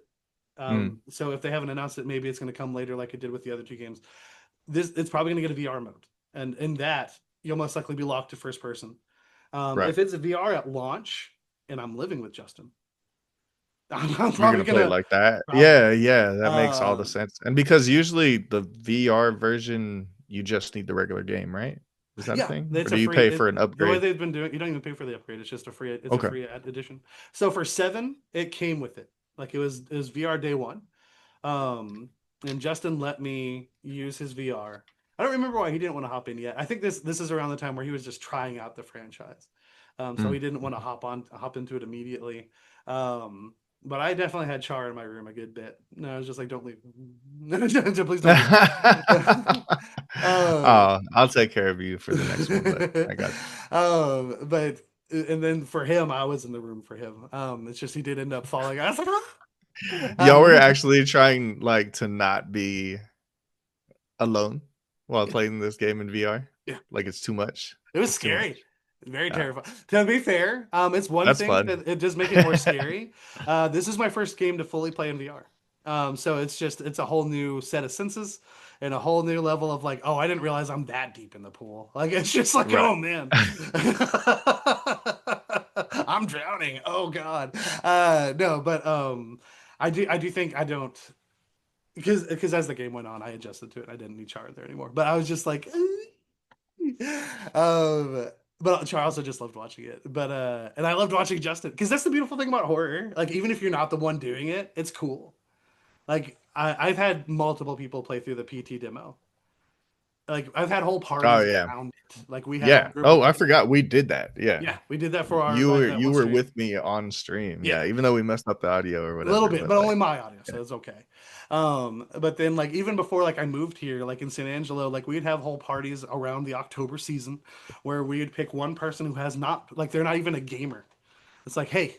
mm, So if they haven't announced it, maybe it's gonna come later like it did with the other two games. This it's probably gonna get a VR mode, and in that you'll most likely be locked to first person. right. If it's a VR at launch and I'm living with Justin, I'm You're probably gonna play it gonna like that? probably. Yeah, yeah, that makes all the Um, sense. And because usually the VR version, you just need the regular game, right? Is that a Yeah, thing? Or it's do a you free. pay for an The way upgrade? they've been doing, you don't even pay for the upgrade. It's just a free. It's a Okay. free edition. So for 7, it came with it. Like it was VR day one. Um, and Justin let me use his VR. I don't remember why he didn't want to hop in yet. I think this is around the time where he was just trying out the franchise. So Mm. he didn't want to hop into it immediately. Um, but I definitely had Char in my room a good bit. No, I was just like, don't leave. Please don't leave. um, I'll take care of you for the next one, but I got you. but and then for him, I was in the room for him. It's just he did end up falling. I was like, Y'all were um, actually trying like to not be alone while yeah, playing this game in VR? yeah. Like it's too much. It was It's too scary. much. Very Uh, terrifying. To be fair, it's one that's thing fun. that it does make it more scary. This is my first game to fully play in VR. So it's a whole new set of senses and a whole new level of like, oh, I didn't realize I'm that deep in the pool. Like it's just like, Right. oh man. I'm drowning. Oh God. No, but I do think I don't because as the game went on, I adjusted to it. I didn't need Char there anymore. But I was just like, um, but Charles, I just loved watching it. But and I loved watching Justin because that's the beautiful thing about horror. Like even if you're not the one doing it, it's cool. Like I've had multiple people play through the PT demo Like I've had whole Oh parties yeah. around it. Like we had a Yeah. group of Oh, I people. forgot we did that. Yeah. Yeah, we did that for our You like were that you one were stream. with me on stream. Yeah, Yeah, even though we messed up the audio or a little whatever, bit, but but only like my audio, yeah. so it's okay. But then like even before like I moved here, like in San Angelo, like we'd have whole parties around the October season where we'd pick one person who has not like they're not even a gamer. It's like, hey,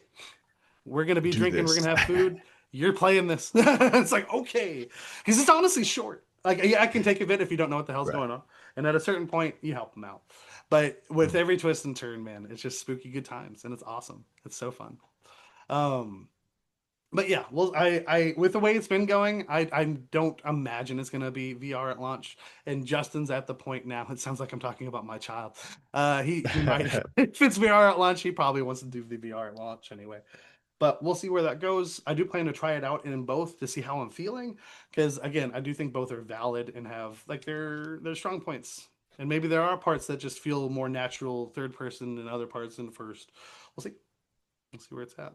we're gonna be Do drinking, we're this. gonna have food. You're playing this. It's like okay, because it's honestly short. Like yeah, I can take a bit if you don't know what the hell's Right. going on, and at a certain point, you help them out. But with Mm. every twist and turn, man, it's just spooky good times, and it's awesome. It's so fun. Um, but yeah, well, I with the way it's been going, I don't imagine it's gonna be VR at launch. And Justin's at the point now. It sounds like I'm talking about my child. He might if it's VR at launch, he probably wants to do the VR at launch anyway. But we'll see where that goes. I do plan to try it out in both to see how I'm feeling, because again, I do think both are valid and have like their strong points. And maybe there are parts that just feel more natural third person and other parts in first. We'll see. We'll see where it's at.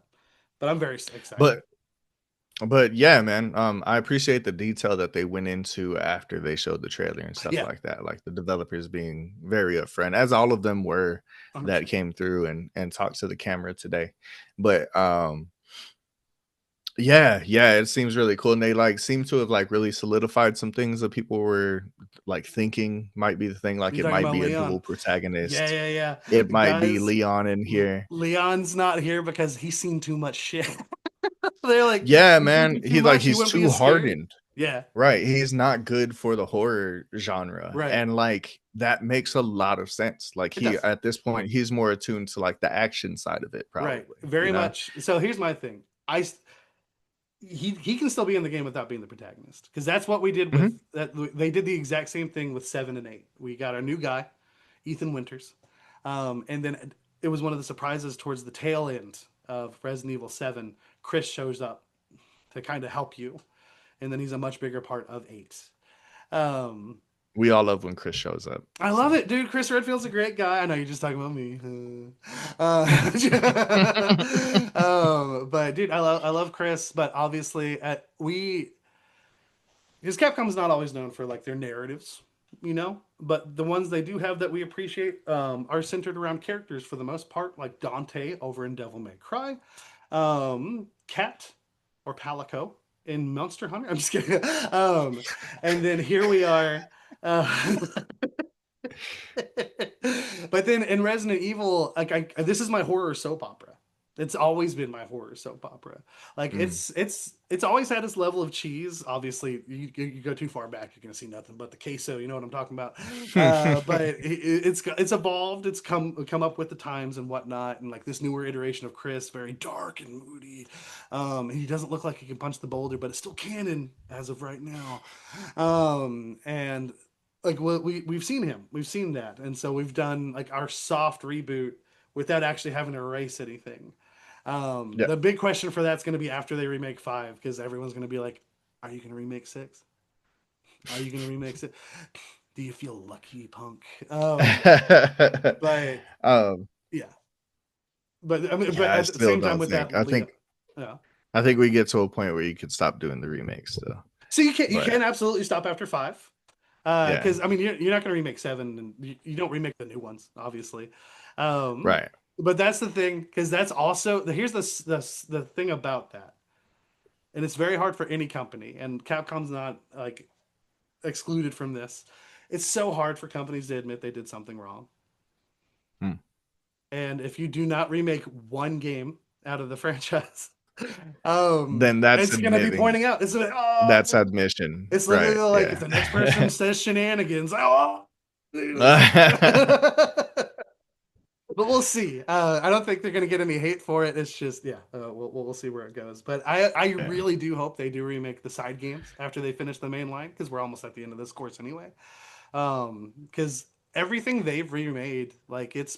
But I'm very excited. but But yeah, man, I appreciate the detail that they went into after they showed the trailer and stuff Yeah, like that. Like the developers being very upfront, as all of them were that 100%. came through and talked to the camera today. But yeah, yeah, it seems really cool. And they like seem to have like really solidified some things that people were like thinking might be the thing. Like You it talking might about be a Leon? dual Yeah, protagonist. yeah, It yeah. might be Guys, Leon in here. Leon's not here because he's seen too much shit. They're like, Yeah, he's been man. through too He like much. He he's wouldn't be too as scary. hardened. Yeah, Right, he's not good for the horror genre, right. and, like, that makes a lot of sense, like, It he does. at this point, he's more attuned to, like, the action side of it Right. probably, you Very know? much. So here's my thing. He can still be in the game without being the protagonist because that's what we did with Mhm. that. They did the exact same thing with 7 and 8. We got our new guy, Ethan Winters, and then it was one of the surprises towards the tail end of Resident Evil 7. Chris shows up to kind of help you, and then he's a much bigger part of 8. Um, We all love when Chris shows up, I love so it, dude. Chris Redfield's a great guy. I know you're just talking about me. But dude, I love Chris. But obviously, we because Capcom's not always known for like their narratives, you know. But the ones they do have that we appreciate are centered around characters for the most part, like Dante over in Devil May Cry, Cat or Palico in Monster Hunter. I'm just kidding. And then here we are. Uh, but then in Resident Evil, like this is my horror soap opera. It's always been my horror soap opera. Like mm. it's always had this level of cheese. Obviously, you go too far back, you're gonna see nothing but the queso. You know what I'm talking about. But it's evolved. It's come up with the times and whatnot, and like this newer iteration of Chris, very dark and moody. He doesn't look like he can punch the boulder, but it's still canon as of right now. And like we've seen him, we've seen that, and so we've done like our soft reboot without actually having to erase anything. Yeah. The big question for that's going to be after they remake 5, because everyone's going to be like, "Are you going to remake 6? Are you going to remake it? Do you feel lucky, punk?" But Um, yeah, but I mean, but yeah, I at the still same time don't with think that, Leah, yeah. I think we get to a point where you could stop doing the remakes still, So you can but absolutely stop after 5. yeah, Because I mean, you're not going to remake 7, and you don't remake the new ones, obviously. Um, right, but that's the thing, because that's also here's the thing about that, and it's very hard for any company, and Capcom's not like excluded from this. It's so hard for companies to admit they did something wrong, mm. and if you do not remake one game out of the franchise, Then that's it's going to be admitting pointing out. It's like, that's oh, admission, it's literally right, like if yeah. the next person says shenanigans, oh, it's like, but we'll see. I don't think they're going to get any hate for it. It's just, yeah, we'll see where it goes. But I Yeah, really do hope they do remake the side games after they finish the main line, because we're almost at the end of this course anyway. Because everything they've remade, like it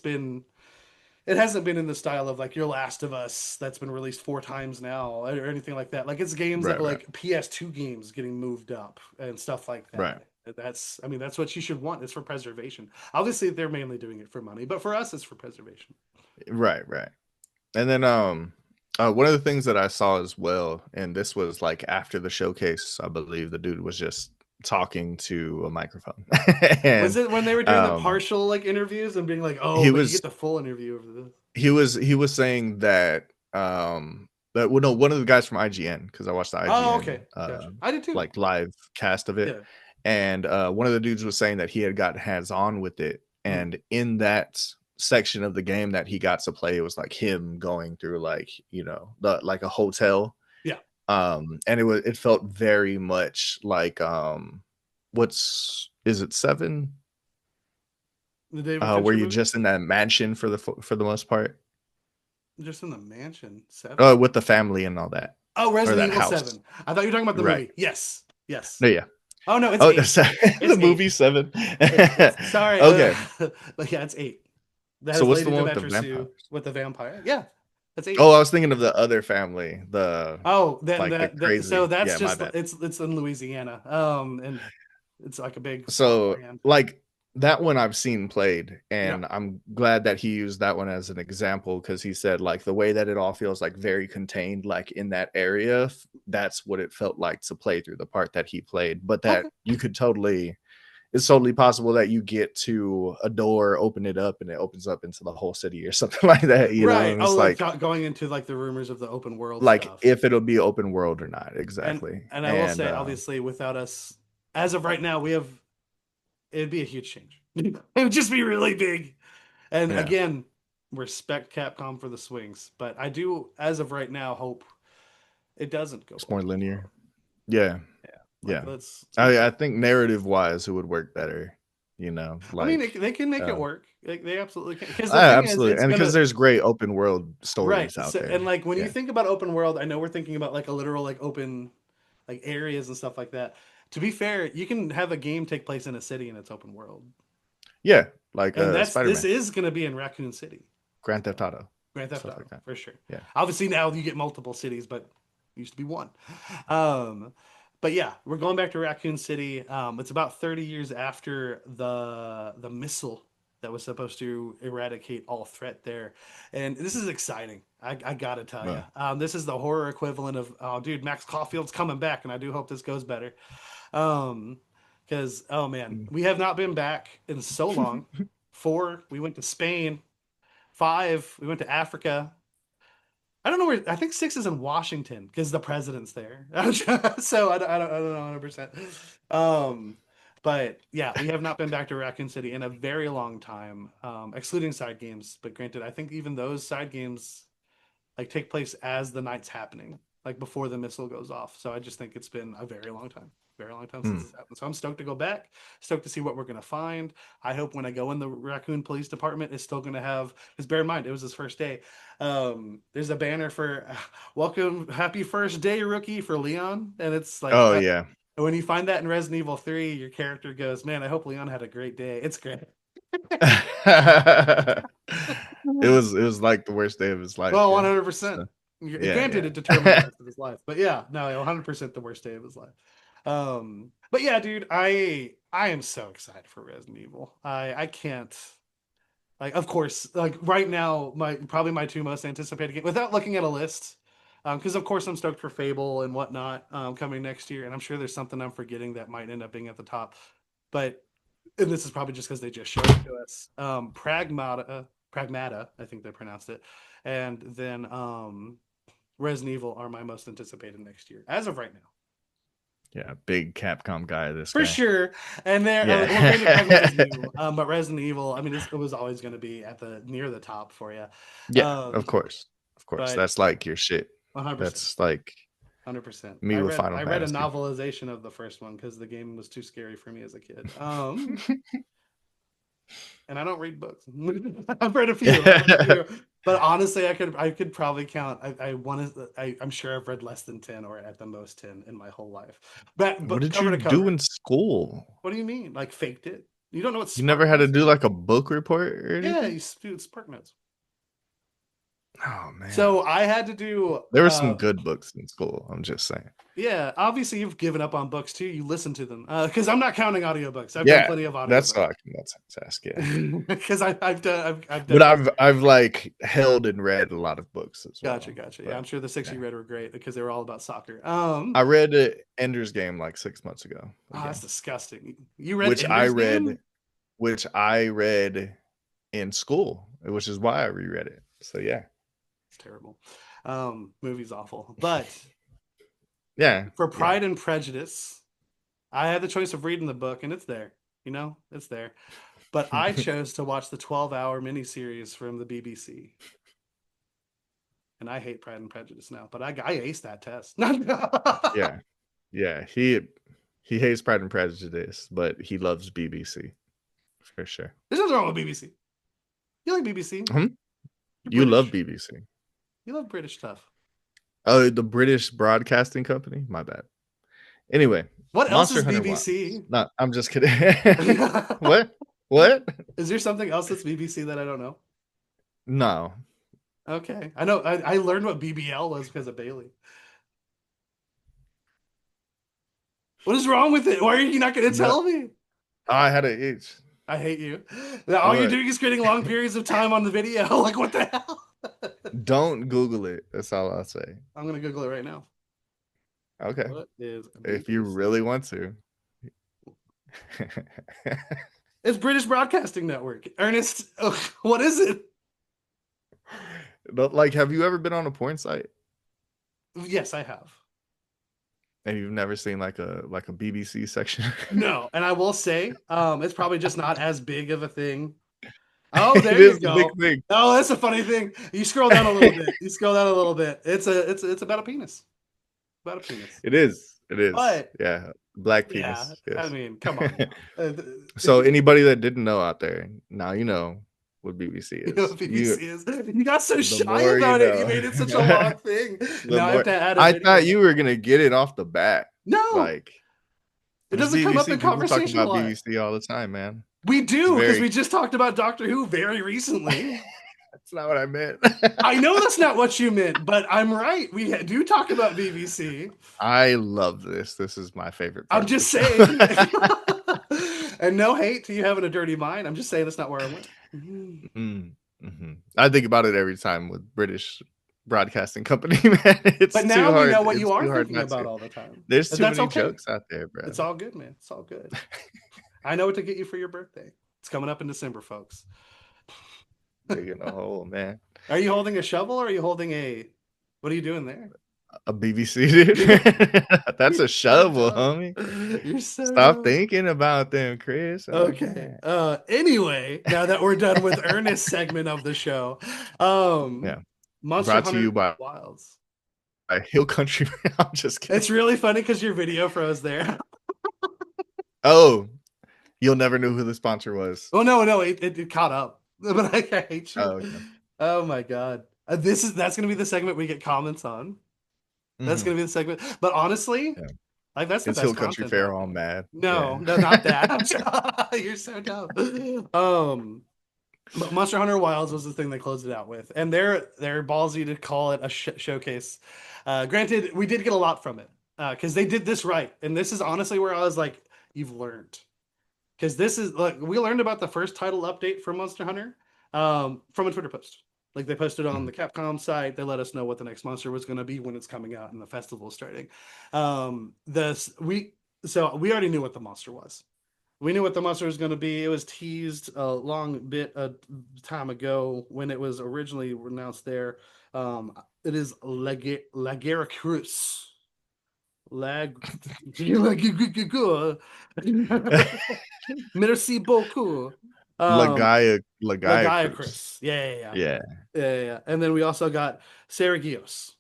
hasn't been in the style of like Your Last of Us that's been released 4 times now or anything like that. Like it's games that right, are right, like PS2 games getting moved up and stuff like right, that. I mean, that's what you should want. It's for preservation. Obviously, they're mainly doing it for money, but for us, it's for preservation. right, right. And then one of the things that I saw as well, and this was like after the showcase, I believe the dude was just talking to a microphone. Was And it when they were doing the um partial like interviews and being like, "Oh, he but you was get the full interview over this"? he was saying that that well, no, one of the guys from IGN, because I watched the Oh, okay, IGN gotcha. I did too. like live cast of it, Yeah. and one of the dudes was saying that he had got hands on with it, Mm. and in that section of the game that he got to play, it was like him going through like, you know, the like a hotel. Yeah. And it felt very much like what's is it 7, The David where Fincher you're movie, just in that mansion for the most part, just in the mansion 7. with the family and all that, Oh, or Resident that Evil house. 7. I thought you were talking about the Right. movie. Yes, yes. No, yeah. Oh no, it's Oh, 8. the It's 8. movie 7. It's sorry. Okay. But yeah, it's 8. That So has what's the Lady one with the Dimitrescu vampires? with the vampire. Yeah, that's 8. Oh, I was thinking of the other family, the Oh, then like the that so crazy. that's Yeah, my just bad. it's in Louisiana. And it's like a big stock So brand. like that one I've seen played, Yeah. and I'm glad that he used that one as an example, because he said like the way that it all feels like very contained, like in that area, that's what it felt like to play through the part that he played. But that Okay. you could totally, it's totally possible that you get to a door, open it up, and it opens up into the whole city or something like that, you know? Right. And Oh, it's like like going into like the rumors of the open world like stuff. if it'll be open world or not, And exactly. and I will And say, obviously, without us, as of right now, we have it'd be a huge change. It would just be really big. And yeah, again, respect Capcom for the swings, but I do, as of right now, hope it doesn't go it's more open linear. world. Yeah. Yeah, like Yeah. let's make I it. think narrative wise, it would work better, you know, I mean, like, they can make it uh, work. They absolutely can. Because the thing is, absolutely. it's And because gonna there's great open world right. stories out So and there. like when you Yeah. think about open world, I know we're thinking about like a literal like open like areas and stuff like that. To be fair, you can have a game take place in a city and it's open world. Yeah. Like And Spider this Man, is going to be in Raccoon City, Grand Theft Auto, Grand Theft stuff like Auto that. for sure. Yeah. Obviously now you get multiple cities, but it used to be one. Um, but yeah, we're going back to Raccoon City. It's about 30 years after the missile that was supposed to eradicate all threat there, and this is exciting. I gotta tell you, Uh, this is the horror equivalent of oh, dude, Max Caulfield's coming back, and I do hope this goes better. Um, because oh man, mm. we have not been back in so long. 4, we went to Spain. 5, we went to Africa. I don't know where. I think 6 is in Washington because the president's there. So I don't know 100%. Um, but yeah, we have not been back to Raccoon City in a very long time, excluding side games. But granted, I think even those side games like take place as the night's happening, like before the missile goes off. So I just think it's been a very long time since Mm. this happened. So I'm stoked to go back, stoked to see what we're gonna find. I hope when I go in the Raccoon Police Department, it's still gonna have. Because bear in mind, it was his first day. There's a banner for "Welcome, Happy First Day, Rookie" for Leon, and it's like Oh yeah. when you find that in Resident Evil 3, your character goes, "Man, I hope Leon had a great day." It's great. It was like the worst day of his life. Well, Yeah. 100%. So yeah, Granted, it determined the yeah. rest of his life, but yeah, no, 100% the worst day of his life. But yeah, dude, I am so excited for Resident Evil. I can't like, of course, like right now, my probably my two most anticipated game without looking at a list. Because of course I'm stoked for Fable and whatnot coming next year, and I'm sure there's something I'm forgetting that might end up being at the top. But and this is probably just because they just showed it to us. Pragmata, I think they pronounced it, and then Resident Evil are my most anticipated next year as of right now, Yeah, big Capcom guy, this for guy. sure. And there, well, granted, Pragmata's Yeah. new, but Resident Evil, I mean, it was always going to be at the near the top for you. Yeah, of Um, course. Of course. but That's like your shit. 100%. That's like 100%. me with Final I read a Fantasy. novelization of the first one because the game was too scary for me as a kid. And I don't read books. I've read a few. But honestly, I could probably count. I want to. I'm sure I've read less than 10, or at the most 10 in my whole life. What But did cover you to do cover. in school? What do you mean? Like faked it? You don't know what You never had to SparkNotes do is? like a book report or Yeah, anything? you do SparkNotes. Oh man. So I had to do There were some good books in school. I'm just saying. yeah, obviously you've given up on books too. You listen to them. Because I'm not counting audiobooks. I've done Yeah, plenty of that's audiobooks. all I can ask. Yeah, Because I've done I've but done I've like held and read a lot of books as gotcha, well. gotcha. Yeah, But I'm sure the six yeah, you read were great because they were all about soccer. I read Ender's Game like 6 months ago Oh, that's again, disgusting. You read which I Ender's read, Game? which I read in school, which is why I reread it. So yeah, It's terrible. Movie's awful. But yeah, for yeah. Pride and Prejudice, I had the choice of reading the book, and it's there. You know, it's there. But I chose to watch the 12-hour miniseries from the BBC. And I hate Pride and Prejudice now, but I aced that test. Yeah, yeah. He hates Pride and Prejudice, but he loves BBC for sure. There's nothing wrong with BBC. You like BBC? Hmm? You're You love British. BBC. You love British stuff. Oh, the British Broadcasting Company. My bad. Anyway, What else Monster is Hunter Wilds. BBC? No, I'm just kidding. Is What? What? there something else that's BBC that I don't know? No. Okay. I know I learned what BBL was because of Bailey. What is wrong with it? Why are you not going to No. tell me? I had an itch. I hate you. All you're What? doing is creating long periods of time on the video. Like, what the hell? Don't Google it. That's all I'll say. I'm going to Google it right now. Okay. What is If you BBC? really want to. It's British Broadcasting Network. Ernest, what is it? But, like, have you ever been on a porn site Yes, I have. and you've never seen like a BBC section? No, and I will say, it's probably just not as big of a thing. Oh, It there you is a big go. thing. Oh, that's a funny thing. You scroll down a little bit. You scroll down a little bit. It's about a penis. About a penis. It is. It is. But Yeah. Black yeah, penis. I Yes. mean, come on now. So anybody that didn't know out there, now you know what BBC You know is. what BBC is? You got so The shy more you about it. You know. made it such a long thing. The Now I have more to add a I thought video. you were gonna get it off the bat. No, Like it it's doesn't come up BBC. in People talk conversation a about lot. BBC all the time, man. We It's do because very we just talked about Doctor Who very recently. that's not what I meant. I know that's not what you meant, but I'm right. We do talk about BBC. I love this. This is my favorite I'm part of the just show. saying. And no hate to you having a dirty mind. I'm just saying that's not where I went. Mm, mhm. I think about it every time with British Broadcasting Company, man. It's But too now we know hard. what It's you are too hard thinking not about to. all the time. There's And too that's many okay. jokes out there, bro. It's all good, man. It's all good. I know what to get you for your birthday. It's coming up in December, folks. Digging a hole, man. Are you holding a shovel or are you holding a what are you doing there? A BBC, dude. That's You're a so shovel, dumb. homie. You're so Stop dumb. thinking about them, Chris. Oh Okay. man. Anyway, now that we're done with Ernest's segment of the show, Yeah. Monster Brought to you Hunter by Wilds. Hill Country. I'm just kidding. It's really funny because your video froze there. Oh, you'll never know who the sponsor was. Oh no, it caught up. But I hate you. Oh, okay. Oh my god. That's gonna be the segment we get comments on. That's Mhm. gonna be the segment. But honestly, Yeah. like that's the It's Hill best Country content Fair out all there. mad. No, Yeah. no, not that. You're so dumb. But Monster Hunter Wilds was the thing they closed it out with, and they're ballsy to call it a showcase. Granted, we did get a lot from it because they did this right, and this is honestly where I was like, "You've learned," because this is like we learned about the first title update for Monster Hunter from a Twitter post. Like they posted on Mhm. the Capcom site, they let us know what the next monster was going to be when it's coming out and the festival is starting. This we so we already knew what the monster was. We knew what the monster was going to be. It was teased a long bit of time ago when it was originally announced there. It is Lageracruz. Lag. Merci beaucoup. Um, Lagaya Cruz. Lagiacruz. Yeah. Yeah. And then we also got Saragios.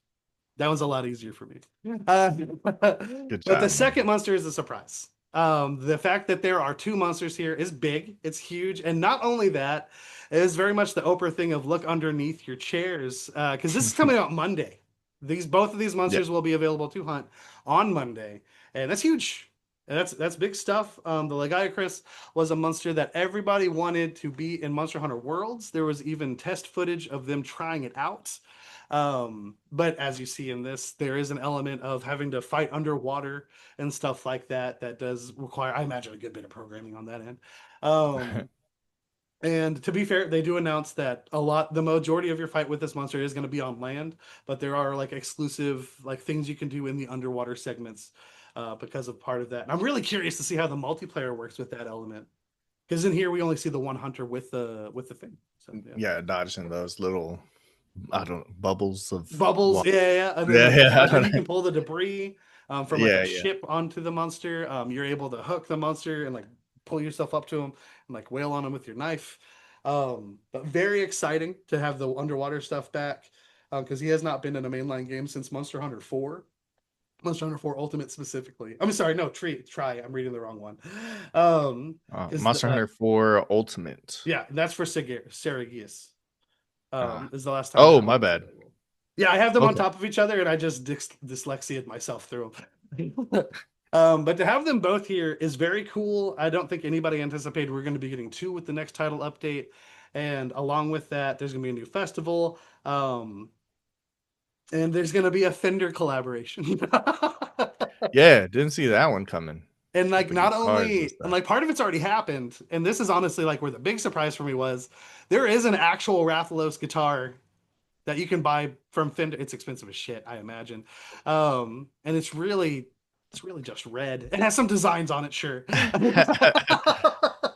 That one's a lot easier for me. Good But the job, man. second monster is a surprise. The fact that there are two monsters here is big, it's huge, and not only that, it is very much the Oprah thing of look underneath your chairs because this is coming out Monday. These both of these Yeah. monsters will be available to hunt on Monday, and that's huge. And that's big stuff. The Legiacris was a monster that everybody wanted to be in Monster Hunter Worlds. There was even test footage of them trying it out. But as you see in this, there is an element of having to fight underwater and stuff like that. That does require, I imagine, a good bit of programming on that end. Um, and to be fair, they do announce that the majority of your fight with this monster is going to be on land, but there are like exclusive like things you can do in the underwater segments because of part of that. And I'm really curious to see how the multiplayer works with that element because in here we only see the one hunter with the thing. So yeah, Yeah, dodging those little, I don't know, bubbles of bubbles, water. yeah. And then Yeah, like yeah, when you can pull the debris from like a yeah, yeah. ship onto the monster, you're able to hook the monster and like pull yourself up to him and like wail on him with your knife. But very exciting to have the underwater stuff back because he has not been in a mainline game since Monster Hunter 4. Monster Hunter 4 Ultimate specifically. I'm sorry, no, Try. I'm reading the wrong one. Because Monster Hunter 4 Ultimate. yeah, that's for Saragius. Uh, Is the last time oh, that one my was bad. available. Yeah, I have them on Okay. top of each other, and I just dyslexiaed myself through them. But to have them both here is very cool. I don't think anybody anticipated we're going to be getting two with the next title update, and along with that, there's going to be a new festival, and there's going to be a Fender collaboration. Yeah, didn't see that one coming And with like the not guitars and only and stuff. like part of it's already happened, and this is honestly like where the big surprise for me was there is an actual Rathalos guitar that you can buy from Fender. It's expensive as shit, I imagine. And it's really just red. It has some designs on it, sure. I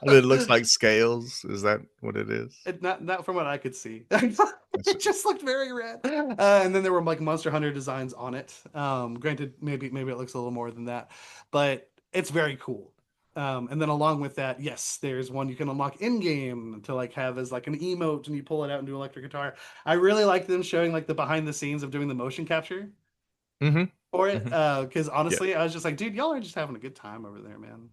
mean, it looks like scales. Is that what it is? Not from what I could see. That's It just looked very red. And then there were like Monster Hunter designs on it. Granted, maybe it looks a little more than that, but it's very cool. And then along with that, yes, there's one you can unlock in game to like have as like an emote, and you pull it out and do electric guitar. I really like them showing like the behind the scenes of doing the motion capture Mhm. for it. Mhm. Because Yeah. honestly, I was just like, dude, y'all are just having a good time over there, man.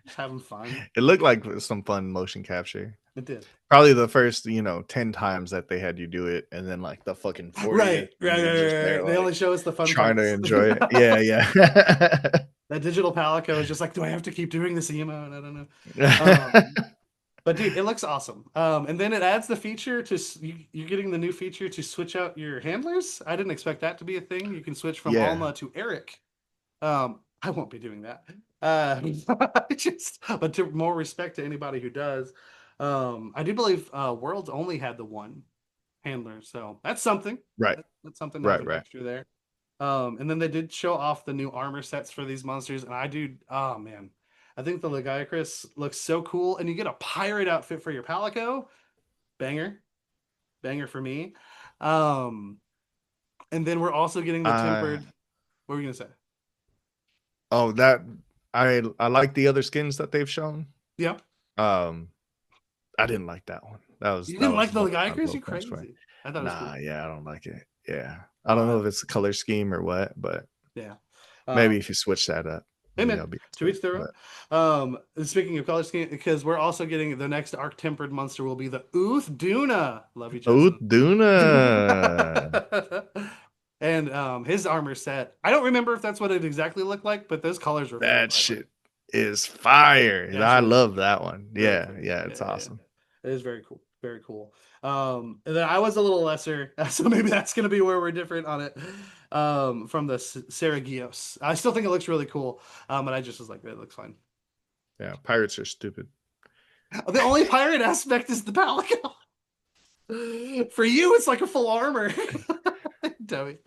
Just having fun. It looked like some fun motion capture. It did. Probably the first, 10 times that they had you do it, and then like the fucking 40th, and you're just there They only like show us the fun trying to parts. enjoy it. Yeah, yeah. That digital palico is just like, do I have to keep doing this emote? I don't know. Um, but dude, it looks awesome. And then it adds the feature you're getting the new feature to switch out your handlers. I didn't expect that to be a thing. You can switch from Yeah. Alma to Eric. I won't be doing that. But to more respect to anybody who does. I do believe Worlds only had the one handler, so that's something. Right. That's something to have Right, an right. extra there. And then they did show off the new armor sets for these monsters, and oh man, I think the Legiacris looks so cool, and you get a pirate outfit for your Palico, banger, banger for me. Um, and then we're also getting the Uh tempered. What were we gonna say? oh, that I like the other skins that they've shown. Yep. Um, I didn't like that one. That was You that didn't was like the one of my Legiacris? low You points for it. crazy? I thought it was Nah, cool. yeah, I don't like it. Yeah. I don't Uh, know if it's a color scheme or what, but yeah. maybe Um, if you switch that up, Hey maybe man, I'll be to into it. each their own. But Speaking of color scheme, because we're also getting the next arc tempered monster will be the Ooth Duna. Love you, oh, Justin. Duna. And his armor set. I don't remember if that's what it exactly looked like, but those colors were very That vibrant. shit is fire. Yeah, it's I really cool. love that one. Really Yeah, cool. yeah, Yeah, it's yeah, yeah. awesome. It is very cool. Very cool. And then I was a little lesser, so maybe that's going to be where we're different on it. From the Saragios. I still think it looks really cool. But I just was like, it looks fine. Yeah, pirates are stupid. The only pirate aspect is the palico. For you, it's like a full armor. Dummy.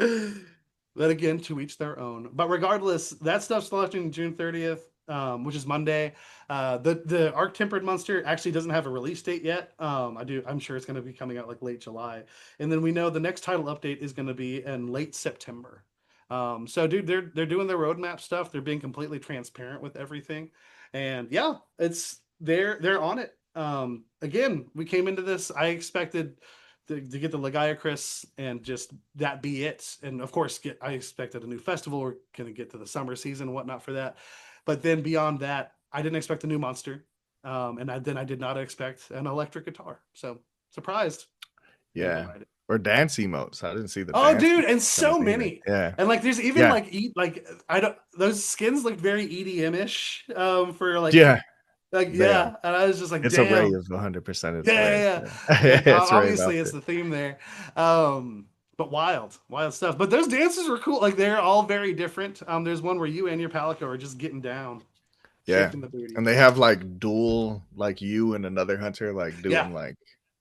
But again, to each their own. But regardless, that stuff's launching June 30th, which is Monday. The Arc Tempered Monster actually doesn't have a release date yet. I'm sure it's going to be coming out like late July. And then we know the next title update is going to be in late September. So dude, they're doing their roadmap stuff. They're being completely transparent with everything. And yeah, they're on it. Again, we came into this. I expected to get the Legiacris and just that be it. And of course, I expected a new festival. We're gonna get to the summer season and whatnot for that. But then beyond that, I didn't expect a new monster, and then I did not expect an electric guitar. So surprised, and I'm Yeah. delighted. or dance emotes. I didn't see the Oh, dance dude, and emotes so coming either. many. Yeah, And like, there's even yeah, like I don't, those skins look very EDM-ish for yeah. like They are. yeah. And I was just like, It's a damn. rave. 100% is Yeah, a rave. yeah, Yeah, yeah. Like it's a rave obviously it's outfit. the theme there. But wild stuff. But those dances were cool. Like they're all very different. There's one where you and your Palico are just getting down, Yeah, shaking the booty. and they have like dual, like you and another hunter, like Yeah, doing like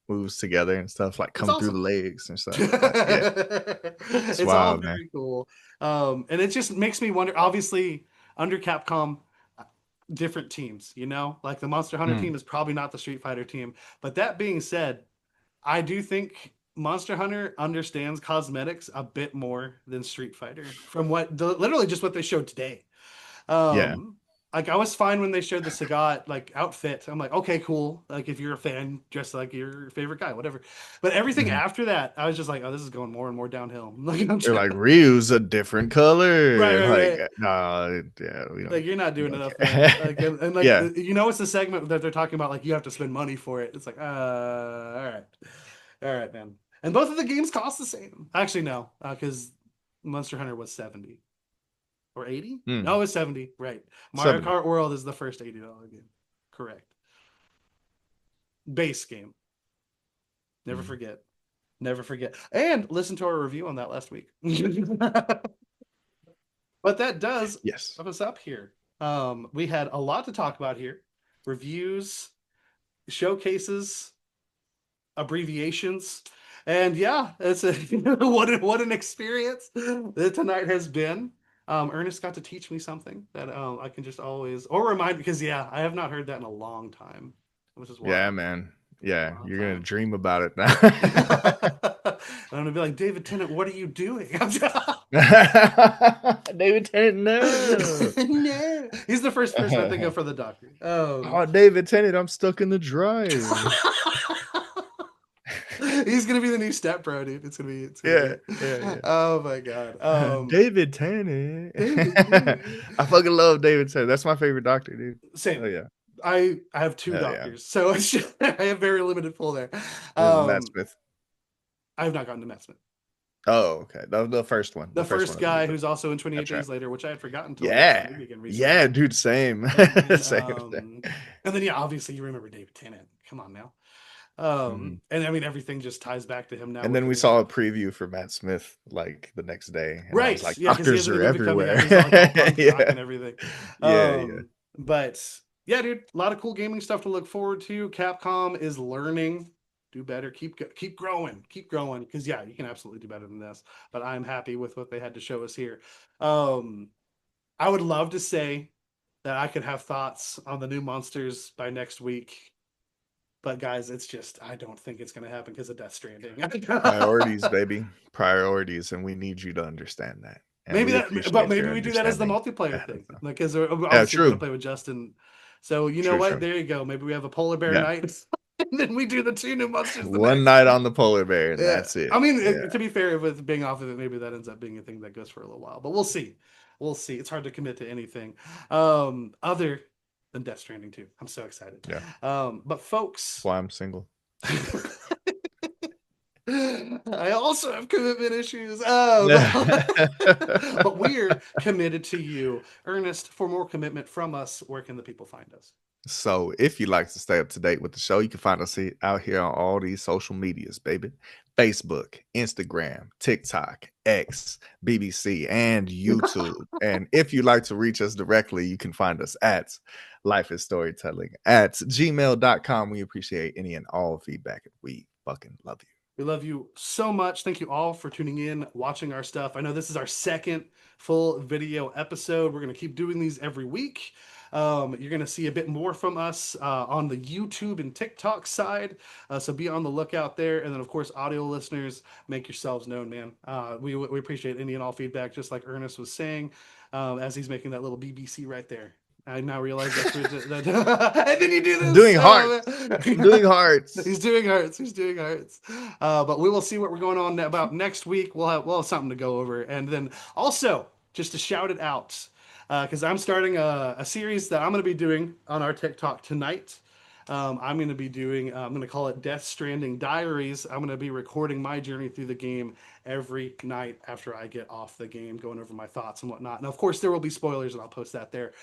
moves together and stuff, like it's come through the awesome. legs and stuff. Yeah, it's It's all wild, man. very cool. And it just makes me wonder, obviously, under Capcom, different teams, like the Monster Hunter Mm, team is probably not the Street Fighter team. But that being said, I do think Monster Hunter understands cosmetics a bit more than Street Fighter from literally just what they showed today. yeah. Um, like I was fine when they showed the Sagat like outfit. I'm like, okay, cool. Like if you're a fan, dress like your favorite guy, whatever. But everything Mhm. after that, I was just like, oh, this is going more and more downhill. Like I'm They're just, like Ryu's a different right, color. right, Like, right. nah, yeah, Like you're not we doing don't enough, man. care. Like and like Yeah, it's the segment that they're talking about. Like you have to spend money for it. It's like, all right, man. And both of the games cost the same. Actually, no, because Monster Hunter was 70 or 80. No, it mm, was 70. Right. Mario 70. Kart World is the first $80 game. Correct. Base game. Never Mm. forget. Never forget. And listen to our review on that last week. But that does Yes. wrap us up here. We had a lot to talk about here. Reviews, showcases, abbreviations. And yeah, it's a what an experience that tonight has been. Ernest got to teach me something that I can just always or remind because yeah, I have not heard that in a long time, which is Yeah, wild. man. Yeah, Long you're gonna time. dream about it I'm now. gonna be like, David Tennant, what are you doing? David Tennant, no. No, he's the first person I think of for the doctor. Oh, David Tennant, I'm stuck in the drive. He's gonna be the new step bro, dude. It's gonna be Yeah, great. yeah, Oh my god. yeah. David Tennant. David Tennant. I fucking love David Tennant. That's my favorite doctor, dude. Oh Same. yeah. I have two Hell yeah. doctors, so it's just, I have very limited pull there. Matt Um, Smith. I have not gotten to Matt Smith. Oh, okay. The first one. The The first one first is really guy good. who's also in 28 That's right. Days Later, which I had forgotten until we watched the Yeah. movie again recently. Yeah, dude, same. And Same. and then yeah, obviously you remember David Tennant. Come on now. Mhm. And I mean everything just ties back to him now And with then we the saw a preview for Matt Smith like the next day, and I was right, like, yeah, because he has doctors a new are movie coming out. everywhere. He's like all punked rock Yeah. and everything. Yeah, yeah. But yeah, dude, a lot of cool gaming stuff to look forward to. Capcom is learning, do better, keep growing, keep growing. Because yeah, you can absolutely do better than this. But I'm happy with what they had to show us here. Um, I would love to say that I could have thoughts on the new monsters by next week. But guys, it's just I don't think it's going to happen because of Death Stranding. Priorities, baby. Priorities, and we need you to understand that. And Maybe we that, but appreciate maybe your we do that as the understanding multiplayer ahead of thing, time. like because Yeah, obviously we're gonna true. play with Justin. So you know True, what? true. There you go. Maybe we have a polar bear Yeah. night, and then we do the two new monsters the One next night week. on the polar bear, and Yeah, that's it. I mean Yeah. to be fair, with being off of it, maybe that ends up being a thing that goes for a little while, but we'll see. We'll see. It's hard to commit to anything other than Death Stranding 2. I'm so excited. Yeah. But That's folks. why I'm single. I also have commitment issues. Yeah. But we're committed to you. Ernest, for more commitment from us, where can the people find us? So, if you'd like to stay up to date with the show, you can find us out here on all these social medias, baby. Facebook, Instagram, TikTok, X, BBC, and YouTube. And if you'd like to reach us directly, you can find us at Life is Storytelling at gmail.com. We appreciate any and all feedback. We fucking love you. We love you so much. Thank you all for tuning in, watching our stuff. I know this is our second full video episode. We're going to keep doing these every week. You're going to see a bit more from us on the YouTube and TikTok side. So be on the lookout there. And then, of course, audio listeners, make yourselves known, man. We appreciate any and all feedback, just like Ernest was saying, as he's making that little BBC right there. I now realize that's that. And then you do this. Doing hearts. Doing hearts. He's doing hearts. He's doing hearts. But we will see what we're going on about next week. We'll have something to go over, and then also just to shout it out because I'm starting a series that I'm going to be doing on our TikTok tonight. I'm going to be doing, I'm going to call it Death Stranding Diaries. I'm going to be recording my journey through the game every night after I get off the game, going over my thoughts and whatnot. And of course, there will be spoilers, and I'll post that there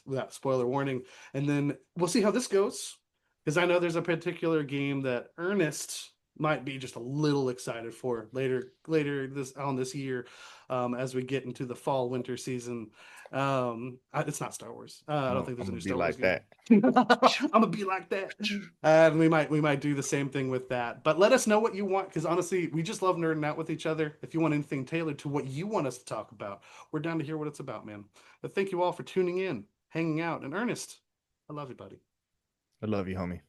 without spoiler warning. And then we'll see how this goes, because I know there's a particular game that Ernest might be just a little excited for later this year, as we get into the fall winter season. It's not Star Wars. I don't think I'm there's a gonna new be Star Wars like game. that. I'm gonna be like that. And we might do the same thing with that. But let us know what you want, because honestly, we just love nerding out with each other. If you want anything tailored to what you want us to talk about, we're down to hear what it's about, man. But thank you all for tuning in, hanging out, and Ernest, I love you, buddy. I love you, homie.